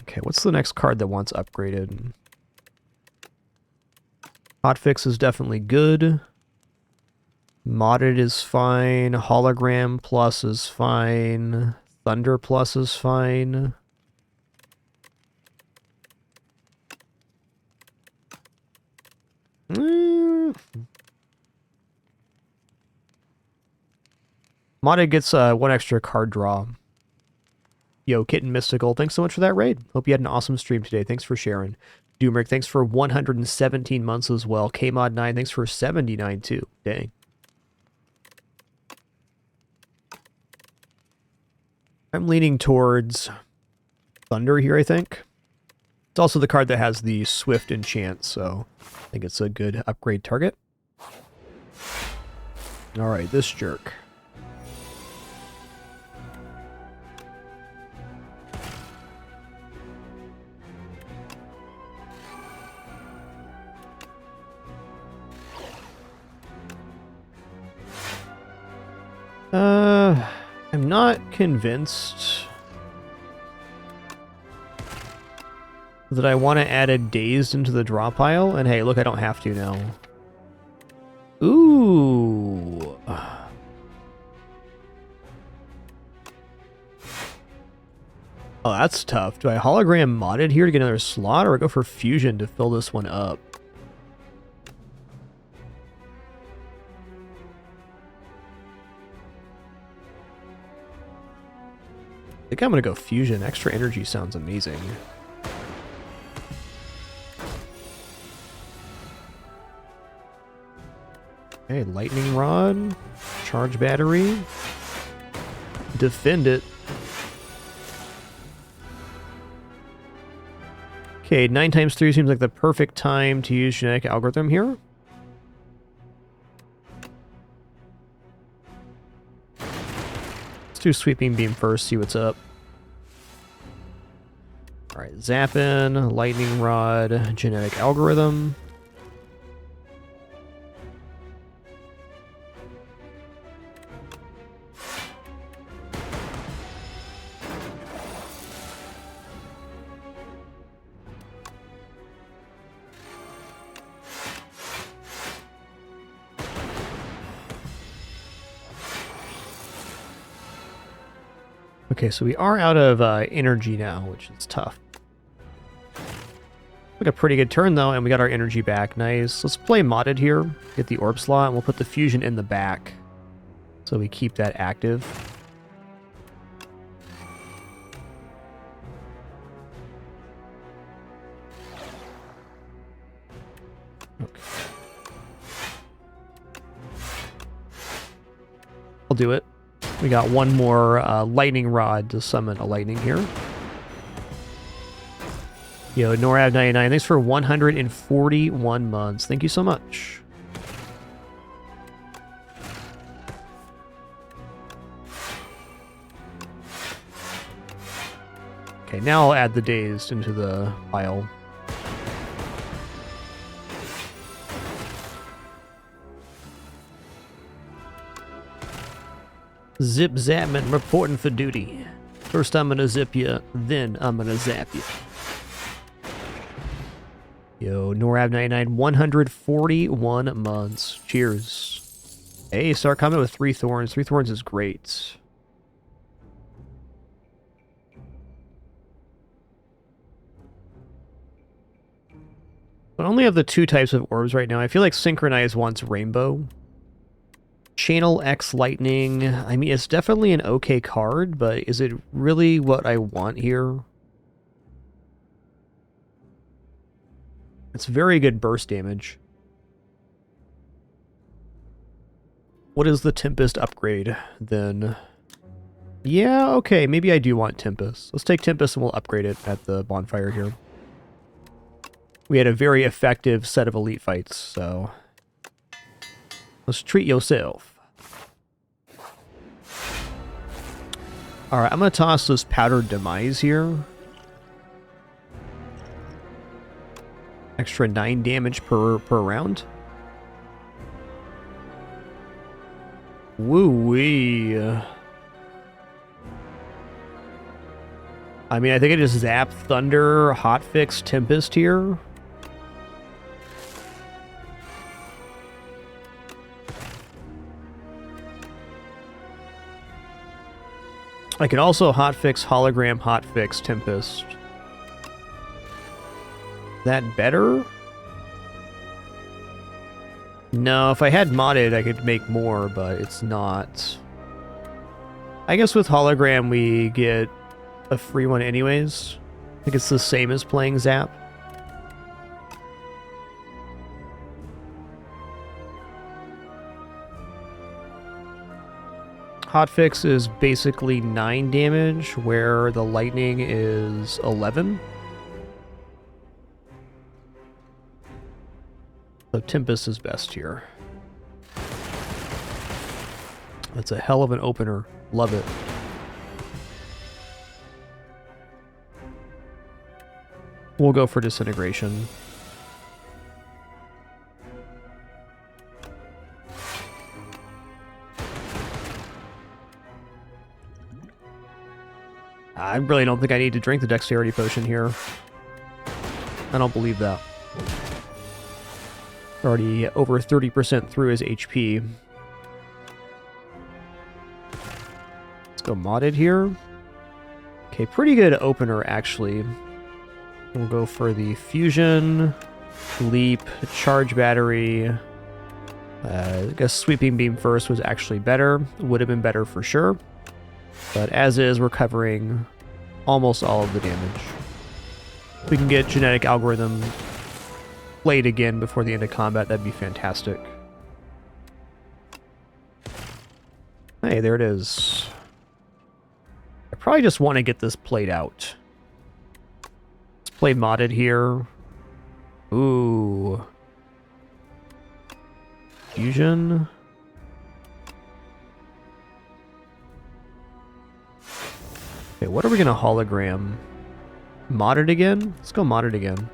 S1: Okay, what's the next card that wants upgraded? Hotfix is definitely good. Modded is fine. Hologram Plus is fine. Thunder Plus is fine. Modded gets one extra card draw. Yo, Kitten Mystical, thanks so much for that raid. Hope you had an awesome stream today. Thanks for sharing. Doomrick, thanks for 117 months as well. Kmod9, thanks for 79 too. Dang. I'm leaning towards Thunder here, I think. It's also the card that has the Swift enchant, so I think it's a good upgrade target. Alright, this jerk. I'm not convinced that I want to add a Dazed into the draw pile, and hey, look, I don't have to now. Ooh. Oh, that's tough. Do I hologram modded here to get another slot, or go for fusion to fill this one up? I think I'm gonna go fusion. Extra energy sounds amazing. Okay, lightning rod, charge battery, defend it. Okay, 9 times 3 seems like the perfect time to use genetic algorithm here. Let's do sweeping beam first, see what's up. Alright, zappin', lightning rod, genetic algorithm. Okay, so we are out of energy now, which is tough. Took a pretty good turn, though, and we got our energy back. Nice. Let's play modded here. Get the orb slot, and we'll put the fusion in the back. So we keep that active. Okay. I'll do it. We got one more lightning rod to summon a lightning here. Yo, Norab99, thanks for 141 months. Thank you so much. Okay, now I'll add the Dazed into the pile. Zip Zapman reporting for duty. First I'm gonna zip you, then I'm gonna zap you. Yo, Norab99, 141 months. Cheers. Hey, start coming with 3 thorns. 3 thorns is great. I only have the 2 types of orbs right now. I feel like Synchronize wants rainbow. Channel X Lightning, I mean, it's definitely an okay card, but is it really what I want here? It's very good burst damage. What is the Tempest upgrade, then? Yeah, okay, maybe I do want Tempest. Let's take Tempest and we'll upgrade it at the bonfire here. We had a very effective set of elite fights, so... let's treat yourself. Alright, I'm going to toss this Powdered Demise here. Extra 9 damage per round. Woo-wee. I mean, I think I just zap Thunder, Hotfix, Tempest here. I can also hotfix Hologram, hotfix Tempest. That better? No, if I had modded, I could make more, but it's not. I guess with Hologram, we get a free one anyways. I think it's the same as playing Zap. Hotfix is basically 9 damage, where the lightning is 11. So Tempest is best here. That's a hell of an opener. Love it. We'll go for Disintegration. I really don't think I need to drink the Dexterity Potion here. I don't believe that. Already over 30% through his HP. Let's go modded here. Okay, pretty good opener, actually. We'll go for the Fusion, Leap, Charge Battery. I guess Sweeping Beam first was actually better. Would have been better for sure. But as is, we're covering almost all of the damage. If we can get Genetic Algorithm played again before the end of combat, that'd be fantastic. Hey, there it is. I probably just want to get this played out. Let's play modded here. Ooh. Fusion. Okay, what are we gonna hologram? Modded again? Let's go modded again.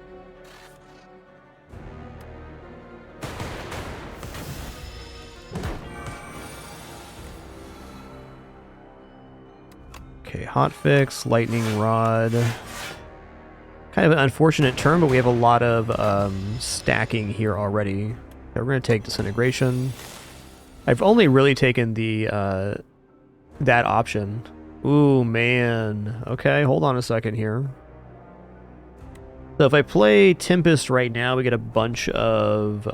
S1: Okay, hotfix, lightning rod. Kind of an unfortunate turn, but we have a lot of stacking here already. Okay, we're gonna take disintegration. I've only really taken the that option. Ooh, man. Okay, hold on a second here. So if I play Tempest right now, we get a bunch of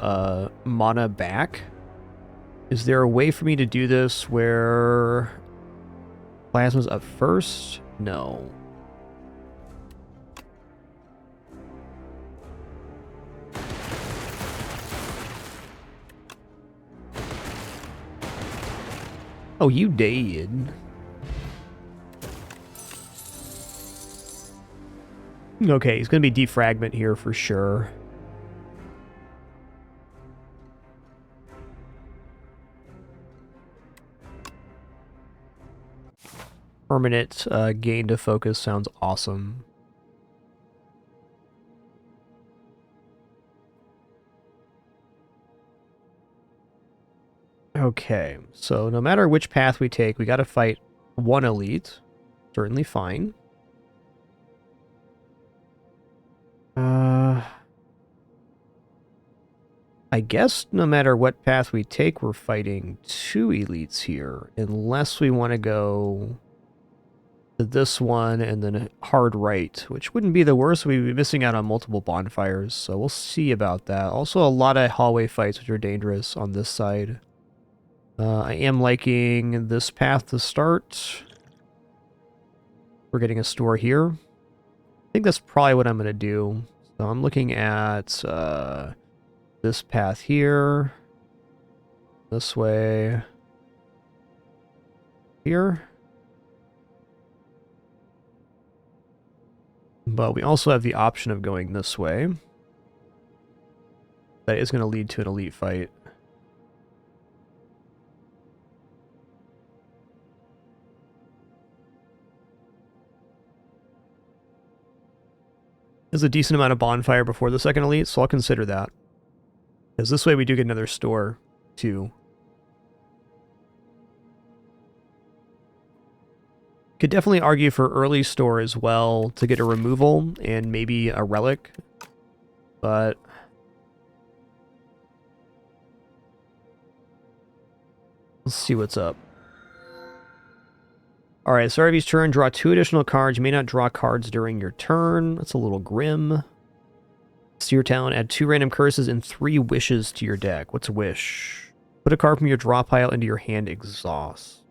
S1: mana back. Is there a way for me to do this where Plasma's up first? No. Oh, you did. Okay, he's going to be defragment here for sure. Permanent gain to focus sounds awesome. Okay, so no matter which path we take, we got to fight one elite. Certainly fine. I guess no matter what path we take, we're fighting two elites here, unless we want to go to this one and then hard right, which wouldn't be the worst. We'd be missing out on multiple bonfires, so we'll see about that. Also, a lot of hallway fights, which are dangerous on this side. I am liking this path to start. We're getting a store here. I think that's probably what I'm going to do. So I'm looking at this path here. This way. Here. But we also have the option of going this way. That is going to lead to an elite fight. There's a decent amount of bonfire before the second elite, so I'll consider that. Because this way we do get another store, too. Could definitely argue for early store as well to get a removal and maybe a relic. But let's see what's up. Alright, start of each turn, draw 2 additional cards. You may not draw cards during your turn. That's a little grim. Seer Talent, add 2 random curses and 3 wishes to your deck. What's a wish? Put a card from your draw pile into your hand, exhaust.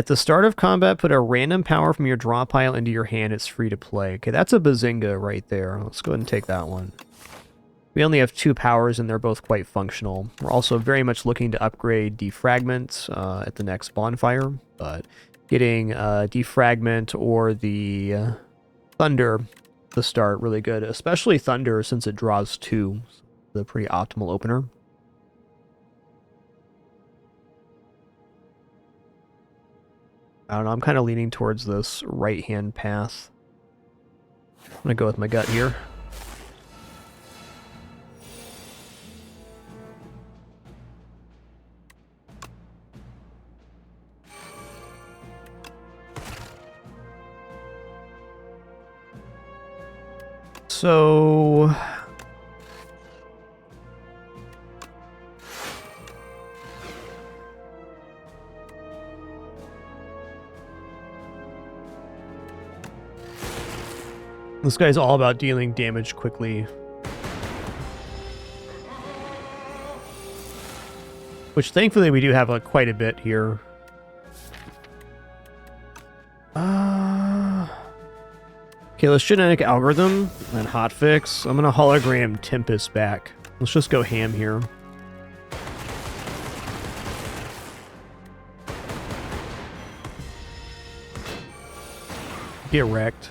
S1: At the start of combat, put a random power from your draw pile into your hand. It's free to play. Okay, that's a bazinga right there. Let's go ahead and take that one. We only have 2 powers, and they're both quite functional. We're also very much looking to upgrade Defragment at the next bonfire, but getting Defragment or the Thunder to start really good, especially Thunder since it draws 2. The pretty optimal opener. I don't know, I'm kind of leaning towards this right-hand path. I'm going to go with my gut here. So... this guy's all about dealing damage quickly. Which thankfully we do have quite a bit here. Okay, let's genetic algorithm and hotfix. I'm gonna hologram Tempest back. Let's just go ham here. Get wrecked.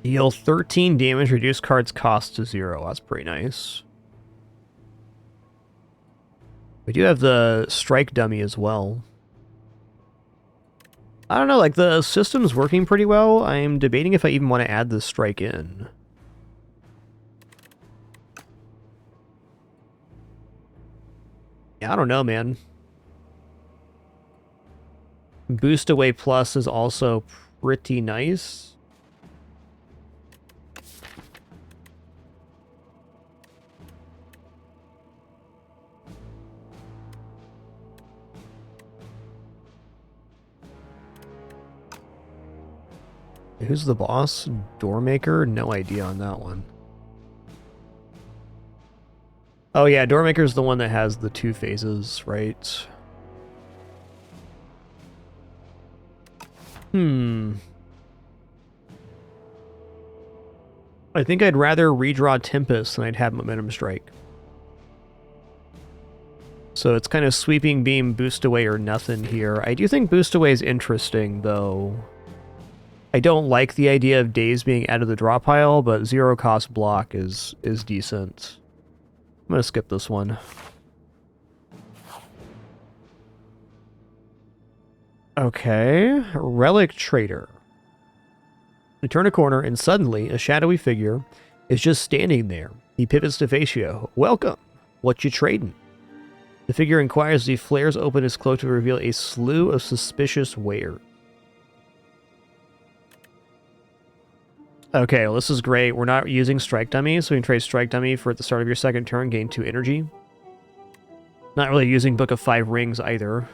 S1: Deal 13 damage, reduce card's cost to 0. That's pretty nice. We do have the strike dummy as well. I don't know, like, the system's working pretty well. I'm debating if I even want to add the strike in. Yeah, I don't know, man. Boost away plus is also pretty nice. Who's the boss? Doormaker? No idea on that one. Oh yeah, Doormaker's the one that has the 2 phases, right? I think I'd rather redraw Tempest than I'd have Momentum Strike. So it's kind of Sweeping Beam, Boost Away, or nothing here. I do think Boost Away is interesting, though. I don't like the idea of Daze being out of the draw pile, but 0 cost block is decent. I'm going to skip this one. Okay, Relic Trader. We turn a corner, and suddenly, a shadowy figure is just standing there. He pivots to face you. Welcome! What you trading? The figure inquires as he flares open his cloak to reveal a slew of suspicious wares. Okay, well, this is great. We're not using Strike Dummy, so we can trade Strike Dummy for at the start of your second turn, gain 2 energy. Not really using Book of 5 Rings either.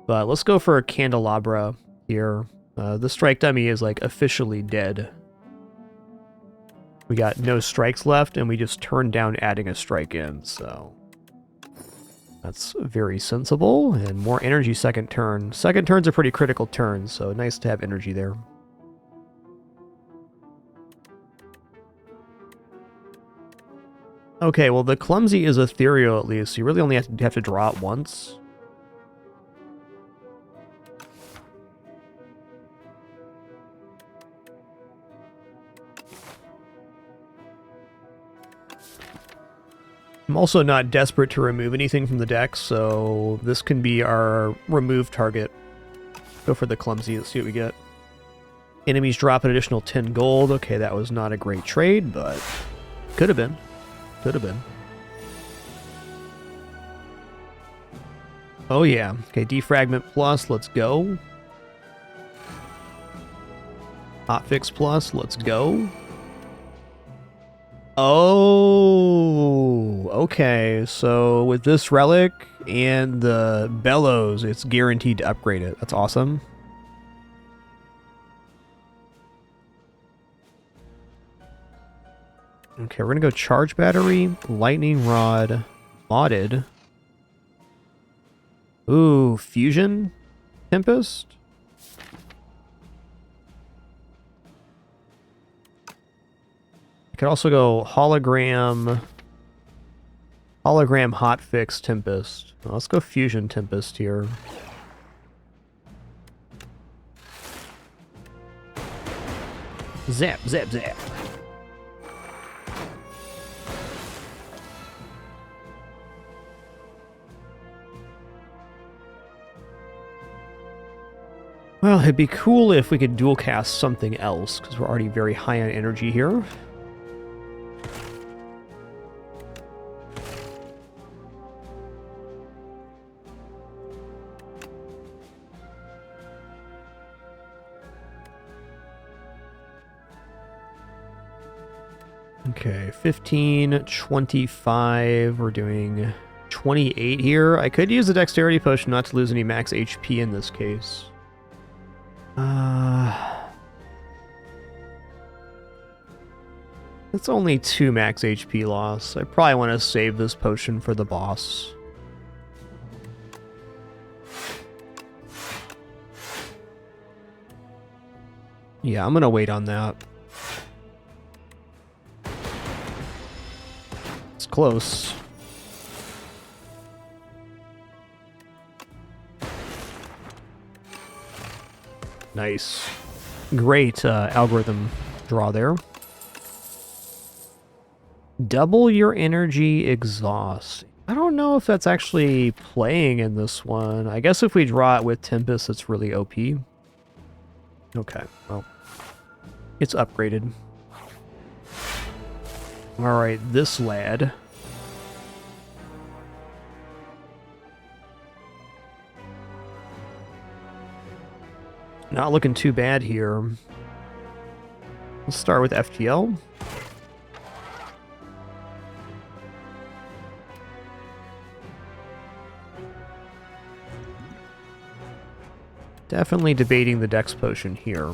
S1: But let's go for a Candelabra here. The Strike Dummy is, like, officially dead. We got no strikes left, and we just turned down adding a strike in, so... that's very sensible, and more energy second turn. Second turn's a pretty critical turn, so nice to have energy there. Okay, well, the Clumsy is ethereal at least, so you really only have to draw it once. I'm also not desperate to remove anything from the deck, so this can be our remove target. Go for the Clumsy, let's see what we get. Enemies drop an additional 10 gold. Okay, that was not a great trade, but could have been. Could have been. Oh yeah. Okay, Defragment plus, let's go. Hotfix plus, let's go. Oh, okay. So with this relic and the bellows, it's guaranteed to upgrade it. That's awesome. Okay, we're gonna go charge battery, lightning rod, modded. Ooh, fusion tempest. I could also go hologram hotfix tempest. Well, let's go fusion tempest here. Zap, zap, zap. Well, it'd be cool if we could dual cast something else, because we're already very high on energy here. Okay, 15, 25, we're doing 28 here. I could use a dexterity potion not to lose any max HP in this case. That's only 2 max HP loss. I probably want to save this potion for the boss. Yeah, I'm gonna wait on that. It's close. Nice. Great algorithm draw there. Double your energy exhaust. I don't know if that's actually playing in this one. I guess if we draw it with Tempest, it's really OP. Okay, well, it's upgraded. Alright, this lad. Not looking too bad here. Let's start with FTL. Definitely debating the Dex Potion here.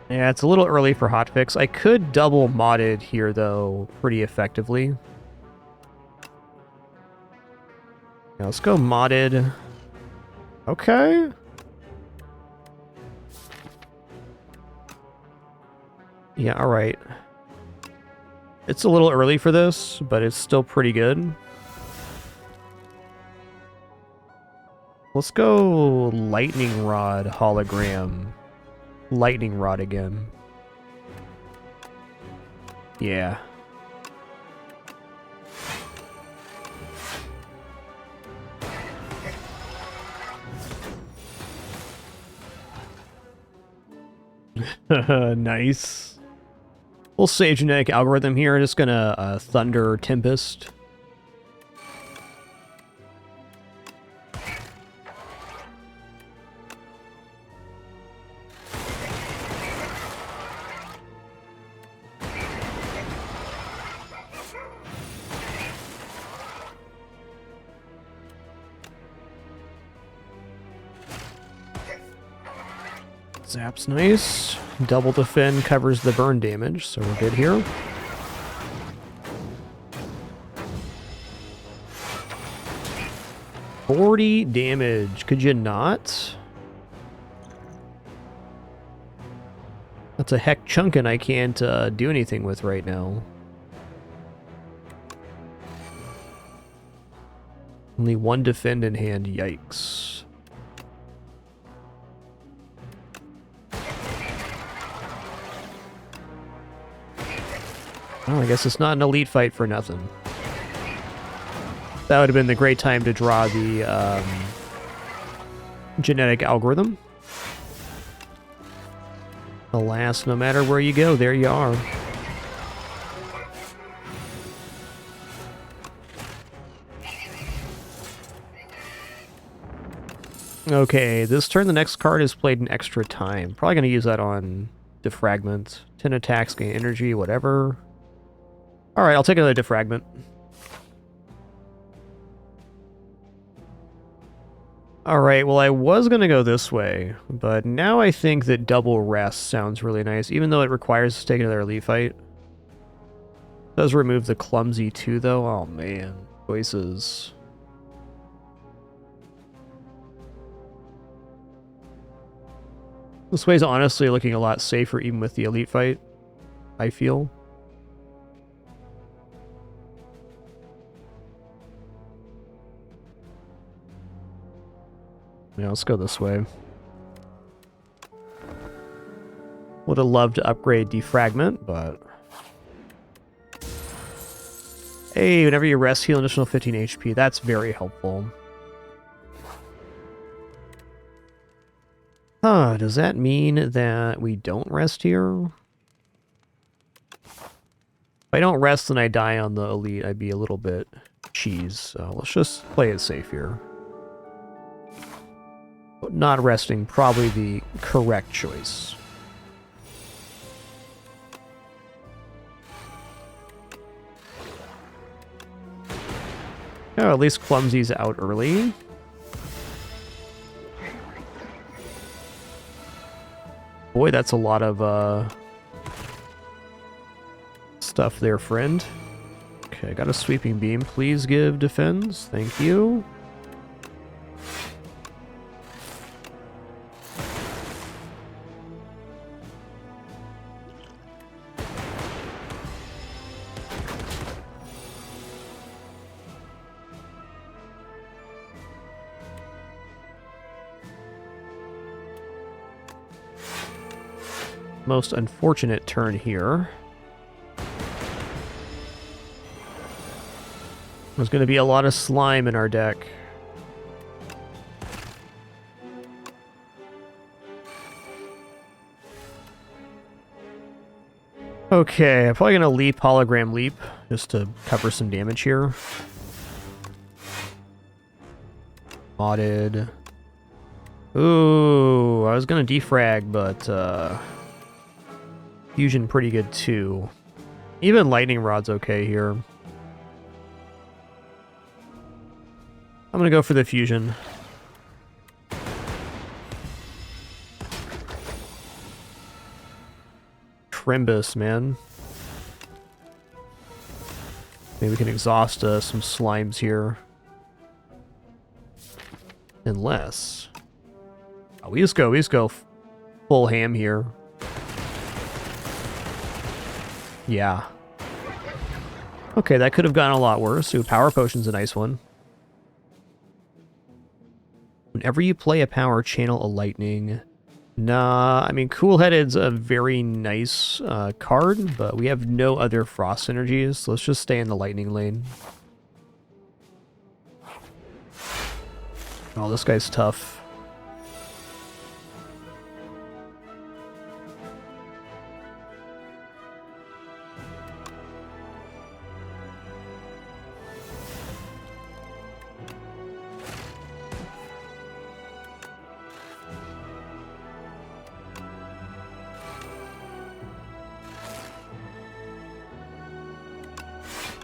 S1: Yeah, it's a little early for hotfix. I could double modded here, though, pretty effectively. Now, let's go modded. Okay. Yeah, alright. It's a little early for this, but it's still pretty good. Let's go Lightning Rod hologram. Lightning Rod again. Yeah. Nice. We'll save genetic algorithm here. Just gonna Thunder Tempest. Zap's nice. Double defend covers the burn damage, so we're good here. $40 damage. Could you not? That's a heck chunkin' I can't do anything with right now. Only 1 defend in hand. Yikes. Oh, I guess it's not an elite fight for nothing. That would have been the great time to draw the genetic algorithm. Alas, no matter where you go, there you are. Okay, this turn the next card is played in extra time. Probably going to use that on Defragment. 10 attacks, gain energy, whatever. Alright, I'll take another Defragment. Alright, well I was gonna go this way, but now I think that double rest sounds really nice, even though it requires us to take another elite fight. It does remove the clumsy too, though. Oh man, choices. This way's honestly looking a lot safer even with the elite fight, I feel. Yeah, let's go this way. Would have loved to upgrade defragment, but... Hey, whenever you rest, heal an additional 15 HP. That's very helpful. Huh, does that mean that we don't rest here? If I don't rest and I die on the elite, I'd be a little bit cheese. So let's just play it safe here. But not resting, probably the correct choice. Oh, at least Clumsy's out early. Boy, that's a lot of stuff there, friend. Okay, got a sweeping beam. Please give defense. Thank you. Most unfortunate turn here. There's going to be a lot of slime in our deck. Okay, I'm probably going to leap hologram leap just to cover some damage here. Modded. Ooh, I was going to defrag, but fusion pretty good too. Even lightning rod's okay here. I'm gonna go for the fusion. Trimbus, man. Maybe we can exhaust some slimes here. Unless... Oh, we just go full ham here. Yeah. Okay, that could have gone a lot worse. Ooh, power potion's a nice one. Whenever you play a power, channel a lightning. Nah, I mean, Cool-Headed's a very nice card, but we have no other frost synergies, so let's just stay in the lightning lane. Oh, this guy's tough.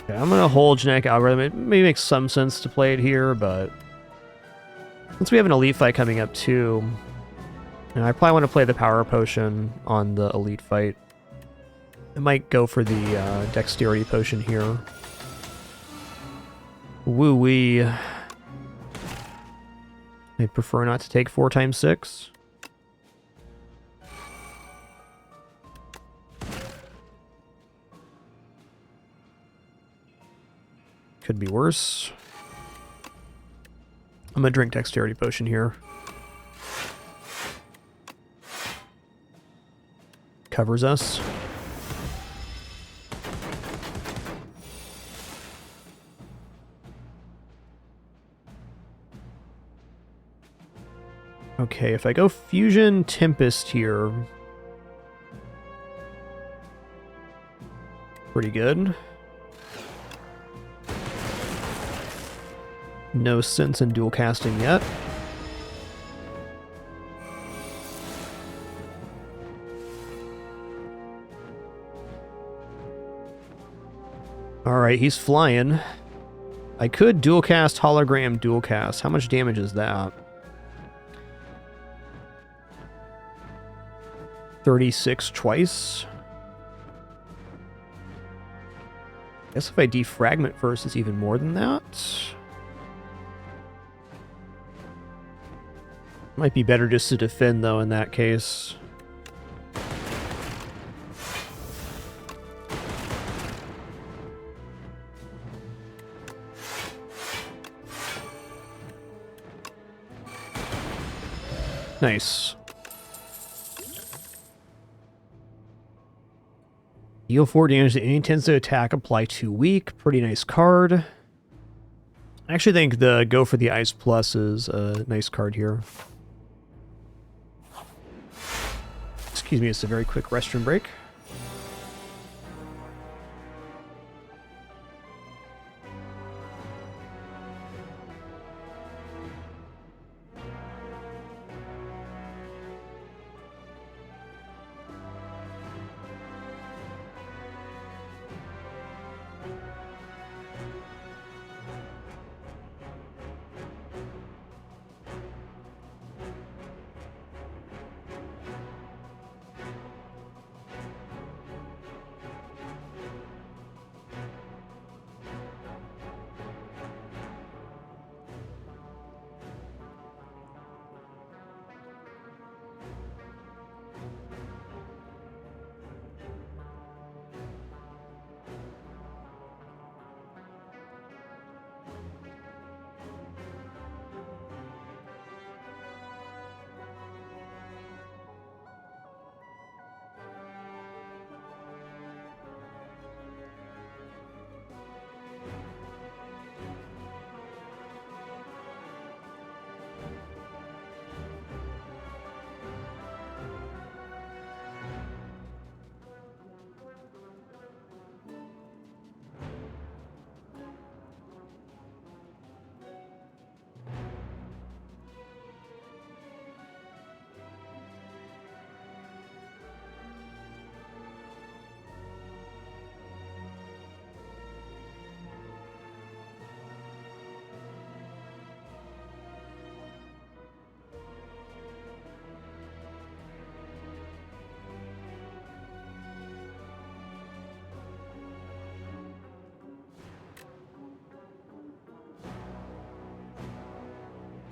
S1: Okay, I'm gonna hold genetic algorithm. It may make some sense to play it here, but since we have an elite fight coming up too, and I probably want to play the power potion on the elite fight. I might go for the dexterity potion here. Woo-wee. I prefer not to take 4x6. Could be worse. I'm gonna drink dexterity potion here. Covers us. Okay, if I go Fusion Tempest here... Pretty good. No sense in dual casting yet. Alright, he's flying. I could dual cast hologram dual cast. How much damage is that? 36 twice. I guess if I defragment first, it's even more than that. Might be better just to defend, though, in that case. Nice. Deal 4 damage to any intends to attack, apply 2 weak. Pretty nice card. I actually think the go for the Ice Plus is a nice card here. Excuse me, it's a very quick restroom break.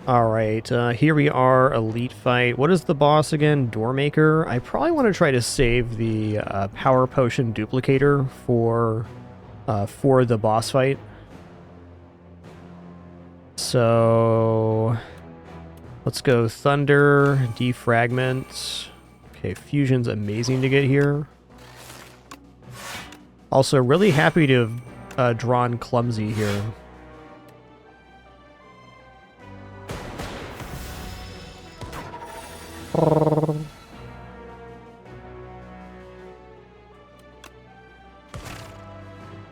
S1: Alright, here we are, Elite Fight. What is the boss again? Doormaker? I probably want to try to save the Power Potion Duplicator for the boss fight. So let's go Thunder, Defragment. Okay, Fusion's amazing to get here. Also, really happy to have drawn Clumsy here.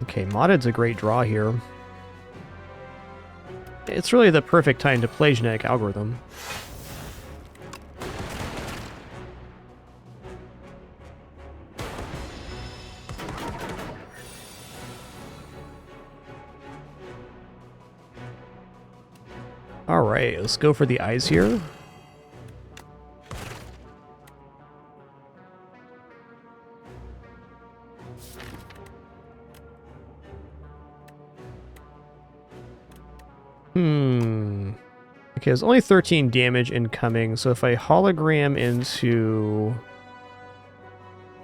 S1: Okay, Modded's a great draw here. It's really the perfect time to play Genetic Algorithm. Alright, let's go for the eyes here. Okay, there's only 13 damage incoming, so if I hologram into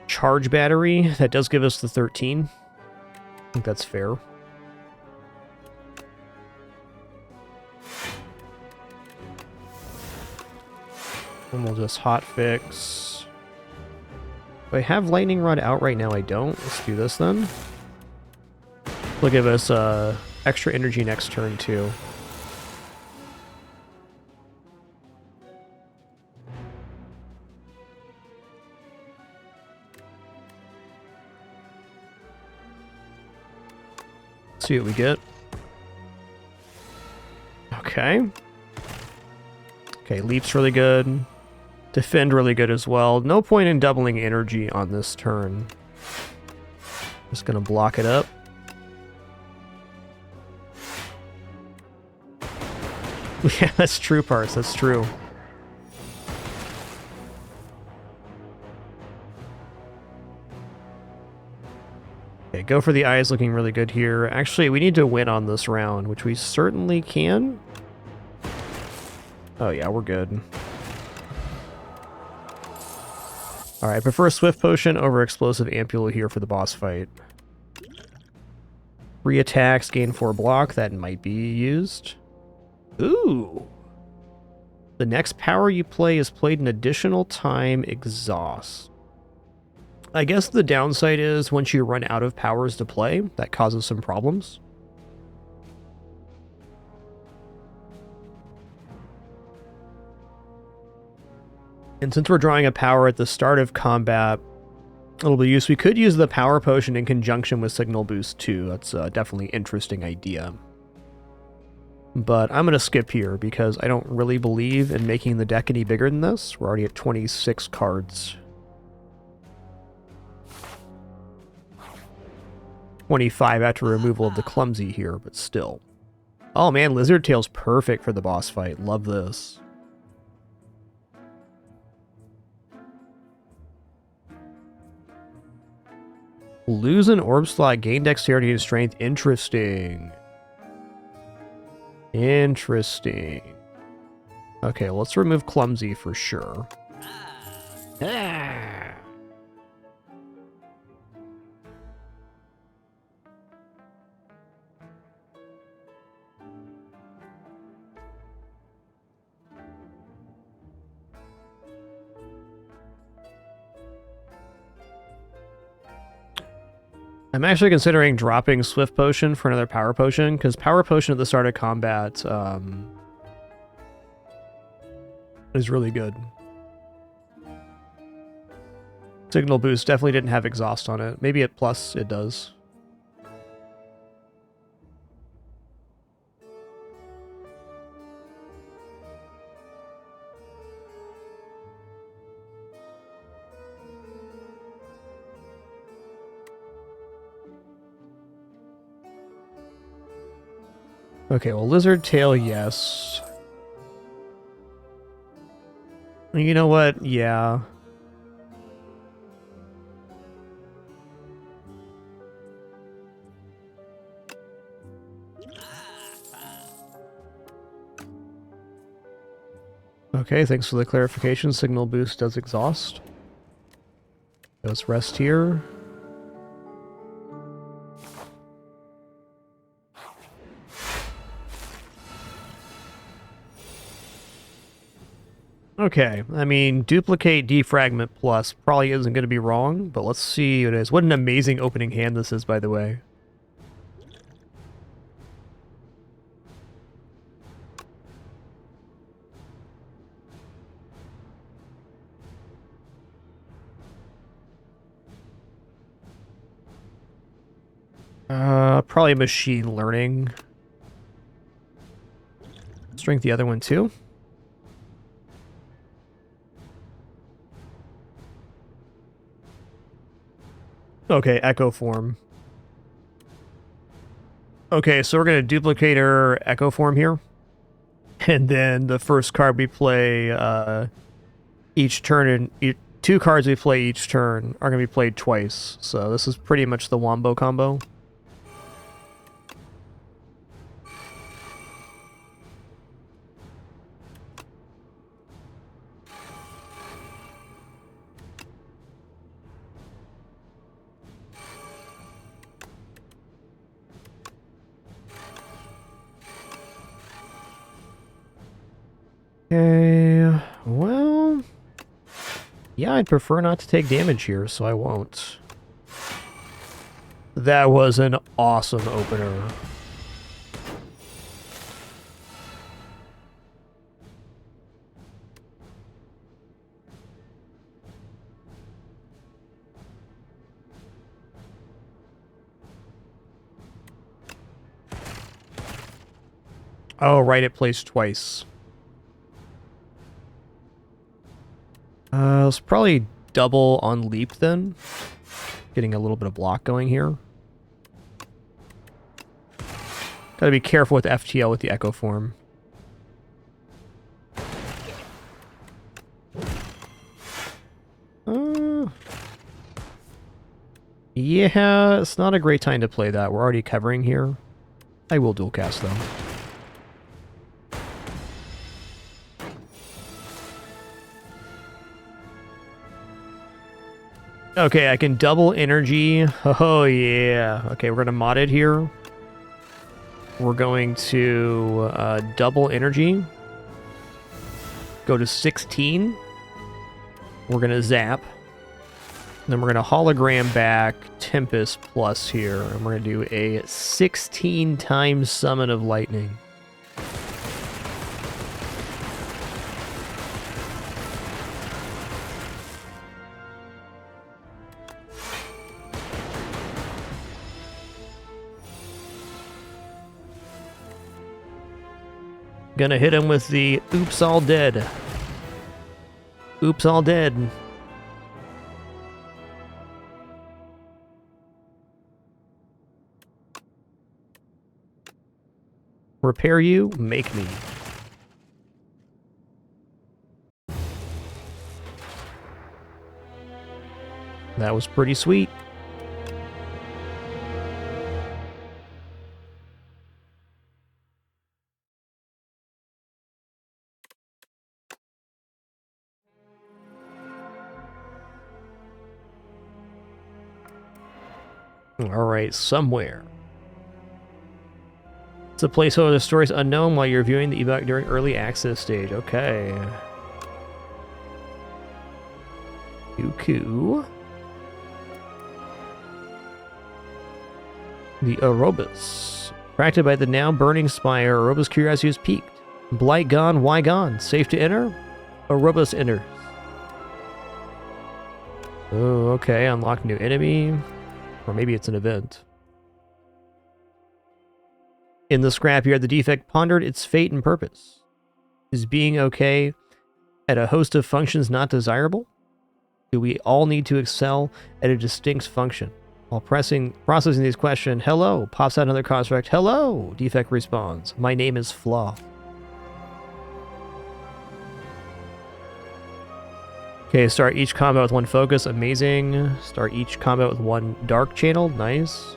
S1: Charge Battery, that does give us the 13. I think that's fair. And we'll just hotfix. Do I have Lightning Rod out right now? I don't. Let's do this then. Will give us extra energy next turn too. See what we get. Okay. Okay, Leap's really good. Defend really good as well. No point in doubling energy on this turn. Just gonna block it up. Yeah, that's true, Parse. That's true. go for the eyes looking really good here. Actually, we need to win on this round, which we certainly can. Oh yeah, we're good. Alright, I prefer Swift Potion over Explosive Ampule here for the boss fight. 3 attacks, gain 4 block, that might be used. Ooh! The next power you play is played an additional time exhaust. I guess the downside is once you run out of powers to play, that causes some problems. And since we're drawing a power at the start of combat, it'll be used. We could use the power potion in conjunction with Signal Boost too. That's definitely an interesting idea. But I'm going to skip here because I don't really believe in making the deck any bigger than this. We're already at 26 cards. 25 after removal of the Clumsy here, but still. Oh man, Lizard Tail's perfect for the boss fight. Love this. Lose an orb slot, gain dexterity and strength. Interesting. Interesting. Okay, let's remove Clumsy for sure. I'm actually considering dropping Swift Potion for another Power Potion, because Power Potion at the start of combat is really good. Signal Boost definitely didn't have Exhaust on it. Maybe at Plus it does. Okay, well, Lizard Tail, yes. You know what? Yeah. Okay, thanks for the clarification. Signal Boost does exhaust. Let's rest here. Okay, I mean, duplicate defragment plus probably isn't going to be wrong, but let's see what it is. What an amazing opening hand this is, by the way. Probably machine learning. Let's drink the other one too. Okay, Echo Form. Okay, so we're going to duplicate our Echo Form here. And then the first card we play each turn, and 2 cards we play each turn are going to be played twice. So this is pretty much the Wombo combo. Okay, well, yeah, I'd prefer not to take damage here, so I won't. That was an awesome opener. Oh, right, it plays twice. Let's probably double on leap then. Getting a little bit of block going here. Gotta be careful with FTL with the Echo Form. Yeah, it's not a great time to play that. We're already covering here. I will dual cast, though. Okay, I can double energy. Oh, yeah. Okay, we're going to mod it here. We're going to double energy. Go to 16. We're going to zap. Then we're going to hologram back Tempest Plus here. And we're going to do a 16 times summon of lightning. Gonna hit him with the oops all dead. Oops all dead. Repair you, make me. That was pretty sweet. Alright, somewhere. It's a placeholder. The story's unknown while you're viewing the ebook during early access stage. Okay. Yuku. The Aurobus. Attracted by the now burning spire, Aurobus' curiosity is piqued. Blight gone, why gone? Safe to enter? Aurobus enters. Oh, okay. Unlock new enemy. Or maybe it's an event. In the scrapyard, the defect pondered its fate and purpose. Is being okay at a host of functions not desirable? Do we all need to excel at a distinct function? While processing these questions, hello, pops out another construct. Hello, defect responds. My name is Flaw. Okay, start each combat with one focus. Amazing. Start each combat with one dark channel. Nice.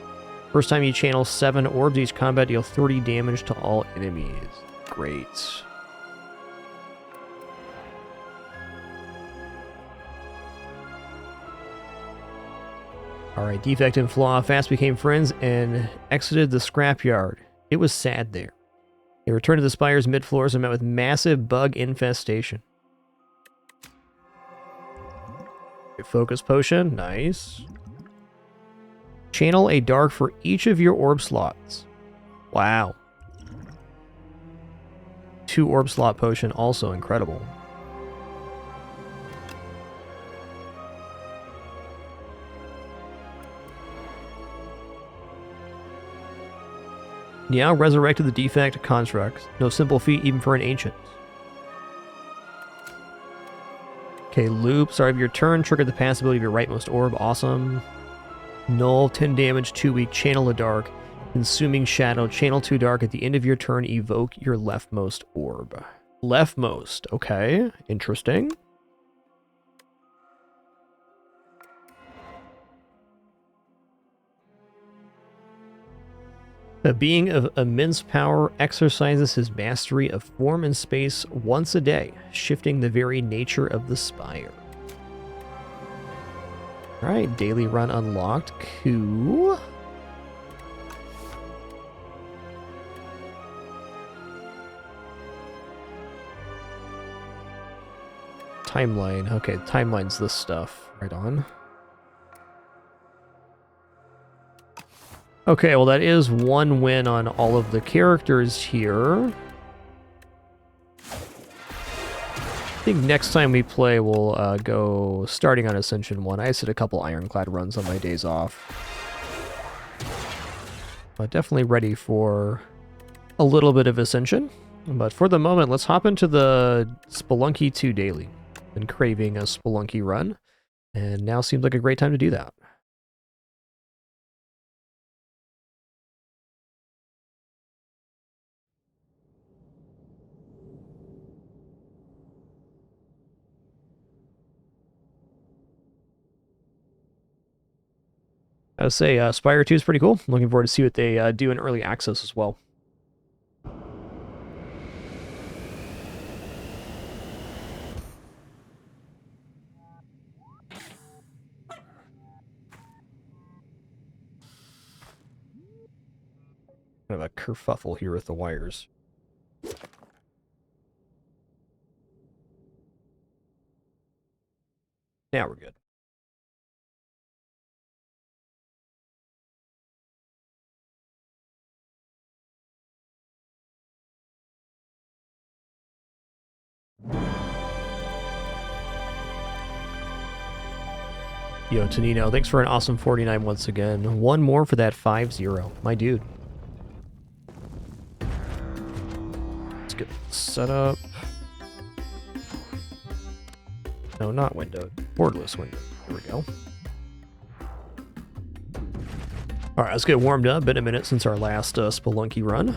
S1: First time you channel 7 orbs, each combat deal 30 damage to all enemies. Great. Alright, Defect and Flaw fast became friends and exited the scrapyard. It was sad there. They returned to the Spire's mid-floors and met with massive bug infestation. Focus potion, nice. Channel a dark for each of your orb slots. Wow. 2 orb slot potion, also incredible. Now resurrected the defect constructs. No simple feat even for an ancient. Okay, loop. Start of your turn. Trigger the pass ability of your rightmost orb. Awesome. Null, 10 damage, 2 weak. Channel a dark. Consuming shadow. Channel 2 dark. At the end of your turn, evoke your leftmost orb. Leftmost. Okay. Interesting. A being of immense power exercises his mastery of form and space once a day, shifting the very nature of the spire. Alright, daily run unlocked. Cool. Timeline. Okay, timeline's this stuff. Right on. Okay, well that is 1 win on all of the characters here. I think next time we play, we'll go starting on Ascension 1. I just did a couple Ironclad runs on my days off. But definitely ready for a little bit of Ascension. But for the moment, let's hop into the Spelunky 2 daily. Been craving a Spelunky run, and now seems like a great time to do that. I would say Spire II is pretty cool. Looking forward to see what they do in early access as well. Kind of a kerfuffle here with the wires. Now we're good. Yo, Tonino, thanks for an awesome 49 once again. One more for that 5-0. My dude. Let's get set up. No, not windowed. Borderless window. There we go. Alright, let's get warmed up. Been a minute since our last Spelunky run.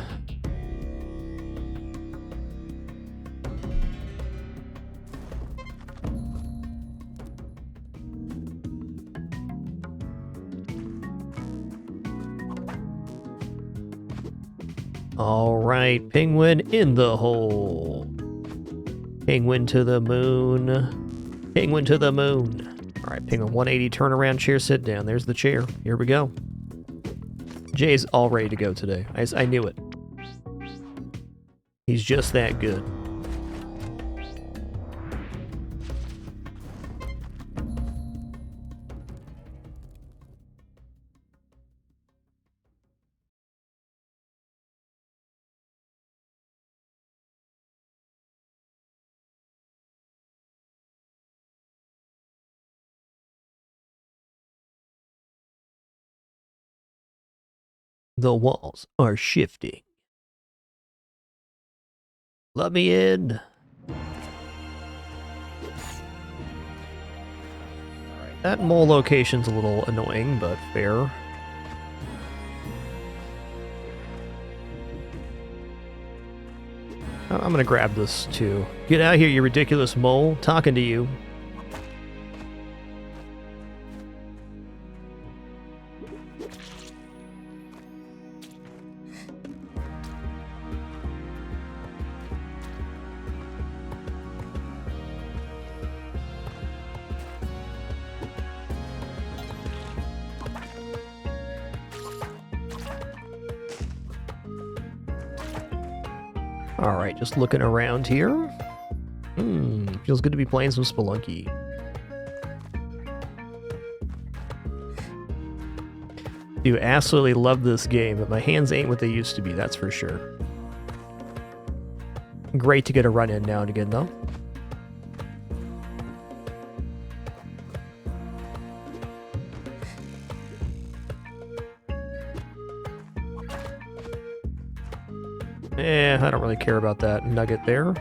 S1: Alright, penguin in the hole. Penguin to the moon. Penguin to the moon. Alright, penguin 180, turn around, chair, sit down. There's the chair. Here we go. Jay's all ready to go today. I knew it. He's just that good. The walls are shifting. Let me in. Alright, that mole location's a little annoying, but fair. I'm gonna grab this too. Get out of here, you ridiculous mole. Talking to you. Alright, just looking around here. Feels good to be playing some Spelunky. Do absolutely love this game, but my hands ain't what they used to be, that's for sure. Great to get a run in now and again, though. I don't really care about that nugget there.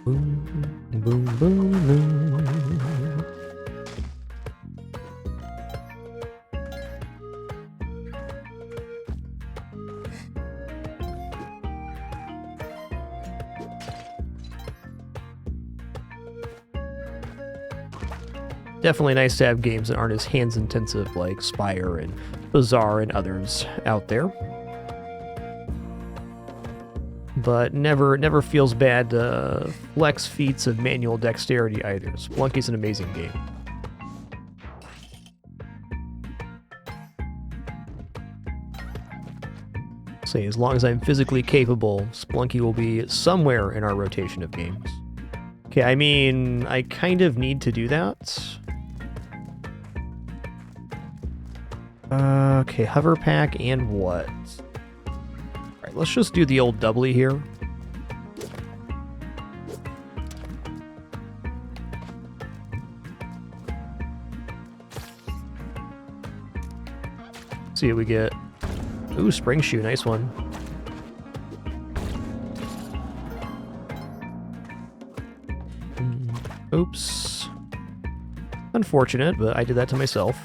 S1: Boom, boom, boom, boom. Definitely nice to have games that aren't as hands-intensive like Spire and Bazaar and others out there. But never feels bad to flex feats of manual dexterity either. Spelunky's an amazing game. Say, as long as I'm physically capable, Spelunky will be somewhere in our rotation of games. Okay, I mean, I kind of need to do that. Okay, hover pack and what? Alright, let's just do the old doubly here. See what we get. Ooh, spring shoe, nice one. Oops. Unfortunate, but I did that to myself.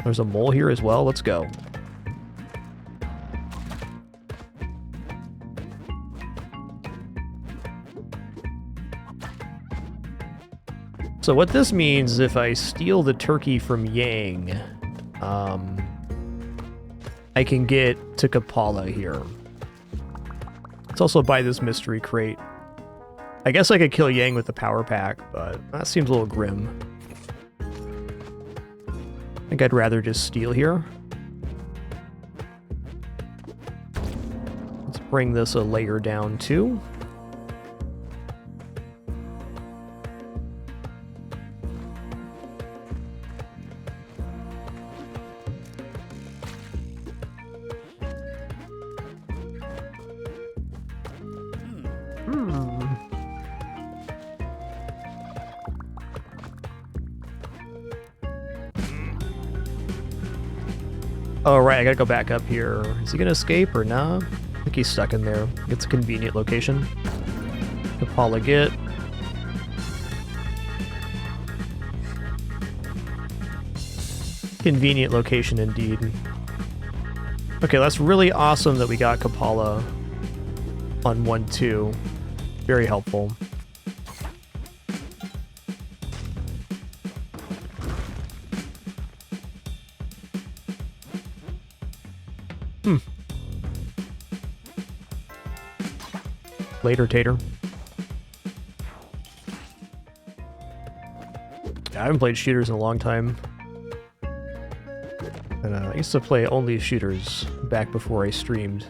S1: There's a mole here as well. Let's go. So what this means is if I steal the turkey from Yang, I can get to Kapala here. Let's also buy this mystery crate. I guess I could kill Yang with the power pack, but that seems a little grim. I think I'd rather just steal here. Let's bring this a layer down too. Oh, right, I gotta go back up here. Is he gonna escape or not? I think he's stuck in there. It's a convenient location. Kapala get. Convenient location indeed. Okay, that's really awesome that we got Kapala on 1-2. Very helpful. Later, Tater. I haven't played shooters in a long time. And I used to play only shooters back before I streamed.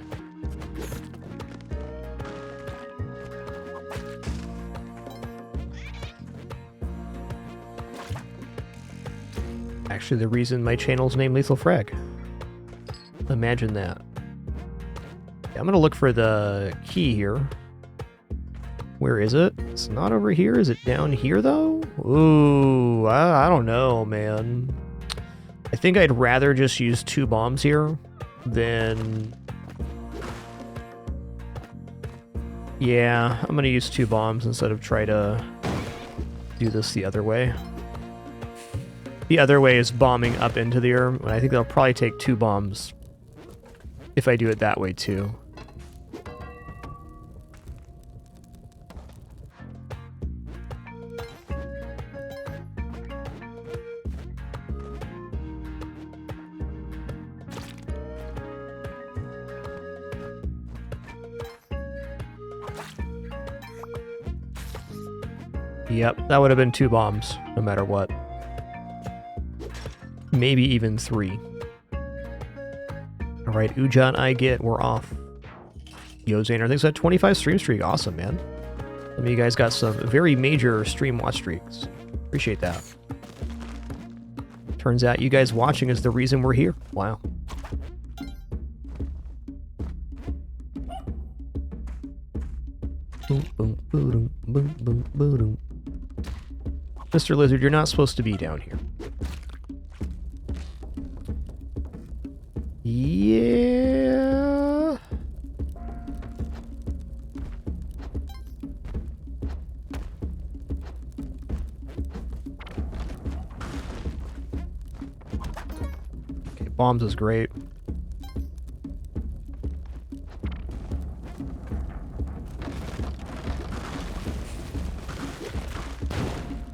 S1: Actually, the reason my channel's named Lethal Frag. Imagine that. Yeah, I'm gonna look for the key here. Where is it? It's not over here. Is it down here, though? Ooh, I don't know, man. I think I'd rather just use 2 bombs here than... Yeah, I'm gonna use 2 bombs instead of try to do this the other way. The other way is bombing up into the air, and I think they'll probably take 2 bombs if I do it that way, too. Yep, that would have been 2 bombs, no matter what. Maybe even 3. Alright, Ujan, I get, we're off. Yo, Zaner, thanks for that 25 stream streak. Awesome, man. Some of you guys got some very major stream watch streaks. Appreciate that. Turns out you guys watching is the reason we're here. Wow. Boom, boom, boom, boom, boom, boom. Mr. Lizard, you're not supposed to be down here. Yeah. Okay, bombs is great.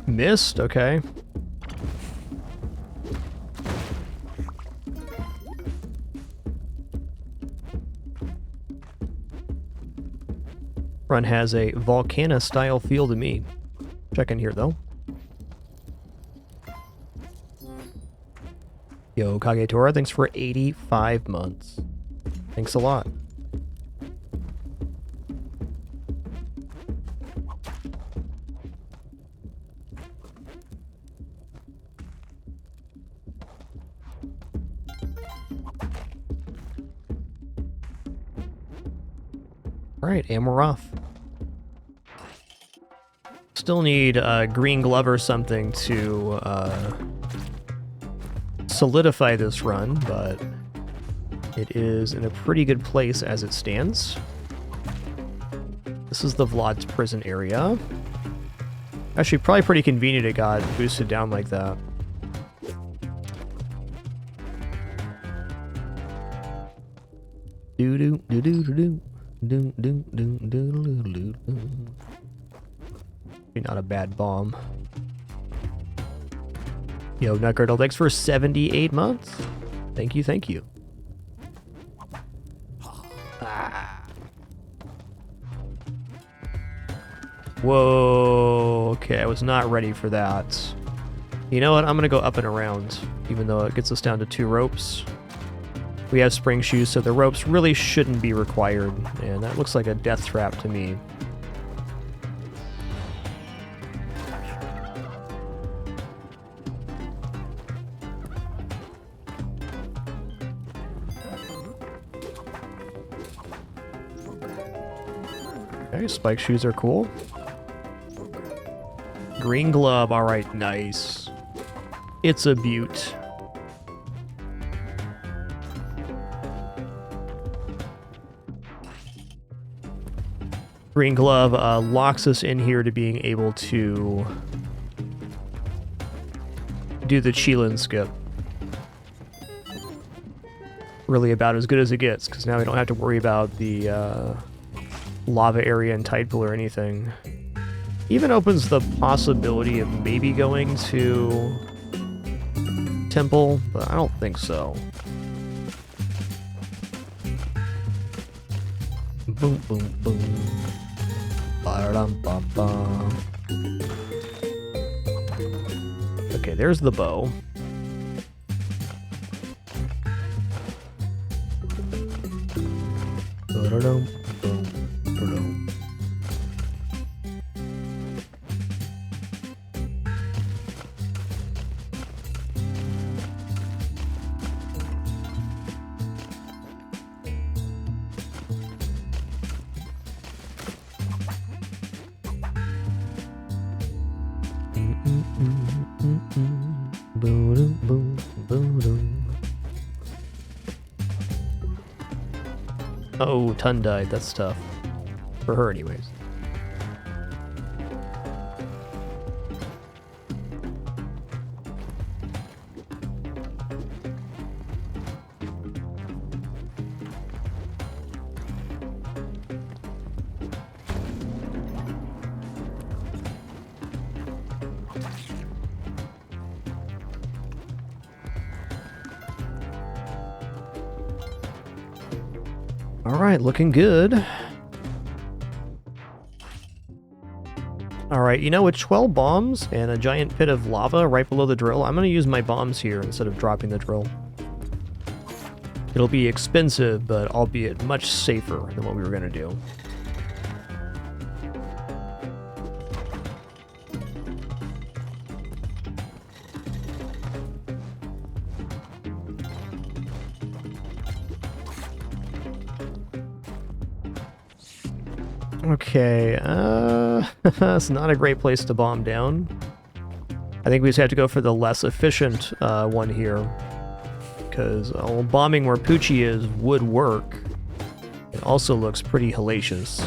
S1: Missed, okay. Run has a Volcana-style feel to me. Check in here, though. Yo, Kagetora, thanks for 85 months. Thanks a lot. Alright, and we're off. Still need a green glove or something to solidify this run, but it is in a pretty good place as it stands. This is the Vlad's prison area. Actually, probably pretty convenient it got boosted down like that. Do-do-do-do-do-do. Not a bad bomb. Yo, Nutgirdle, thanks for 78 months. Thank you, thank you. Ah. Whoa, okay, I was not ready for that. You know what, I'm gonna go up and around, even though it gets us down to 2 ropes. We have spring shoes, so the ropes really shouldn't be required, and that looks like a death trap to me. Okay, spike shoes are cool. Green glove, alright, nice. It's a beaut. Green glove locks us in here to being able to do the Qilin skip. Really about as good as it gets, because now we don't have to worry about the lava area and tide pool or anything. Even opens the possibility of maybe going to temple, but I don't think so. Boom, boom, boom. Ba-dum-ba-ba. Okay, there's the bow. Ba-da-dum, boom, ba-dum. Oh, Tun died. That's tough. For her, anyways. Alright, looking good. Alright, you know, with 12 bombs and a giant pit of lava right below the drill, I'm going to use my bombs here instead of dropping the drill. It'll be expensive, but albeit much safer than what we were going to do. Okay, it's not a great place to bomb down. I think we just have to go for the less efficient one here, because bombing where Poochie is would work. It also looks pretty hellacious.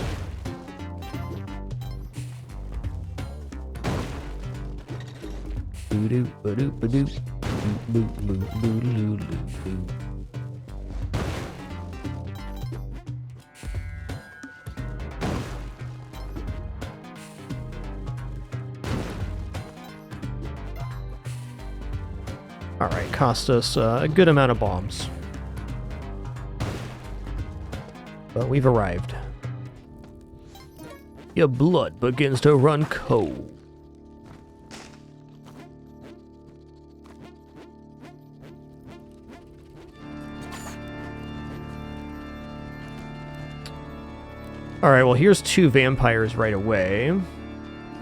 S1: Alright, cost us a good amount of bombs. But we've arrived. Your blood begins to run cold. Alright, well here's 2 vampires right away. You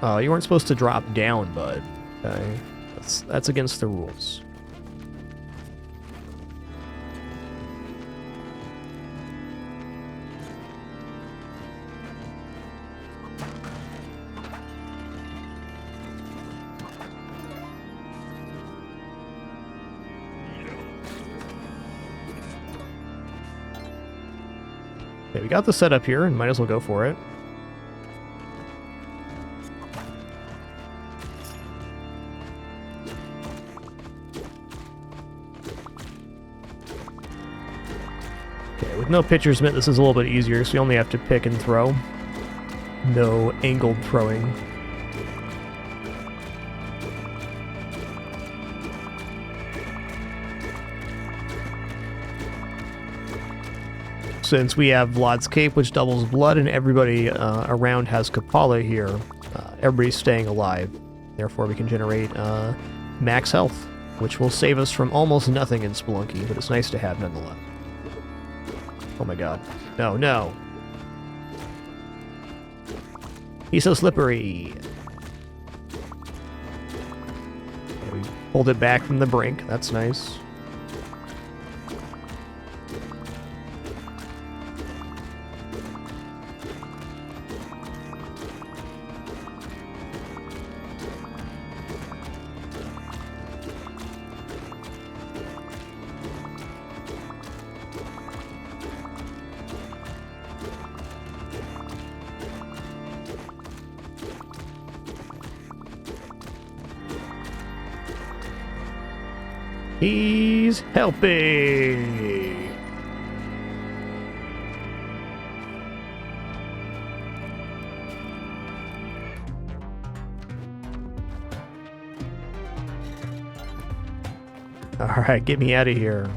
S1: weren't supposed to drop down, bud. Okay, that's against the rules. Okay, we got the setup here, and might as well go for it. Okay, with no pitcher's mitt, this is a little bit easier, so you only have to pick and throw. No angled throwing. Since we have Vlad's Cape, which doubles blood, and everybody around has Kapala here, everybody's staying alive. Therefore, we can generate max health, which will save us from almost nothing in Spelunky, but it's nice to have nonetheless. Oh my god. No, no. He's so slippery. Okay, we pulled it back from the brink. That's nice. He's helping! Alright, get me out of here.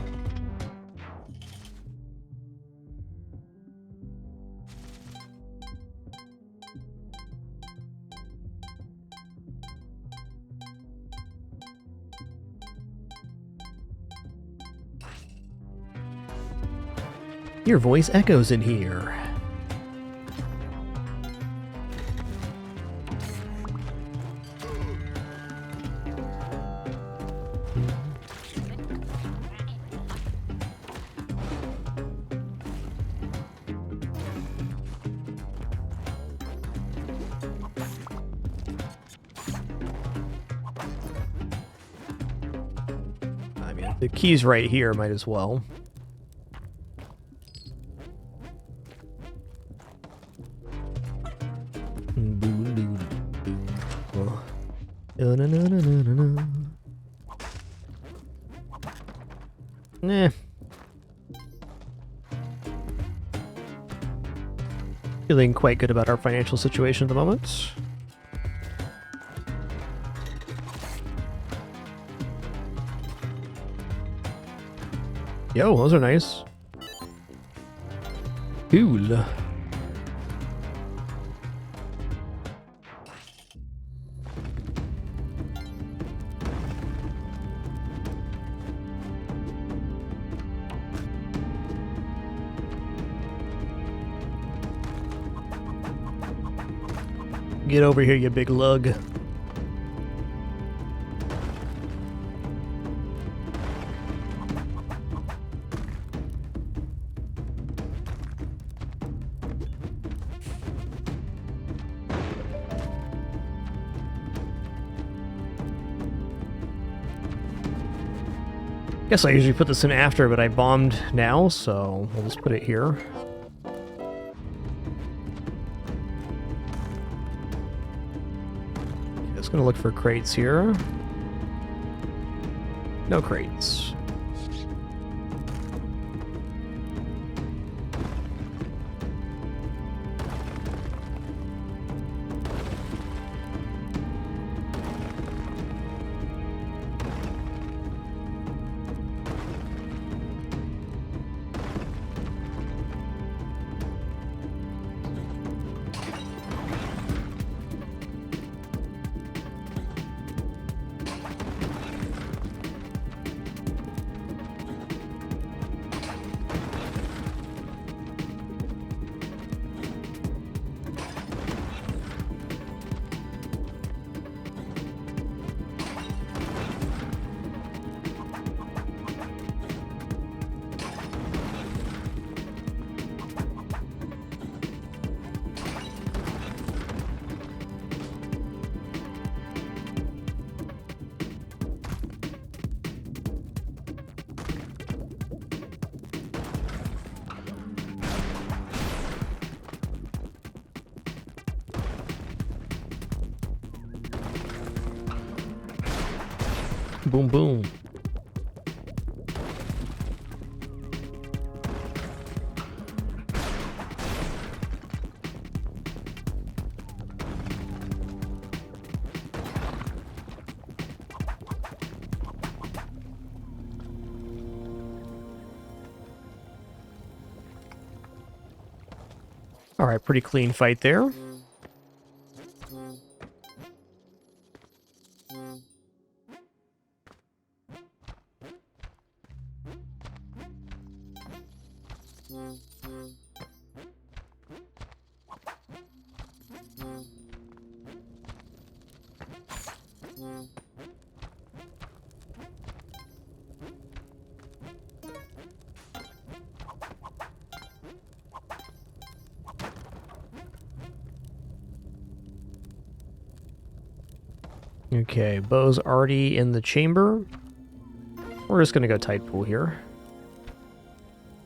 S1: Your voice echoes in here. I mean, the key's right here, might as well. Nah. Feeling quite good about our financial situation at the moment. Yo, those are nice. Cool. Get over here, you big lug. Guess I usually put this in after, but I bombed now, so we'll just put it here. Just gonna look for crates here. No crates. Boom, boom. Alright, pretty clean fight there. Okay, Bo's already in the chamber. We're just gonna go tight pool here.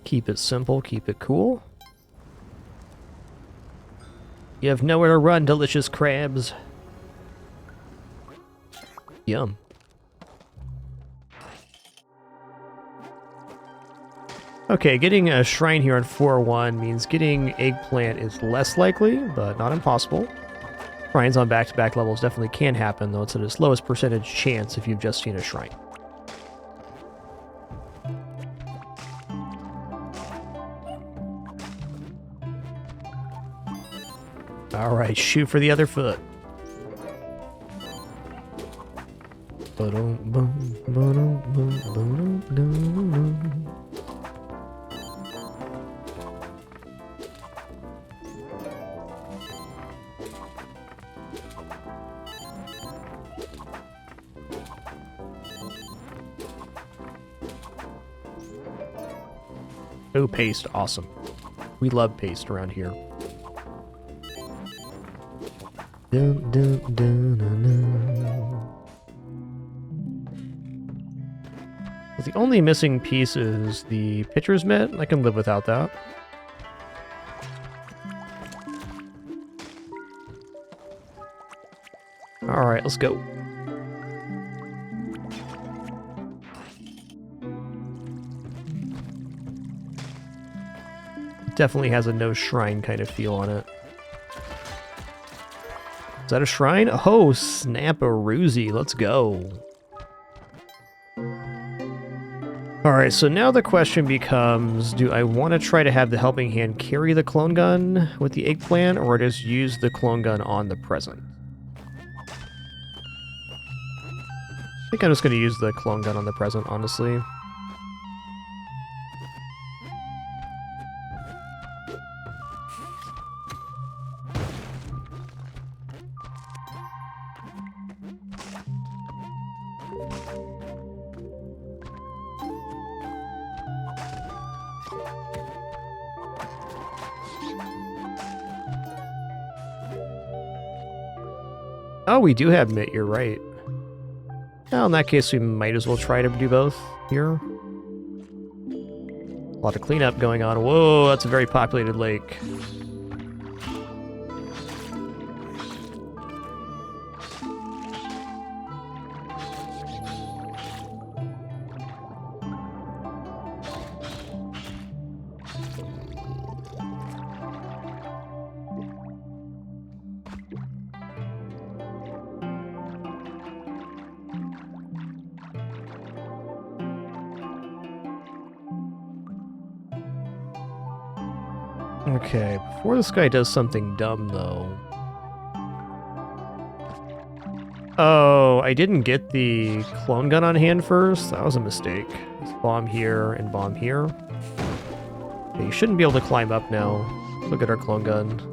S1: Keep it simple, keep it cool. You have nowhere to run, delicious crabs. Yum. Okay, getting a shrine here on 4-1 means getting eggplant is less likely, but not impossible. Shrines on back-to-back levels definitely can happen, though it's at its lowest percentage chance if you've just seen a shrine. Alright, shoot for the other foot. Oh, paste. Awesome. We love paste around here. Dun, dun, dun, dun, dun. The only missing piece is the pitcher's mitt. I can live without that. Alright, let's go. Definitely has a no shrine kind of feel on it. Is that a shrine? Oh, snap-a-roozy. Let's go. Alright, so now the question becomes, do I want to try to have the helping hand carry the clone gun with the eggplant, or just use the clone gun on the present? I think I'm just going to use the clone gun on the present, honestly. Oh, we do have mitt, you're right. Well, in that case, we might as well try to do both here. A lot of cleanup going on. Whoa, that's a very populated lake. Okay, before this guy does something dumb, though. Oh, I didn't get the clone gun on hand first. That was a mistake. Let's bomb here and bomb here. Okay, you shouldn't be able to climb up now. Look at our clone gun.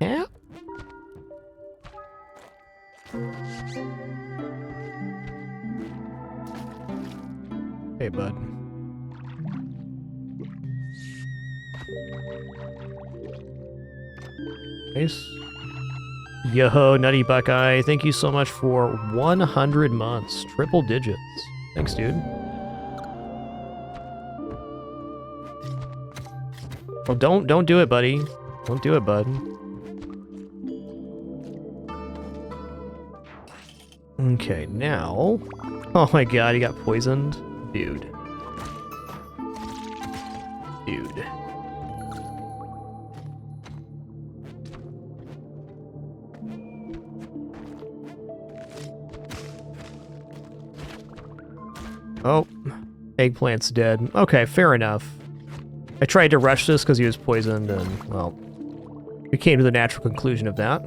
S1: Yeah? Hey, bud. Nice. Yo, Nutty Buckeye, thank you so much for 100 months. Triple digits. Thanks, dude. Oh, don't do it, buddy. Don't do it, bud. Okay, now... Oh my god, he got poisoned? Dude. Dude. Oh, eggplant's dead. Okay, fair enough. I tried to rush this because he was poisoned, and, well, we came to the natural conclusion of that.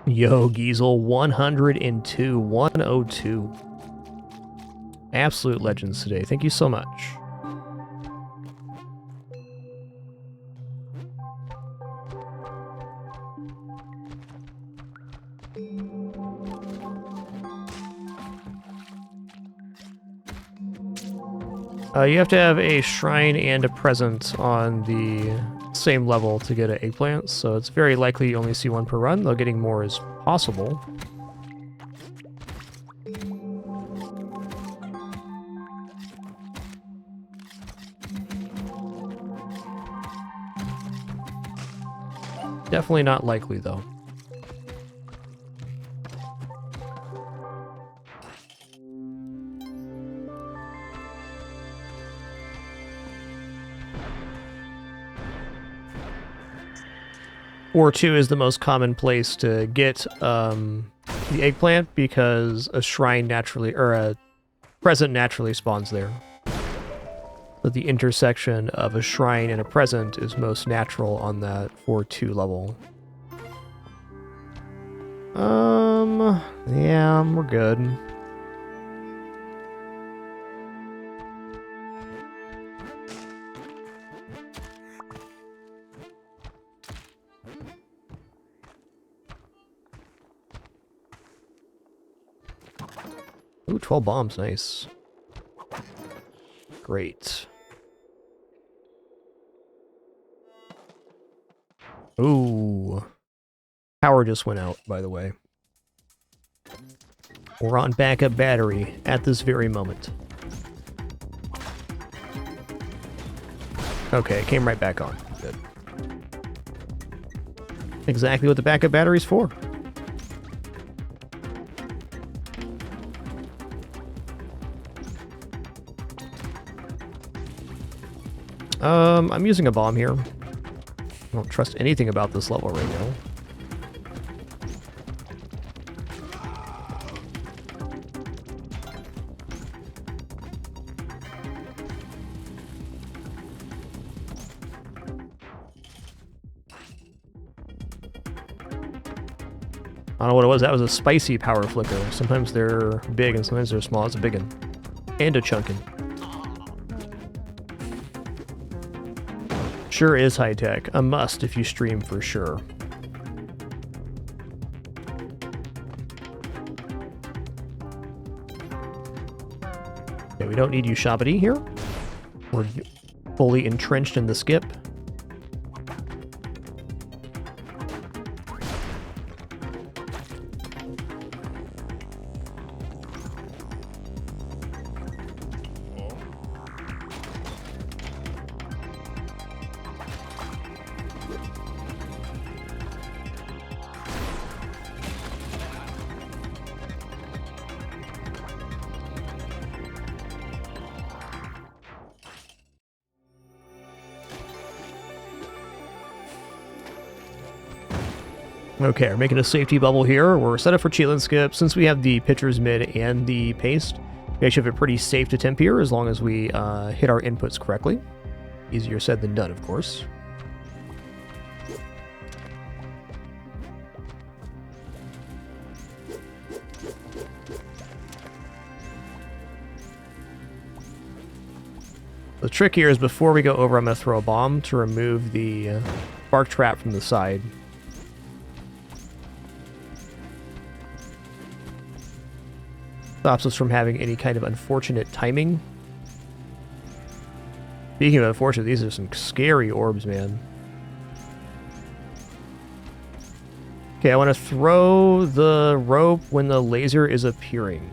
S1: Yo, Giesel, 102, 102. Absolute legends today. Thank you so much. You have to have a shrine and a present on the same level to get an eggplant, so it's very likely you only see one per run, though getting more is possible. Definitely not likely, though. Or 2 is the most common place to get the eggplant because a shrine naturally, or a present naturally spawns there. But the intersection of a shrine and a present is most natural on that 4-2 level. Yeah, we're good. Ooh, 12 bombs, nice. Great. Ooh. Power just went out, by the way. We're on backup battery at this very moment. Okay, it came right back on. Good. Exactly what the backup battery's for. I'm using a bomb here. I don't trust anything about this level right now. I don't know what it was. That was a spicy power flicker. Sometimes they're big and sometimes they're small. It's a big one. And a chunkin'. Sure is high tech. A must if you stream for sure. Okay, we don't need you Shabadi here. We're fully entrenched in the skip. Okay, we're making a safety bubble here. We're set up for cheat and skip. Since we have the pitcher's mid and the paste, we actually have a pretty safe to temp here as long as we hit our inputs correctly. Easier said than done, of course. trick here is before we go over, I'm going to throw a bomb to remove the spark trap from the side. Stops us from having any kind of unfortunate timing. Speaking of unfortunate, these are some scary orbs, man. Okay, I want to throw the rope when the laser is appearing.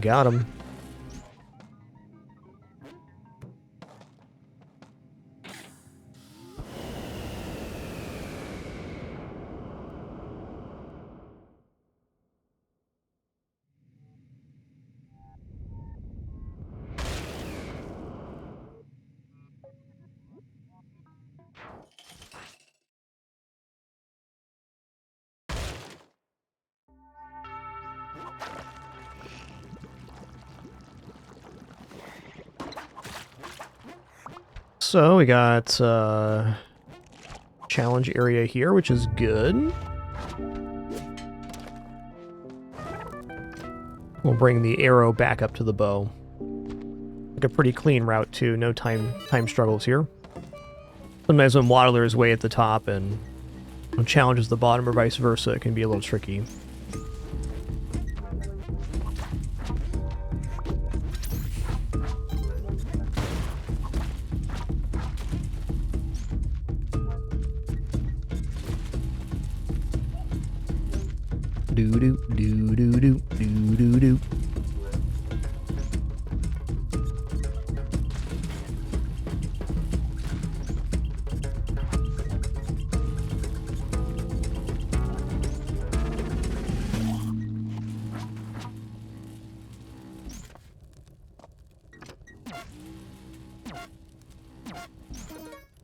S1: Got him. So we got challenge area here, which is good. We'll bring the arrow back up to the bow. Like a pretty clean route too, no time struggles here. Sometimes when Waddler is way at the top and challenges the bottom or vice versa, it can be a little tricky. Do-do-do-do-do-do-do-do.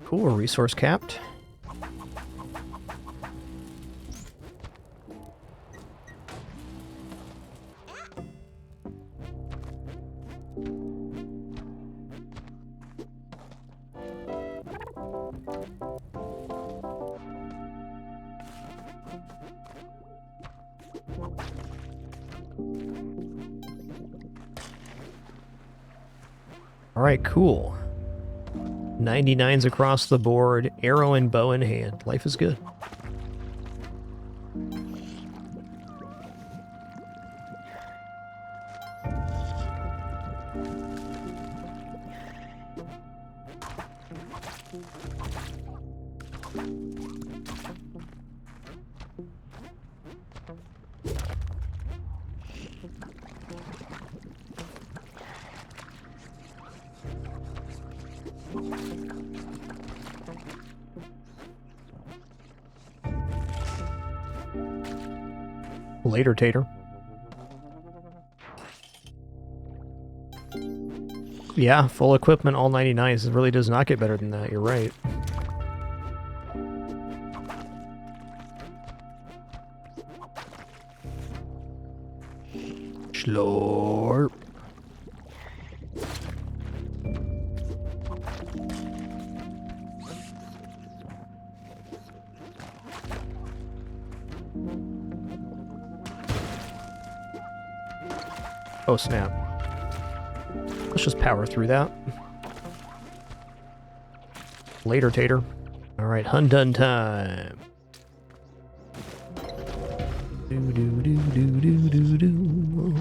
S1: Cool, resource capped. All right, cool. 99s across the board, arrow and bow in hand. Life is good. Later, Tater. Yeah, full equipment, all 99s. It really does not get better than that, you're right. Slurp. Oh, snap. Let's just power through that. Later, Tater. Alright, Hun-Dun time. Do-do-do-do-do-do-do.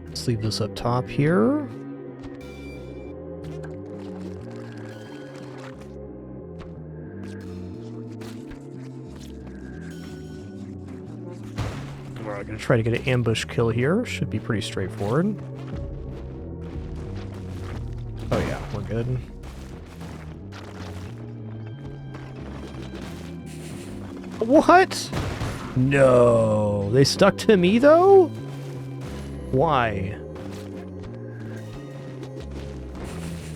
S1: Let's leave this up top here. We're going to try to get an ambush kill here. Should be pretty straightforward. Oh yeah, we're good. What? No, they stuck to me though? Why?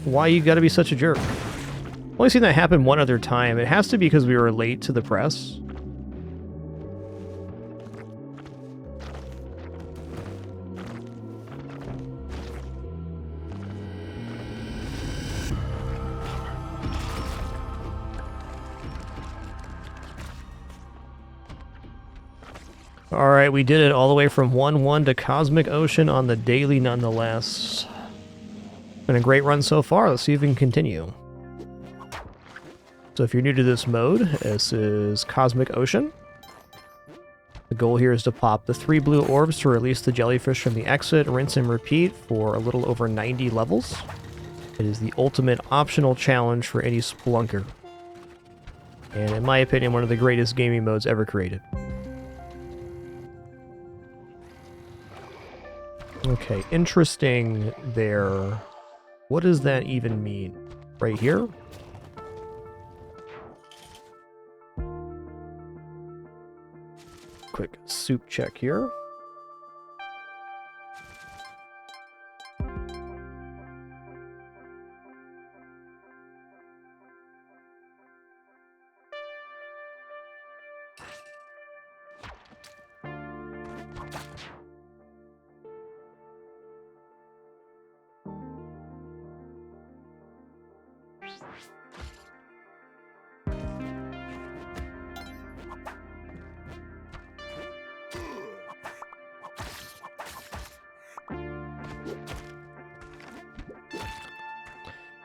S1: Why you gotta be such a jerk? I've only seen that happen one other time. It has to be because we were late to the press. Alright, we did it all the way from 1-1 to Cosmic Ocean on the daily nonetheless. Been a great run so far. Let's see if we can continue. So if you're new to this mode, this is Cosmic Ocean. The goal here is to pop the 3 blue orbs to release the jellyfish from the exit, rinse and repeat for a little over 90 levels. It is the ultimate optional challenge for any spelunker. And in my opinion, one of the greatest gaming modes ever created. Okay, interesting there. What does that even mean? Right here? Quick soup check here.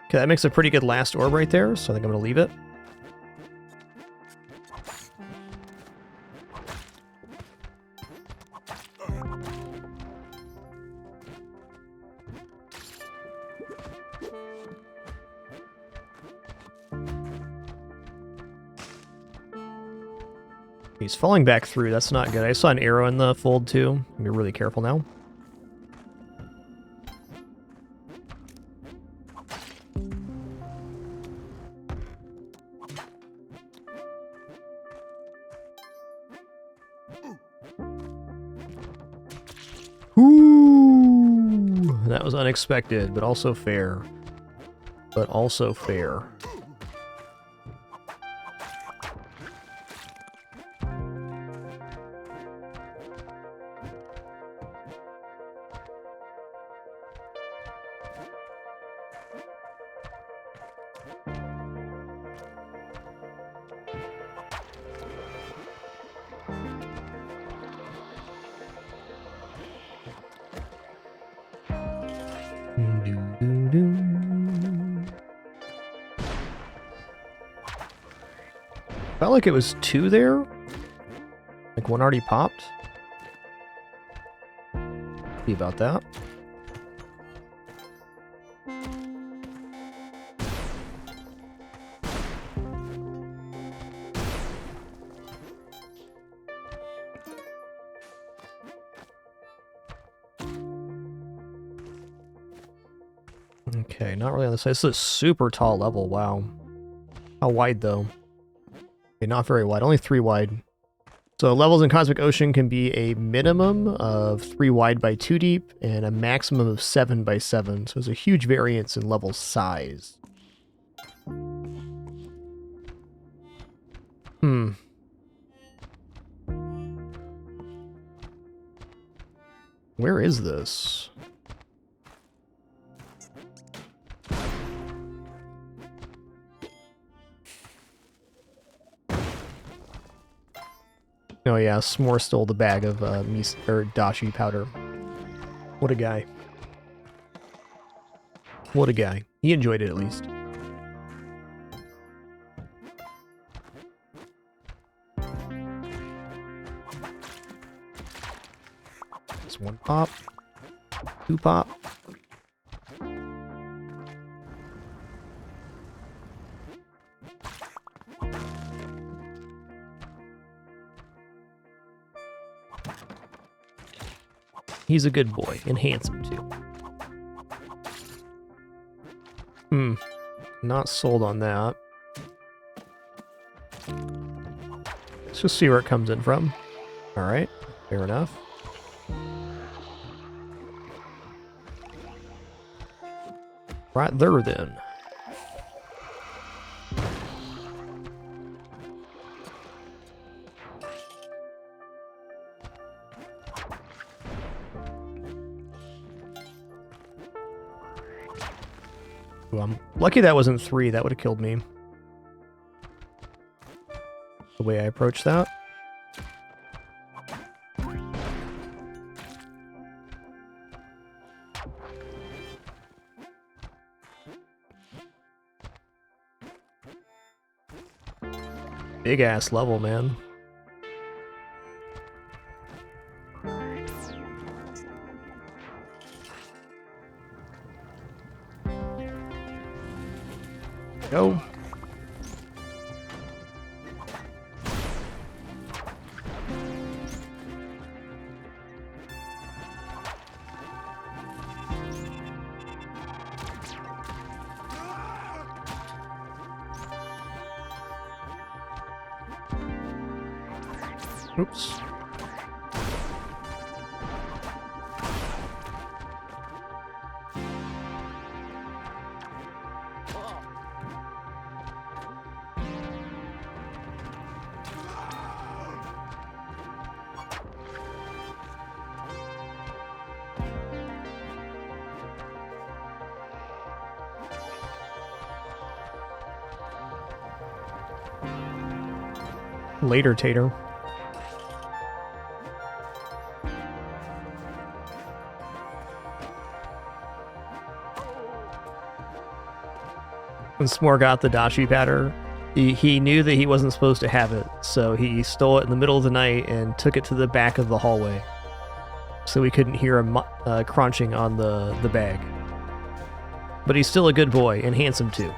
S1: Okay, that makes a pretty good last orb right there, so I think I'm going to leave it. He's falling back through, that's not good. I saw an arrow in the fold too. Be really careful now. Ooh, that was unexpected, but also fair. But also fair. Felt like it was 2 there. Like one already popped. See about that. Okay, not really on the side. This is a super tall level, wow. How wide though? Okay, not very wide, only 3 wide. So levels in Cosmic Ocean can be a minimum of 3 wide by 2 deep and a maximum of 7 by 7. So there's a huge variance in level size. Where is this? Oh yeah, S'more stole the bag of dashi powder. What a guy. What a guy. He enjoyed it at least. That's 1 pop. 2 pop. He's a good boy, and handsome too. Not sold on that. Let's just see where it comes in from. Alright, fair enough. Right there, then. Ooh, I'm lucky that wasn't 3. That would have killed me. The way I approached that. Big ass level, man. Go. Oops. Later, Tater. When S'more got the dashi pattern, he knew that he wasn't supposed to have it, so he stole it in the middle of the night and took it to the back of the hallway, so we couldn't hear him crunching on the bag. But he's still a good boy, and handsome too.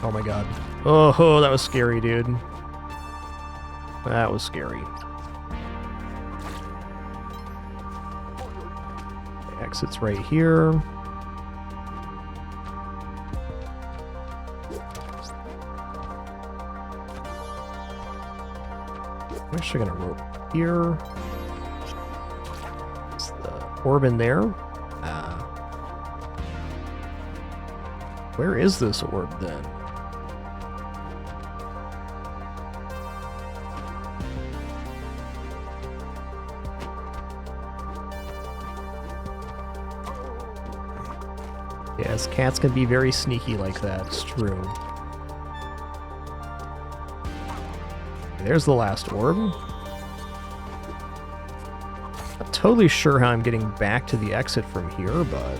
S1: Oh my god. Oh, that was scary, dude. That was scary. The exit's right here. I'm actually gonna rope here. It's the orb in there. Where is this orb then? Yes, cats can be very sneaky like that, it's true. There's the last orb. Not totally sure how I'm getting back to the exit from here, but...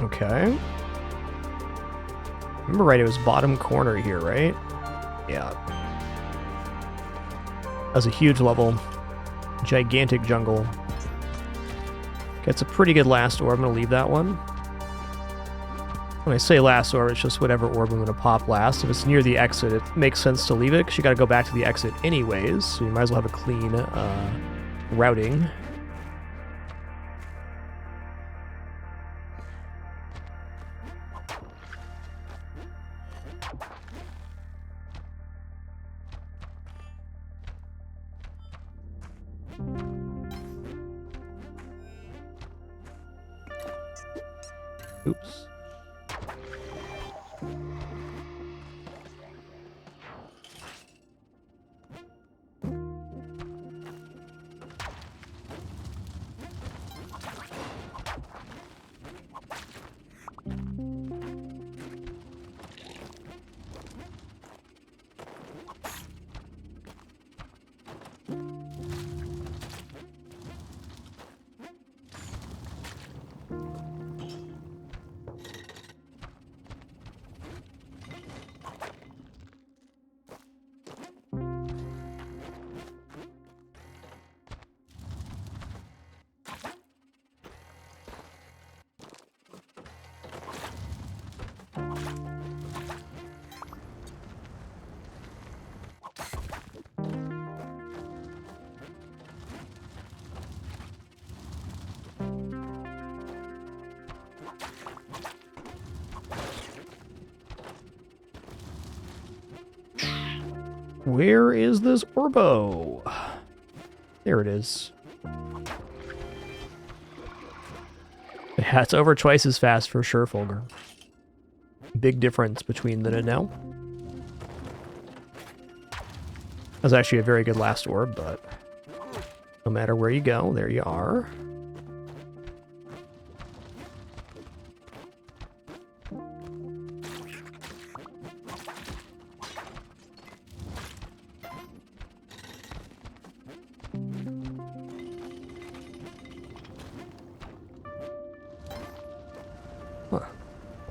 S1: Okay. Remember right, it was bottom corner here, right? Yeah. That was a huge level. Gigantic jungle. Gets a pretty good last orb. I'm going to leave that one. When I say last orb, it's just whatever orb I'm going to pop last. If it's near the exit, it makes sense to leave it, because you got to go back to the exit anyways, so you might as well have a clean routing. Oops. Where is this Orbo? There it is. Yeah, it's over twice as fast for sure, Fulgur. Big difference between then and now. That was actually a very good last orb, but no matter where you go, there you are.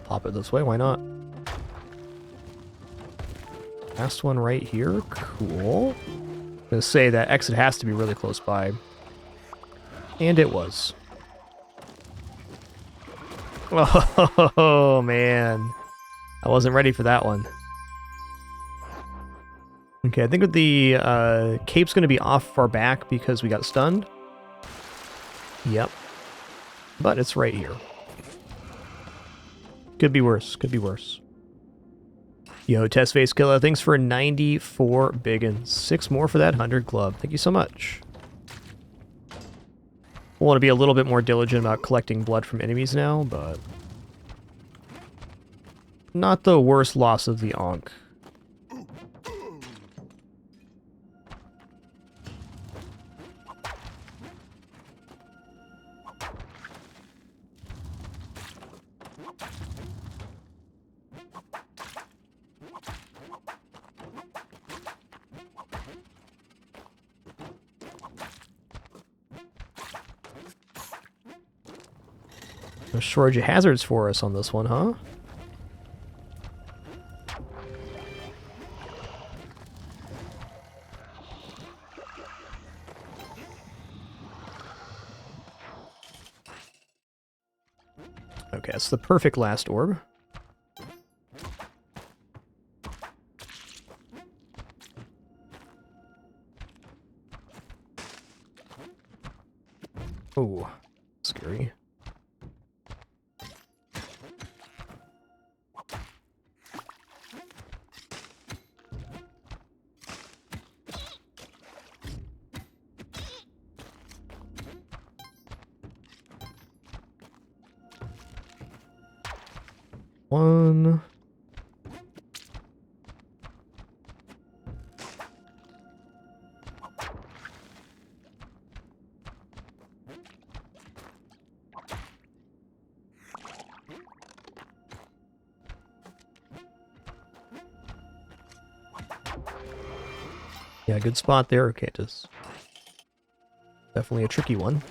S1: Pop it this way, why not? Last one right here, cool. I'm gonna say that exit has to be really close by. And it was. Oh, man. I wasn't ready for that one. Okay, I think the cape's gonna be off far back because we got stunned. Yep. But it's right here. Could be worse, could be worse. Yo, Test Face Killer, thanks for 94 biggins. 6 more for that 100 club. Thank you so much. I want to be a little bit more diligent about collecting blood from enemies now, but not the worst loss of the Ankh. No shortage of hazards for us on this one, huh? Okay, that's the perfect last orb. Oh, scary. One. Yeah, good spot there, Arcantus. Definitely a tricky one.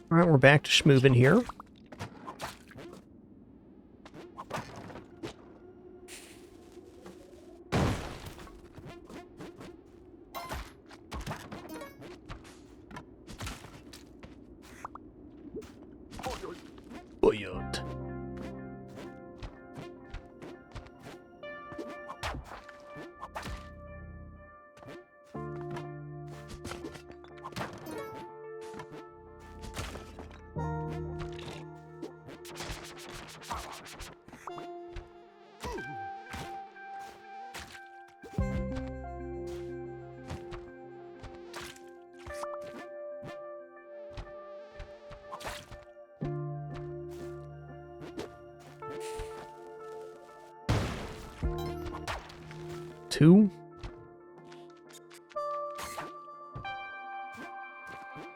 S1: All right, we're back to schmoovin' here. Boyot. Two.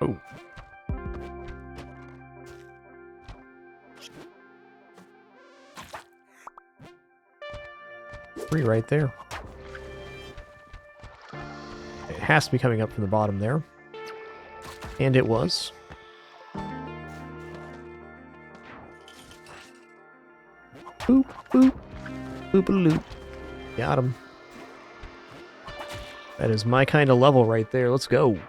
S1: Oh. Three right there. It has to be coming up from the bottom there. And it was. Boop, boop. Boop-a-loop. Got him. That is my kind of level right there. Let's go.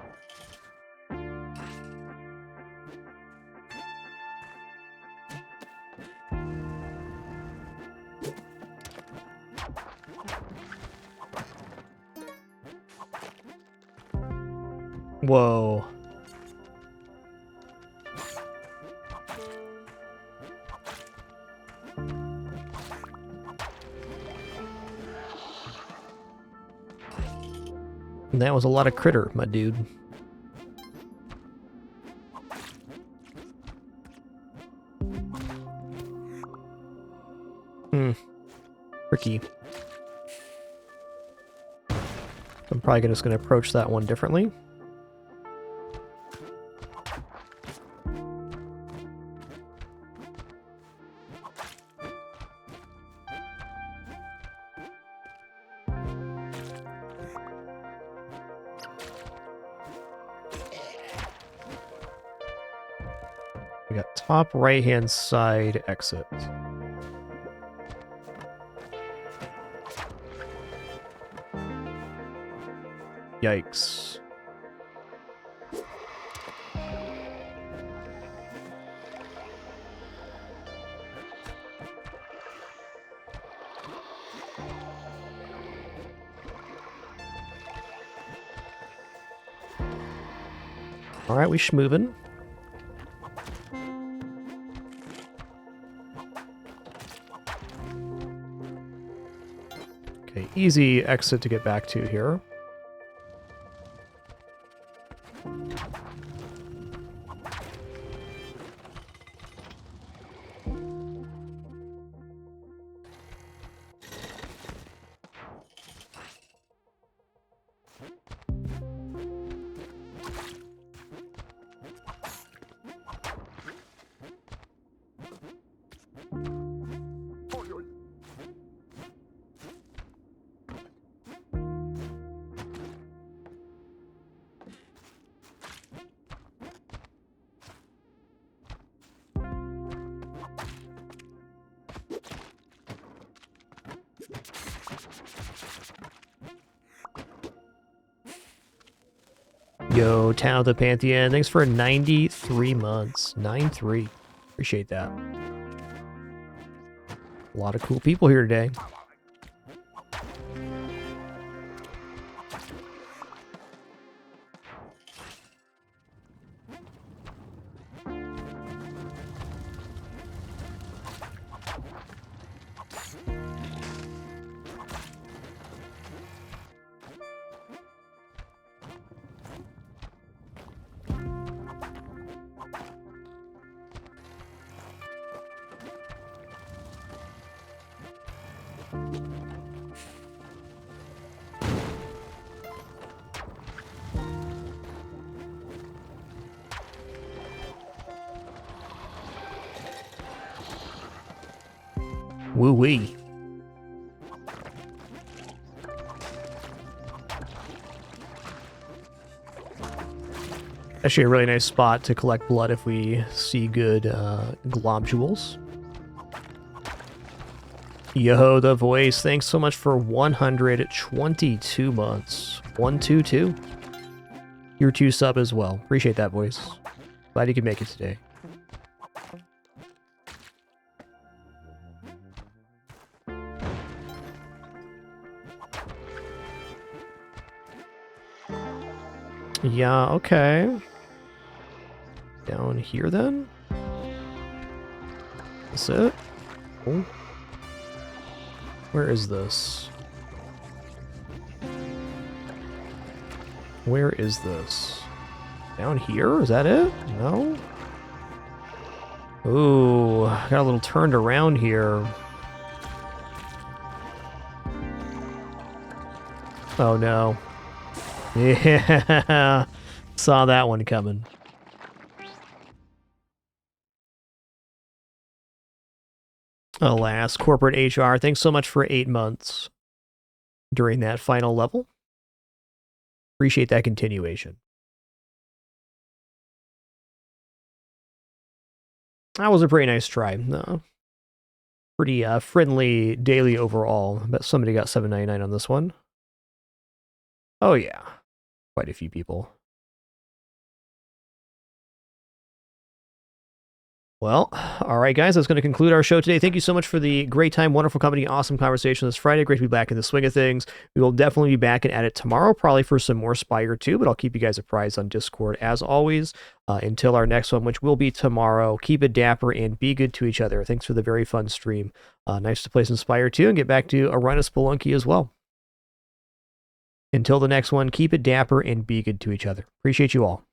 S1: Whoa. That was a lot of critter, my dude. Tricky. I'm probably just going to approach that one differently. We got top right-hand side exit. Yikes. Alright, we schmovin'. Okay, easy exit to get back to here. Yo, Town of the Pantheon, thanks for 93 months. 9-3. Appreciate that. A lot of cool people here today. Woo-wee. Actually a really nice spot to collect blood if we see good globules. Yo, the voice, thanks so much for 122 months. 122. Your 2 sub as well. Appreciate that, voice. Glad you could make it today. Yeah, okay. Down here then? That's it? Oh. Where is this? Where is this? Down here? Is that it? No? Ooh, got a little turned around here. Oh no. Yeah, saw that one coming. Alas, corporate HR, thanks so much for 8 months during that final level. Appreciate that continuation. That was a pretty nice try. Pretty friendly daily overall. I bet somebody got $7.99 on this one. Oh yeah, quite a few people. Well, all right, guys, that's going to conclude our show today. Thank you so much for the great time, wonderful company, awesome conversation this Friday. Great to be back in the swing of things. We will definitely be back and at it tomorrow, probably for some more Spire 2, but I'll keep you guys apprised on Discord as always. Until our next one, which will be tomorrow, keep it dapper and be good to each other. Thanks for the very fun stream. Nice to play some Spire 2 and get back to a run of Spelunky as well. Until the next one, keep it dapper and be good to each other. Appreciate you all.